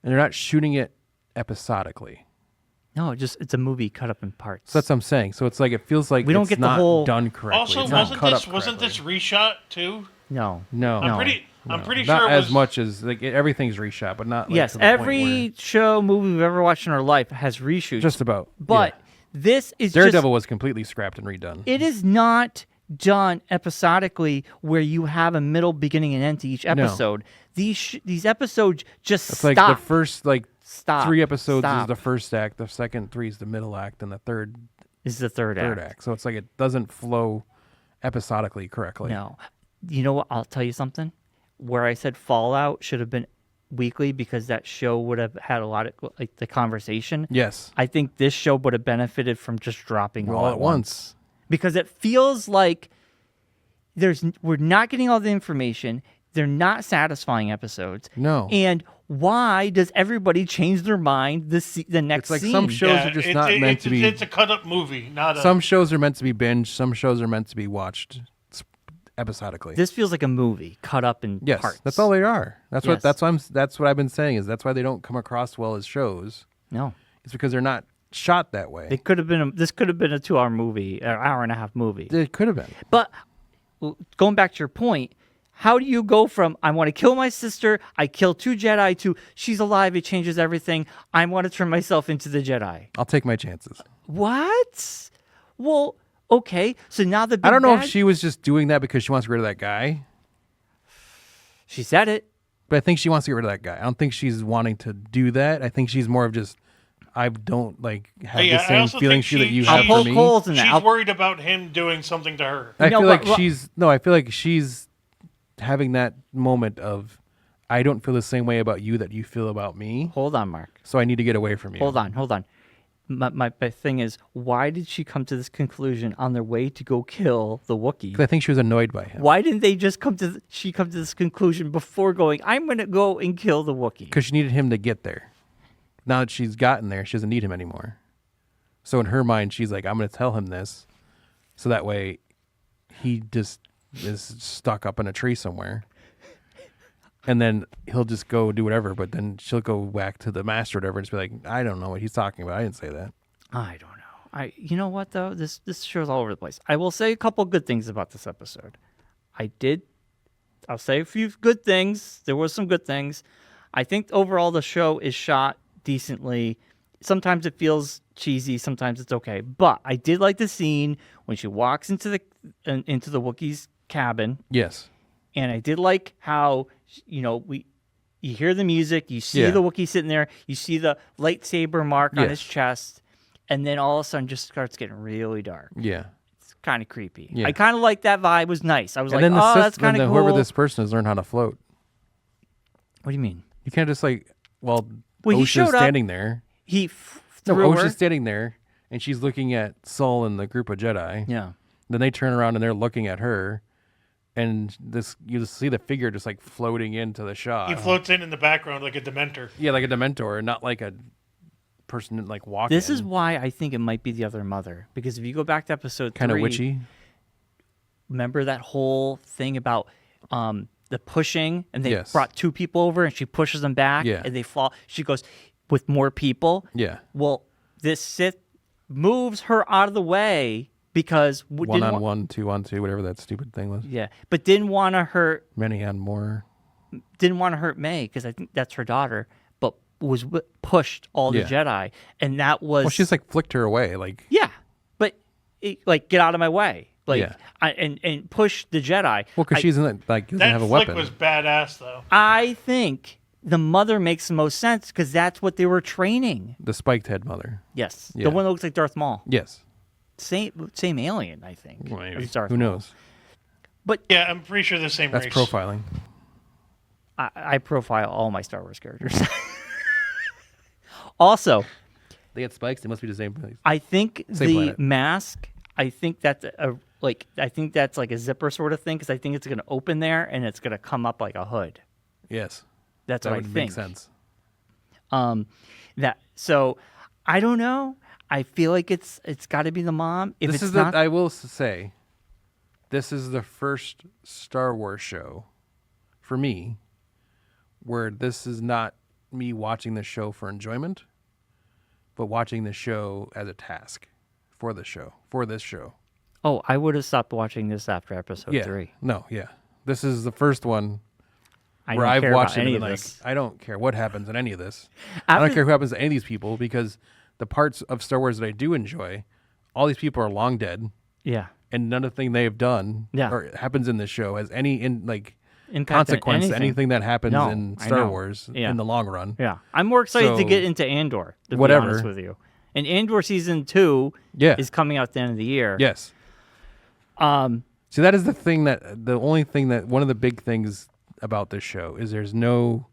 Speaker 1: and they're not shooting it episodically.
Speaker 2: No, it's a movie cut up in parts.
Speaker 1: So that's what I'm saying. So it's like it feels like
Speaker 2: We don't
Speaker 1: it's
Speaker 2: get the
Speaker 1: not
Speaker 2: whole-
Speaker 1: done correctly.
Speaker 3: Also,
Speaker 1: It's not
Speaker 3: wasn't
Speaker 1: cut
Speaker 3: this
Speaker 1: up
Speaker 3: wasn't this reshot too?
Speaker 2: no.
Speaker 1: No,
Speaker 3: I'm
Speaker 2: No.
Speaker 3: pretty
Speaker 1: not
Speaker 3: sure it
Speaker 1: as
Speaker 3: was
Speaker 1: much as like everything's reshot, but not. Like,
Speaker 2: Yes,
Speaker 1: to the point
Speaker 2: every
Speaker 1: where-
Speaker 2: show, movie we've ever watched in our life has reshoots.
Speaker 1: just about.
Speaker 2: but
Speaker 1: yeah.
Speaker 2: this is
Speaker 1: Daredevil
Speaker 2: just,
Speaker 1: was completely scrapped and redone.
Speaker 2: it is not done episodically where you have a middle, beginning, and end to each episode. These episodes just
Speaker 1: It's
Speaker 2: stop.
Speaker 1: like the first
Speaker 2: Stop.
Speaker 1: 3 episodes is
Speaker 2: Stop.
Speaker 1: the first act, the second 3 is the middle act, and the third
Speaker 2: Is the third act.
Speaker 1: act. So it's like it doesn't flow episodically correctly.
Speaker 2: No. You know what? I'll tell you something. Where I said Fallout should have been weekly because that show would have had a lot of like the conversation.
Speaker 1: Yes.
Speaker 2: I think this show would have benefited from just dropping
Speaker 1: All at once.
Speaker 2: because it feels like we're not getting all the information. They're not satisfying episodes.
Speaker 1: No.
Speaker 2: And why does everybody change their mind the next
Speaker 1: It's like
Speaker 2: scene?
Speaker 1: some shows are just not meant to be.
Speaker 3: It's a cut-up movie, not a...
Speaker 1: Some shows are meant to be binged. Some shows are meant to be watched episodically.
Speaker 2: This feels like a movie cut up in
Speaker 1: Yes,
Speaker 2: parts.
Speaker 1: that's all they are. That's
Speaker 2: Yes.
Speaker 1: what I've been saying is that's why they don't come across well as shows.
Speaker 2: No.
Speaker 1: It's because they're not shot that way.
Speaker 2: This could have been a 2-hour movie, or hour and a half movie.
Speaker 1: It could have been.
Speaker 2: But going back to your point, how do you go from I want to kill my sister, I kill 2 Jedi, to she's alive, it changes everything, I want to turn myself into the Jedi?
Speaker 1: I'll take my chances.
Speaker 2: What? Well, okay, so now the big
Speaker 1: I don't know
Speaker 2: bad-
Speaker 1: if she was just doing that because she wants to get rid of that guy,
Speaker 2: She said it.
Speaker 1: but I think she wants to get rid of that guy. I don't think she's wanting to do that. I think she's more of just I don't have
Speaker 3: Yeah,
Speaker 1: the
Speaker 3: I
Speaker 1: same
Speaker 3: also
Speaker 1: feelings
Speaker 3: think
Speaker 1: that you
Speaker 3: she-
Speaker 1: have
Speaker 2: I'll
Speaker 1: for
Speaker 2: poke
Speaker 1: me.
Speaker 2: holes in that.
Speaker 3: She's
Speaker 2: I'll-
Speaker 3: worried about him doing something to her.
Speaker 1: I
Speaker 2: No,
Speaker 1: feel
Speaker 2: but-
Speaker 1: like I feel like she's having that moment of I don't feel the same way about you that you feel about me,
Speaker 2: Hold on, Mark.
Speaker 1: so I need to get away from you.
Speaker 2: Hold on. My thing is, why did she come to this conclusion on their way to go kill the Wookiee?
Speaker 1: 'Cause I think she was annoyed by him.
Speaker 2: Why didn't they just come to this conclusion before going, I'm going to go and kill the Wookiee?
Speaker 1: Because she needed him to get there. Now that she's gotten there, she doesn't need him anymore. So in her mind, she's like, I'm going to tell him this, so that way he just is stuck up in a tree somewhere. And then he'll just go do whatever, but then she'll go back to the master or whatever and just be like, I don't know what he's talking about. I didn't say that.
Speaker 2: I don't know. You know what though? This show's all over the place. I will say a couple good things about this episode. I'll say a few good things. There was some good things. I think overall the show is shot decently. Sometimes it feels cheesy, sometimes it's okay. But I did like the scene when she walks into the Wookiee's cabin.
Speaker 1: Yes.
Speaker 2: And I did like how, you hear the music, you see
Speaker 1: Yeah.
Speaker 2: the Wookiee sitting there, you see the lightsaber mark on
Speaker 1: Yes.
Speaker 2: his chest, and then all of a sudden just starts getting really dark.
Speaker 1: Yeah.
Speaker 2: It's kind of creepy.
Speaker 1: Yeah.
Speaker 2: I kind of like that vibe. Was nice. I was
Speaker 1: And
Speaker 2: like,
Speaker 1: then
Speaker 2: that's kind of cool.
Speaker 1: whoever this person is learn how to float.
Speaker 2: What do you mean?
Speaker 1: You can't just
Speaker 2: Well, he
Speaker 1: Osha's
Speaker 2: showed up.
Speaker 1: standing there.
Speaker 2: He
Speaker 1: No,
Speaker 2: threw her.
Speaker 1: Osha's standing there, and she's looking at Saul and the group of Jedi.
Speaker 2: Yeah.
Speaker 1: Then they turn around and they're looking at her, and you just see the figure just like floating into the shot.
Speaker 3: He floats in the background like a Dementor.
Speaker 1: Yeah, like a Dementor, not like a person like walking.
Speaker 2: This is why I think it might be the other mother. Because if you go back to episode
Speaker 1: kind of
Speaker 2: 3,
Speaker 1: witchy.
Speaker 2: remember that whole thing about the pushing, and they
Speaker 1: Yes.
Speaker 2: brought 2 people over, and she pushes them back,
Speaker 1: Yeah.
Speaker 2: and they fall. She goes with more people.
Speaker 1: Yeah,
Speaker 2: Well, this Sith moves her out of the way because
Speaker 1: one on one, 2 on 2, whatever that stupid thing was.
Speaker 2: Yeah, but didn't want to hurt
Speaker 1: Many on more.
Speaker 2: May because I think that's her daughter, but was pushed all the
Speaker 1: Yeah.
Speaker 2: Jedi, and that was
Speaker 1: Well, she's like flicked her away. Like
Speaker 2: yeah, but like get out of my way, like
Speaker 1: Yeah.
Speaker 2: and push the Jedi.
Speaker 1: well, because she doesn't doesn't
Speaker 3: That
Speaker 1: have a
Speaker 3: flick
Speaker 1: weapon.
Speaker 3: was badass, though.
Speaker 2: I think the mother makes the most sense because that's what they were training.
Speaker 1: The spiked head mother.
Speaker 2: Yes,
Speaker 1: Yeah.
Speaker 2: the one that looks like Darth Maul.
Speaker 1: Yes.
Speaker 2: Same alien, I think.
Speaker 1: Well, maybe.
Speaker 2: as Darth
Speaker 1: Who
Speaker 2: Maul.
Speaker 1: knows?
Speaker 3: Yeah, I'm pretty sure the same
Speaker 1: That's
Speaker 3: race.
Speaker 1: profiling.
Speaker 2: I profile all my Star Wars characters. Also,
Speaker 1: They get spikes. They must be the same place.
Speaker 2: I think
Speaker 1: Same
Speaker 2: the
Speaker 1: planet.
Speaker 2: mask. I think that's like a zipper sort of thing because I think it's going to open there and it's going to come up like a hood.
Speaker 1: Yes,
Speaker 2: That's
Speaker 1: that
Speaker 2: what I
Speaker 1: would
Speaker 2: think.
Speaker 1: make sense.
Speaker 2: So I don't know. I feel like it's got to be the mom. If
Speaker 1: This
Speaker 2: it's
Speaker 1: is
Speaker 2: not,
Speaker 1: I will say, this is the first Star Wars show for me where this is not me watching the show for enjoyment, but watching the show as a task for this show.
Speaker 2: oh, I would have stopped watching this after episode
Speaker 1: Yeah.
Speaker 2: 3.
Speaker 1: No, yeah. This is the first one
Speaker 2: I
Speaker 1: where
Speaker 2: don't
Speaker 1: I've
Speaker 2: care
Speaker 1: watched
Speaker 2: about
Speaker 1: it
Speaker 2: any
Speaker 1: and
Speaker 2: of
Speaker 1: been like,
Speaker 2: this.
Speaker 1: I don't care what happens in any of this. I don't
Speaker 2: After-
Speaker 1: care who happens to any of these people because the parts of Star Wars that I do enjoy, all these people are long dead.
Speaker 2: Yeah.
Speaker 1: and none of the thing they have done
Speaker 2: Yeah.
Speaker 1: or happens in this show has any
Speaker 2: Impact on
Speaker 1: consequence to
Speaker 2: anything.
Speaker 1: anything that happens
Speaker 2: No,
Speaker 1: in
Speaker 2: I
Speaker 1: Star
Speaker 2: know.
Speaker 1: Wars
Speaker 2: Yeah.
Speaker 1: in the long run.
Speaker 2: Yeah, I'm more excited to
Speaker 1: So,
Speaker 2: get into Andor. To
Speaker 1: whatever.
Speaker 2: be honest with you, and Andor season 2
Speaker 1: Yeah.
Speaker 2: is coming out at the end of the year.
Speaker 1: Yes. See, that is the only thing that one of the big things about this show is there's no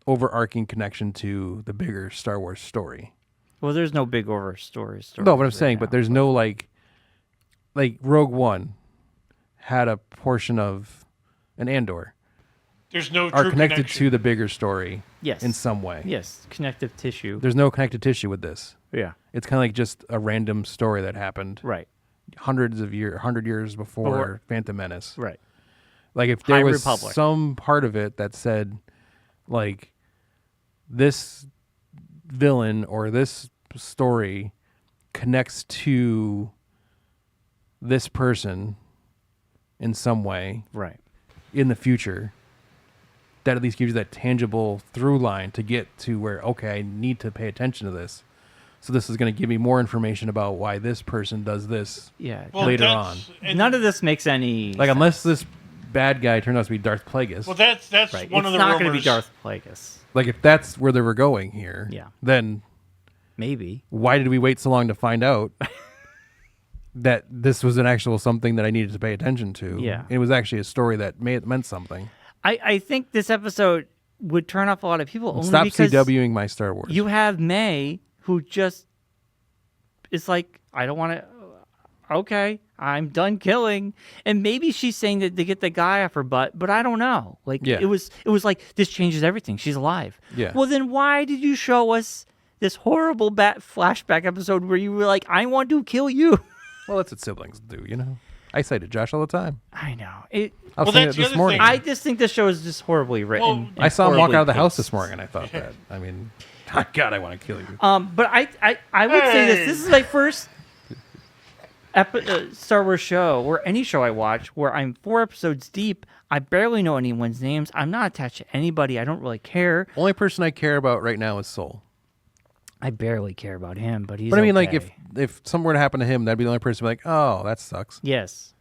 Speaker 1: overarching connection to the bigger Star Wars story.
Speaker 2: Well, there's no big over story.
Speaker 1: No, but I'm
Speaker 2: right
Speaker 1: saying,
Speaker 2: now.
Speaker 1: but there's no like Rogue One had a portion of an Andor
Speaker 3: There's no
Speaker 1: are
Speaker 3: true
Speaker 1: connected
Speaker 3: connection.
Speaker 1: to the bigger story
Speaker 2: Yes.
Speaker 1: in some way.
Speaker 2: Yes, connective tissue.
Speaker 1: There's no connective tissue with this.
Speaker 2: Yeah,
Speaker 1: It's kind of like just a random story that happened
Speaker 2: right,
Speaker 1: 100 years before Phantom Menace.
Speaker 2: right.
Speaker 1: Like if there
Speaker 2: High
Speaker 1: was
Speaker 2: Republic.
Speaker 1: some part of it that said, like, this villain or this story connects to this person in some way
Speaker 2: Right.
Speaker 1: in the future, that at least gives you that tangible through line to get to where, okay, I need to pay attention to this. So this is going to give me more information about why this person does this.
Speaker 2: Yeah.
Speaker 3: Well,
Speaker 1: later
Speaker 3: that's-
Speaker 1: on.
Speaker 3: and-
Speaker 2: None of this makes any
Speaker 1: Like,
Speaker 2: sense.
Speaker 1: unless this bad guy turned out to be Darth Plagueis.
Speaker 3: Well, that's
Speaker 2: Right.
Speaker 3: one
Speaker 2: It's
Speaker 3: of the
Speaker 2: not
Speaker 3: rumors.
Speaker 2: going to be Darth Plagueis.
Speaker 1: Like, if that's where they were going here,
Speaker 2: Yeah.
Speaker 1: then
Speaker 2: Maybe.
Speaker 1: why did we wait so long to find out that this was an actual something that I needed to pay attention to?
Speaker 2: Yeah.
Speaker 1: It was actually a story that meant something.
Speaker 2: I think this episode would turn off a lot of people only
Speaker 1: Stop
Speaker 2: because
Speaker 1: CWing my Star Wars.
Speaker 2: you have May who just is like, I don't want to. Okay, I'm done killing, and maybe she's saying that to get the guy off her butt, but I don't know. Like
Speaker 1: Yeah.
Speaker 2: it was like this changes everything. She's alive.
Speaker 1: Yeah.
Speaker 2: Well, then why did you show us this horrible bat flashback episode where you were like, I want to kill you?
Speaker 1: Well, that's what siblings do, you know? I say to Josh all the time.
Speaker 2: I know.
Speaker 1: I was
Speaker 3: Well,
Speaker 1: saying
Speaker 3: that's
Speaker 1: it
Speaker 3: the
Speaker 1: this
Speaker 3: other
Speaker 1: morning.
Speaker 3: thing.
Speaker 2: I just think this show is just horribly written.
Speaker 3: Well,
Speaker 2: and
Speaker 1: I saw him walk
Speaker 2: horribly
Speaker 1: out of the house
Speaker 2: paced.
Speaker 1: this morning, and I thought that. I mean, God, I want to kill you.
Speaker 2: But I would say this. This is my first Star Wars show, or any show I watch, where I'm 4 episodes deep. I barely know anyone's names. I'm not attached to anybody. I don't really care.
Speaker 1: Only person I care about right now is Soul.
Speaker 2: I barely care about him, but he's.
Speaker 1: But I mean, like,
Speaker 2: okay.
Speaker 1: if something were to happen to him, that'd be the only person to be like, oh, that sucks.
Speaker 2: Yes,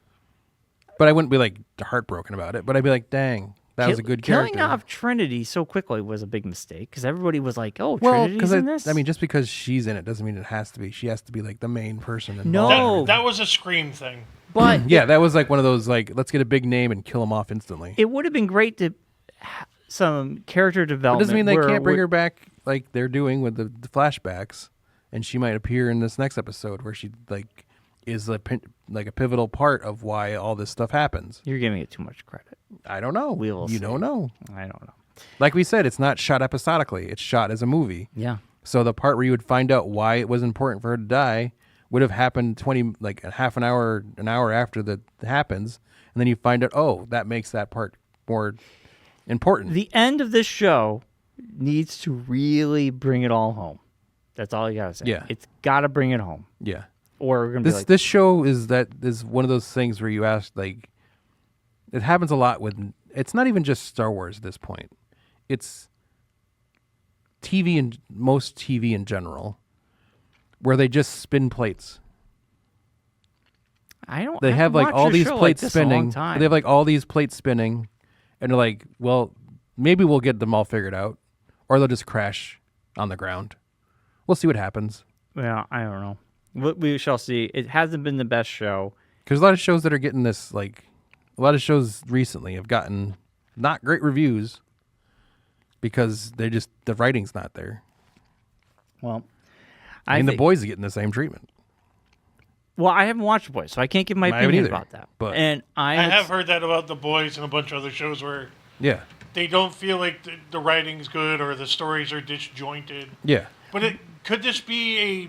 Speaker 1: But I wouldn't be, like, heartbroken about it. But I'd be like, dang, that was a good character.
Speaker 2: Killing off Trinity so quickly was a big mistake because everybody was like, "Oh,
Speaker 1: Well,
Speaker 2: Trinity's
Speaker 1: because
Speaker 2: in this."
Speaker 1: I mean, just because she's in it doesn't mean it has to be. She has to be, like, the main person involved.
Speaker 2: No.
Speaker 3: That was a Scream thing.
Speaker 2: but
Speaker 1: Yeah, that was like one of those, like, let's get a big name and kill him off instantly.
Speaker 2: it would have been great to have some character
Speaker 1: It
Speaker 2: development.
Speaker 1: doesn't mean they
Speaker 2: where-
Speaker 1: can't bring
Speaker 2: where-
Speaker 1: her back like they're doing with the flashbacks, and she might appear in this next episode where she, like, is a pivotal part of why all this stuff happens.
Speaker 2: You're giving it too much credit.
Speaker 1: I don't know.
Speaker 2: We will
Speaker 1: you
Speaker 2: see.
Speaker 1: don't know.
Speaker 2: I don't know.
Speaker 1: Like we said, it's not shot episodically. It's shot as a movie.
Speaker 2: Yeah.
Speaker 1: So the part where you would find out why it was important for her to die would have happened a half an hour after that happens, and then you find out, oh, that makes that part more important.
Speaker 2: The end of this show needs to really bring it all home. That's all you gotta say.
Speaker 1: Yeah.
Speaker 2: It's gotta bring it home.
Speaker 1: Yeah.
Speaker 2: Or we're gonna be like,
Speaker 1: This show is one of those things where you ask, like, it happens a lot with, it's not even just Star Wars at this point. It's TV and most TV in general, where they just spin plates.
Speaker 2: I don't.
Speaker 1: They
Speaker 2: I
Speaker 1: have
Speaker 2: haven't
Speaker 1: like
Speaker 2: watched
Speaker 1: all
Speaker 2: a
Speaker 1: these
Speaker 2: show like
Speaker 1: plates
Speaker 2: this in a long
Speaker 1: spinning.
Speaker 2: time.
Speaker 1: They have like all these plates spinning, and they're like, well, maybe we'll get them all figured out, or they'll just crash on the ground. We'll see what happens.
Speaker 2: Yeah, I don't know. We shall see. It hasn't been the best show.
Speaker 1: Because a lot of shows that are getting this, like, a lot of shows recently have gotten not great reviews because the writing's not there.
Speaker 2: Well,
Speaker 1: I mean, The
Speaker 2: think-
Speaker 1: Boys are getting the same treatment.
Speaker 2: Well, I haven't watched The Boys, so I can't give my
Speaker 1: I haven't
Speaker 2: opinion
Speaker 1: either,
Speaker 2: about that.
Speaker 1: but-
Speaker 2: And
Speaker 3: I have heard that about The Boys and a bunch of other shows where
Speaker 1: Yeah.
Speaker 3: they don't feel like the writing's good or the stories are disjointed.
Speaker 1: Yeah.
Speaker 3: But could this be a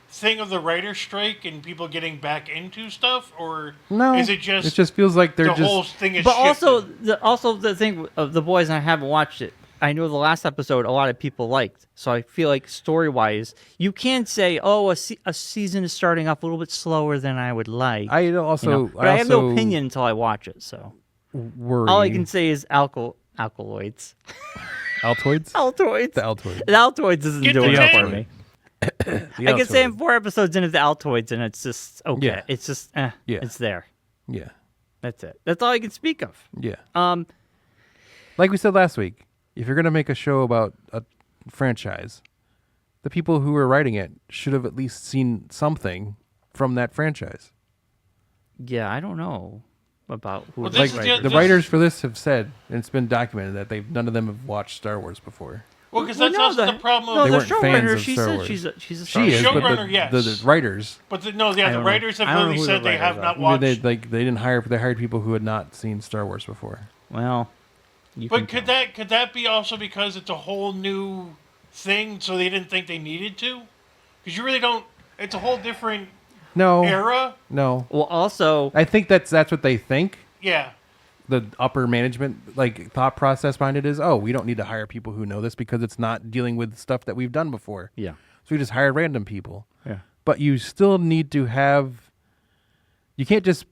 Speaker 3: thing of the writer's strike and people getting back into stuff, or
Speaker 1: No.
Speaker 3: is it just
Speaker 1: It just feels like they're
Speaker 3: the
Speaker 1: just.
Speaker 3: whole thing is
Speaker 2: But
Speaker 3: shifted?
Speaker 2: also the thing of The Boys, and I haven't watched it. I know the last episode a lot of people liked, so I feel like story-wise, you can't say, "Oh, a season is starting off a little bit slower than I would like."
Speaker 1: I also.
Speaker 2: you know? But I have no opinion until I watch it. So
Speaker 1: Worry.
Speaker 2: all I can say is alkaloids,
Speaker 1: Altoids?
Speaker 2: Altoids.
Speaker 1: The Altoids.
Speaker 2: The Altoids isn't
Speaker 3: Get
Speaker 2: doing
Speaker 3: the
Speaker 2: it for
Speaker 3: name.
Speaker 2: me. I can say I'm 4 episodes into the Altoids, and it's just okay.
Speaker 1: Yeah.
Speaker 2: It's just it's there.
Speaker 1: Yeah.
Speaker 2: That's it. That's all I can speak of.
Speaker 1: Yeah. Like we said last week, if you're going to make a show about a franchise, the people who are writing it should have at least seen something from that franchise.
Speaker 2: Yeah, I don't know about who
Speaker 3: Well,
Speaker 2: the
Speaker 3: this is
Speaker 2: writers.
Speaker 1: The writers for this have said, and it's been documented, that none of them have watched Star Wars before.
Speaker 3: Well, because that's also the problem.
Speaker 2: No,
Speaker 1: They
Speaker 2: the
Speaker 1: weren't fans
Speaker 2: showrunner,
Speaker 1: of
Speaker 2: she
Speaker 1: Star
Speaker 2: said
Speaker 1: Wars.
Speaker 2: she's a Star
Speaker 1: She
Speaker 2: Wars.
Speaker 1: is, but
Speaker 3: Showrunner, yes.
Speaker 1: the writers,
Speaker 3: But the
Speaker 2: don't
Speaker 3: writers have
Speaker 2: know. I don't know
Speaker 3: literally
Speaker 2: who
Speaker 3: said
Speaker 2: the
Speaker 3: they
Speaker 2: writers
Speaker 3: have
Speaker 2: are.
Speaker 3: not
Speaker 1: I mean,
Speaker 3: watched.
Speaker 1: they didn't hire. They hired people who had not seen Star Wars before.
Speaker 2: Well, you
Speaker 3: But
Speaker 2: can
Speaker 3: could that be also because it's a whole new thing, so they didn't think they needed to? Because you really don't. It's a whole different
Speaker 1: No,
Speaker 3: era.
Speaker 1: no.
Speaker 2: Well, also,
Speaker 1: I think that's what they think.
Speaker 3: Yeah.
Speaker 1: The upper management thought process behind it is, oh, we don't need to hire people who know this because it's not dealing with stuff that we've done before.
Speaker 2: yeah,
Speaker 1: So we just hire random people.
Speaker 2: yeah.
Speaker 1: But you still need to have. You can't just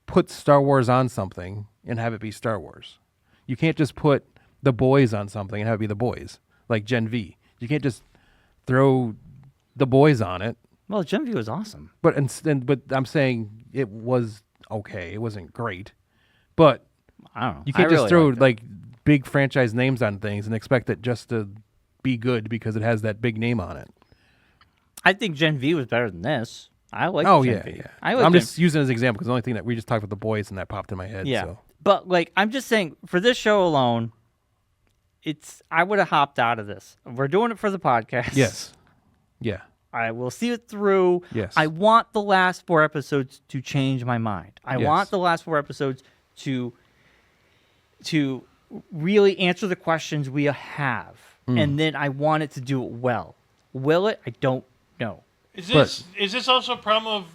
Speaker 1: put Star Wars on something and have it be Star Wars. You can't just put The Boys on something and have it be The Boys, like Gen V. You can't just throw The Boys on it.
Speaker 2: Well, Gen V was awesome.
Speaker 1: But but I'm saying it was okay. It wasn't great, but
Speaker 2: I don't know.
Speaker 1: you can't
Speaker 2: I
Speaker 1: just
Speaker 2: really
Speaker 1: throw
Speaker 2: liked it.
Speaker 1: big franchise names on things and expect it just to be good because it has that big name on it.
Speaker 2: I think Gen V was better than this. I like.
Speaker 1: Oh
Speaker 2: Gen
Speaker 1: yeah,
Speaker 2: V.
Speaker 1: yeah.
Speaker 2: I'm
Speaker 1: just using it as an example because the only thing that we just talked about The Boys and that popped in my head.
Speaker 2: Yeah,
Speaker 1: So.
Speaker 2: but I'm just saying for this show alone, I would have hopped out of this. We're doing it for the podcast.
Speaker 1: Yes. Yeah.
Speaker 2: I will see it through.
Speaker 1: Yes.
Speaker 2: I want the last 4 episodes to change my mind. I
Speaker 1: Yes.
Speaker 2: want the last 4 episodes to really answer the questions we have, and then I want it to do it well. Will it? I don't know.
Speaker 3: Is this also a problem of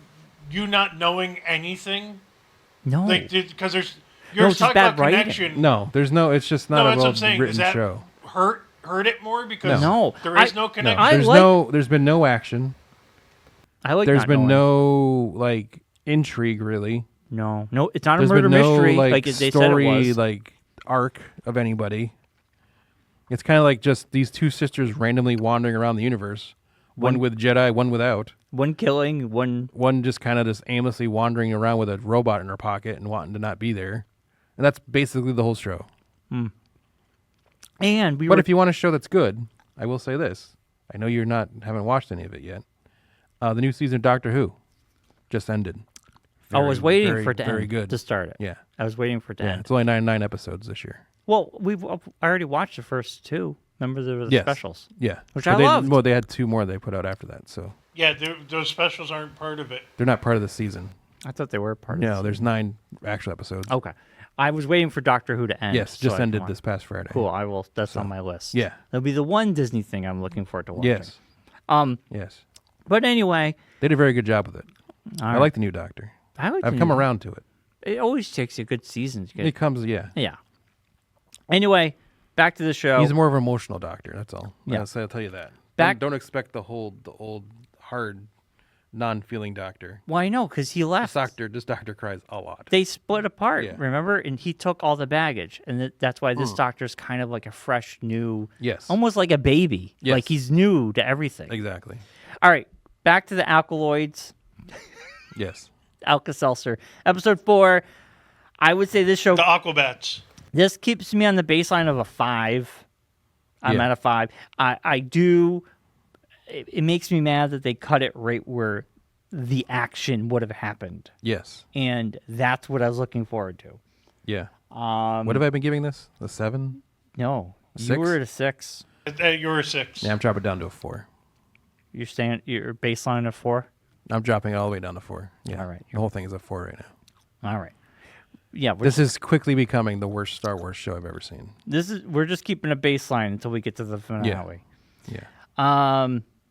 Speaker 3: you not knowing anything?
Speaker 2: No.
Speaker 3: Like, because you're
Speaker 2: it's just
Speaker 3: talking
Speaker 2: bad
Speaker 3: about
Speaker 2: writing.
Speaker 3: connection.
Speaker 1: No, there's no. It's just not
Speaker 3: No,
Speaker 1: a
Speaker 3: that's what I'm saying.
Speaker 1: well-written
Speaker 3: Does that
Speaker 1: show.
Speaker 3: hurt it more because
Speaker 2: No.
Speaker 3: there is no
Speaker 1: No,
Speaker 3: connection?
Speaker 2: I
Speaker 1: there's
Speaker 2: like-
Speaker 1: there's been no action.
Speaker 2: I like.
Speaker 1: There's
Speaker 2: not
Speaker 1: been
Speaker 2: knowing.
Speaker 1: no intrigue really.
Speaker 2: No. It's not
Speaker 1: There's
Speaker 2: a murder
Speaker 1: been no
Speaker 2: mystery like they said
Speaker 1: story
Speaker 2: it was.
Speaker 1: arc of anybody. It's kind of like just these two sisters randomly wandering around the universe. One with Jedi, one without.
Speaker 2: One killing, one.
Speaker 1: One just kind of just aimlessly wandering around with a robot in her pocket and wanting to not be there. And that's basically the whole show.
Speaker 2: And
Speaker 1: But if you want a show that's good, I will say this. I know haven't watched any of it yet. The new season of Doctor Who just ended.
Speaker 2: I was waiting
Speaker 1: very,
Speaker 2: for it to
Speaker 1: very
Speaker 2: end
Speaker 1: good.
Speaker 2: to start it.
Speaker 1: Yeah.
Speaker 2: I was waiting for it to
Speaker 1: Yeah,
Speaker 2: end.
Speaker 1: it's only 9 episodes this year.
Speaker 2: Well, we've already watched the first 2. Remember there were the
Speaker 1: Yes.
Speaker 2: specials.
Speaker 1: Yeah.
Speaker 2: Which
Speaker 1: But
Speaker 2: I loved.
Speaker 1: Well, they had 2 more they put out after that, so
Speaker 3: Yeah, those specials aren't part of it.
Speaker 1: they're not part of the season.
Speaker 2: I thought they were part of
Speaker 1: No,
Speaker 2: it.
Speaker 1: there's 9 actual episodes.
Speaker 2: Okay. I was waiting for Doctor Who to end.
Speaker 1: Yes,
Speaker 2: so
Speaker 1: just
Speaker 2: I can
Speaker 1: ended
Speaker 2: watch.
Speaker 1: this past Friday.
Speaker 2: Cool. I will. That's on my list.
Speaker 1: Yeah.
Speaker 2: It'll be the one Disney thing I'm looking forward to watching.
Speaker 1: Yes. Yes.
Speaker 2: But anyway,
Speaker 1: They did a very good job with it.
Speaker 2: all
Speaker 1: I
Speaker 2: right.
Speaker 1: like the new Doctor. I've come around to it.
Speaker 2: It always takes a good season to get.
Speaker 1: It comes, yeah.
Speaker 2: Yeah. Anyway, back to the show.
Speaker 1: He's more of an emotional doctor. That's all.
Speaker 2: Yeah.
Speaker 1: I'll tell you that.
Speaker 2: Back-
Speaker 1: Don't expect the old hard, non-feeling doctor.
Speaker 2: Well, I know because he left.
Speaker 1: This doctor cries a lot.
Speaker 2: They split apart.
Speaker 1: Yeah.
Speaker 2: Remember, and he took all the baggage, and that's why this doctor's kind of like a fresh, new,
Speaker 1: Yes.
Speaker 2: almost like a baby.
Speaker 1: Yes.
Speaker 2: Like he's new to everything.
Speaker 1: Exactly.
Speaker 2: All right, back to the alkaloids.
Speaker 1: Yes.
Speaker 2: Alka-Seltzer. Episode 4. I would say this show.
Speaker 3: The Aquabats.
Speaker 2: This keeps me on the baseline of a 5. I'm
Speaker 1: Yeah.
Speaker 2: at a 5. I do. It makes me mad that they cut it right where the action would have happened,
Speaker 1: Yes.
Speaker 2: and that's what I was looking forward to.
Speaker 1: Yeah. What have I been giving this? A 7?
Speaker 2: No, you
Speaker 1: 6?
Speaker 2: were at a 6.
Speaker 3: You're a 6.
Speaker 1: Yeah, I'm dropping down to a 4.
Speaker 2: Your baseline of 4.
Speaker 1: I'm dropping all the way down to 4. Yeah.
Speaker 2: All right.
Speaker 1: The whole thing is a 4 right now.
Speaker 2: All right. Yeah,
Speaker 1: This is quickly becoming the worst Star Wars show I've ever seen.
Speaker 2: we're just keeping a baseline until we get to the finale.
Speaker 1: Yeah.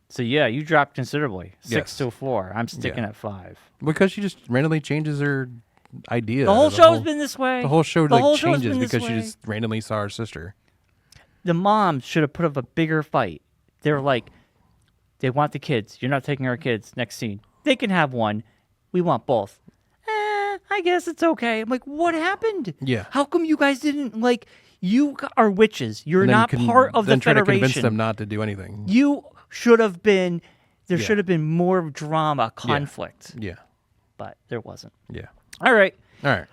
Speaker 2: So yeah, you dropped considerably. 6
Speaker 1: Yes.
Speaker 2: to 4. I'm sticking
Speaker 1: Yeah.
Speaker 2: at 5.
Speaker 1: Because she just randomly changes her idea.
Speaker 2: The whole show's been this way.
Speaker 1: The whole show
Speaker 2: The whole show's
Speaker 1: changes
Speaker 2: been this
Speaker 1: because she
Speaker 2: way.
Speaker 1: just randomly saw her sister.
Speaker 2: The mom should have put up a bigger fight. They're like, they want the kids. You're not taking our kids. Next scene. They can have one. We want both. I guess it's okay. I'm like, what happened?
Speaker 1: Yeah.
Speaker 2: How come you guys didn't, you are witches. You're
Speaker 1: And then
Speaker 2: not part of the
Speaker 1: then try to
Speaker 2: Federation.
Speaker 1: convince them not to do anything.
Speaker 2: You should have been There
Speaker 1: Yeah.
Speaker 2: should have been more drama, conflict,
Speaker 1: Yeah.
Speaker 2: but there wasn't.
Speaker 1: Yeah.
Speaker 2: All right.
Speaker 1: All right.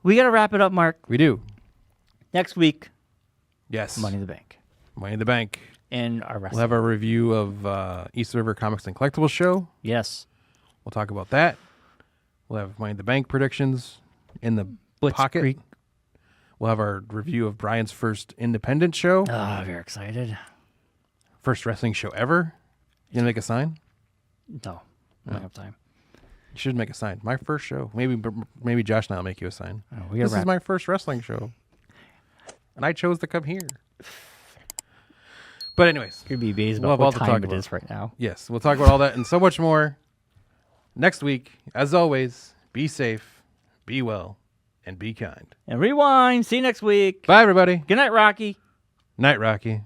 Speaker 2: We got to wrap it up, Mark.
Speaker 1: We do.
Speaker 2: Next week,
Speaker 1: Yes.
Speaker 2: Money in the Bank.
Speaker 1: Money in the Bank.
Speaker 2: And our wrestling.
Speaker 1: We'll have our review of East River Comics and Collectibles show.
Speaker 2: Yes.
Speaker 1: We'll talk about that. We'll have Money in the Bank predictions in the pocket.
Speaker 2: Blitzkrieg.
Speaker 1: We'll have our review of Brian's first independent show.
Speaker 2: Oh, very excited.
Speaker 1: First wrestling show ever. You gonna make a sign?
Speaker 2: No. I don't have time.
Speaker 1: You should make a sign. My first show. Maybe Josh and I'll make you a sign.
Speaker 2: Oh, we gotta
Speaker 1: This is my first wrestling show. And I chose to come here. But anyways.
Speaker 2: Could be amazed
Speaker 1: We'll
Speaker 2: about
Speaker 1: have all
Speaker 2: what
Speaker 1: to
Speaker 2: time
Speaker 1: talk
Speaker 2: it
Speaker 1: about.
Speaker 2: is right now.
Speaker 1: Yes, we'll talk about all that and so much more next week. As always, be safe, be well, and be kind.
Speaker 2: And rewind. See you next week.
Speaker 1: Bye, everybody.
Speaker 2: Good night, Rocky.
Speaker 1: Night, Rocky.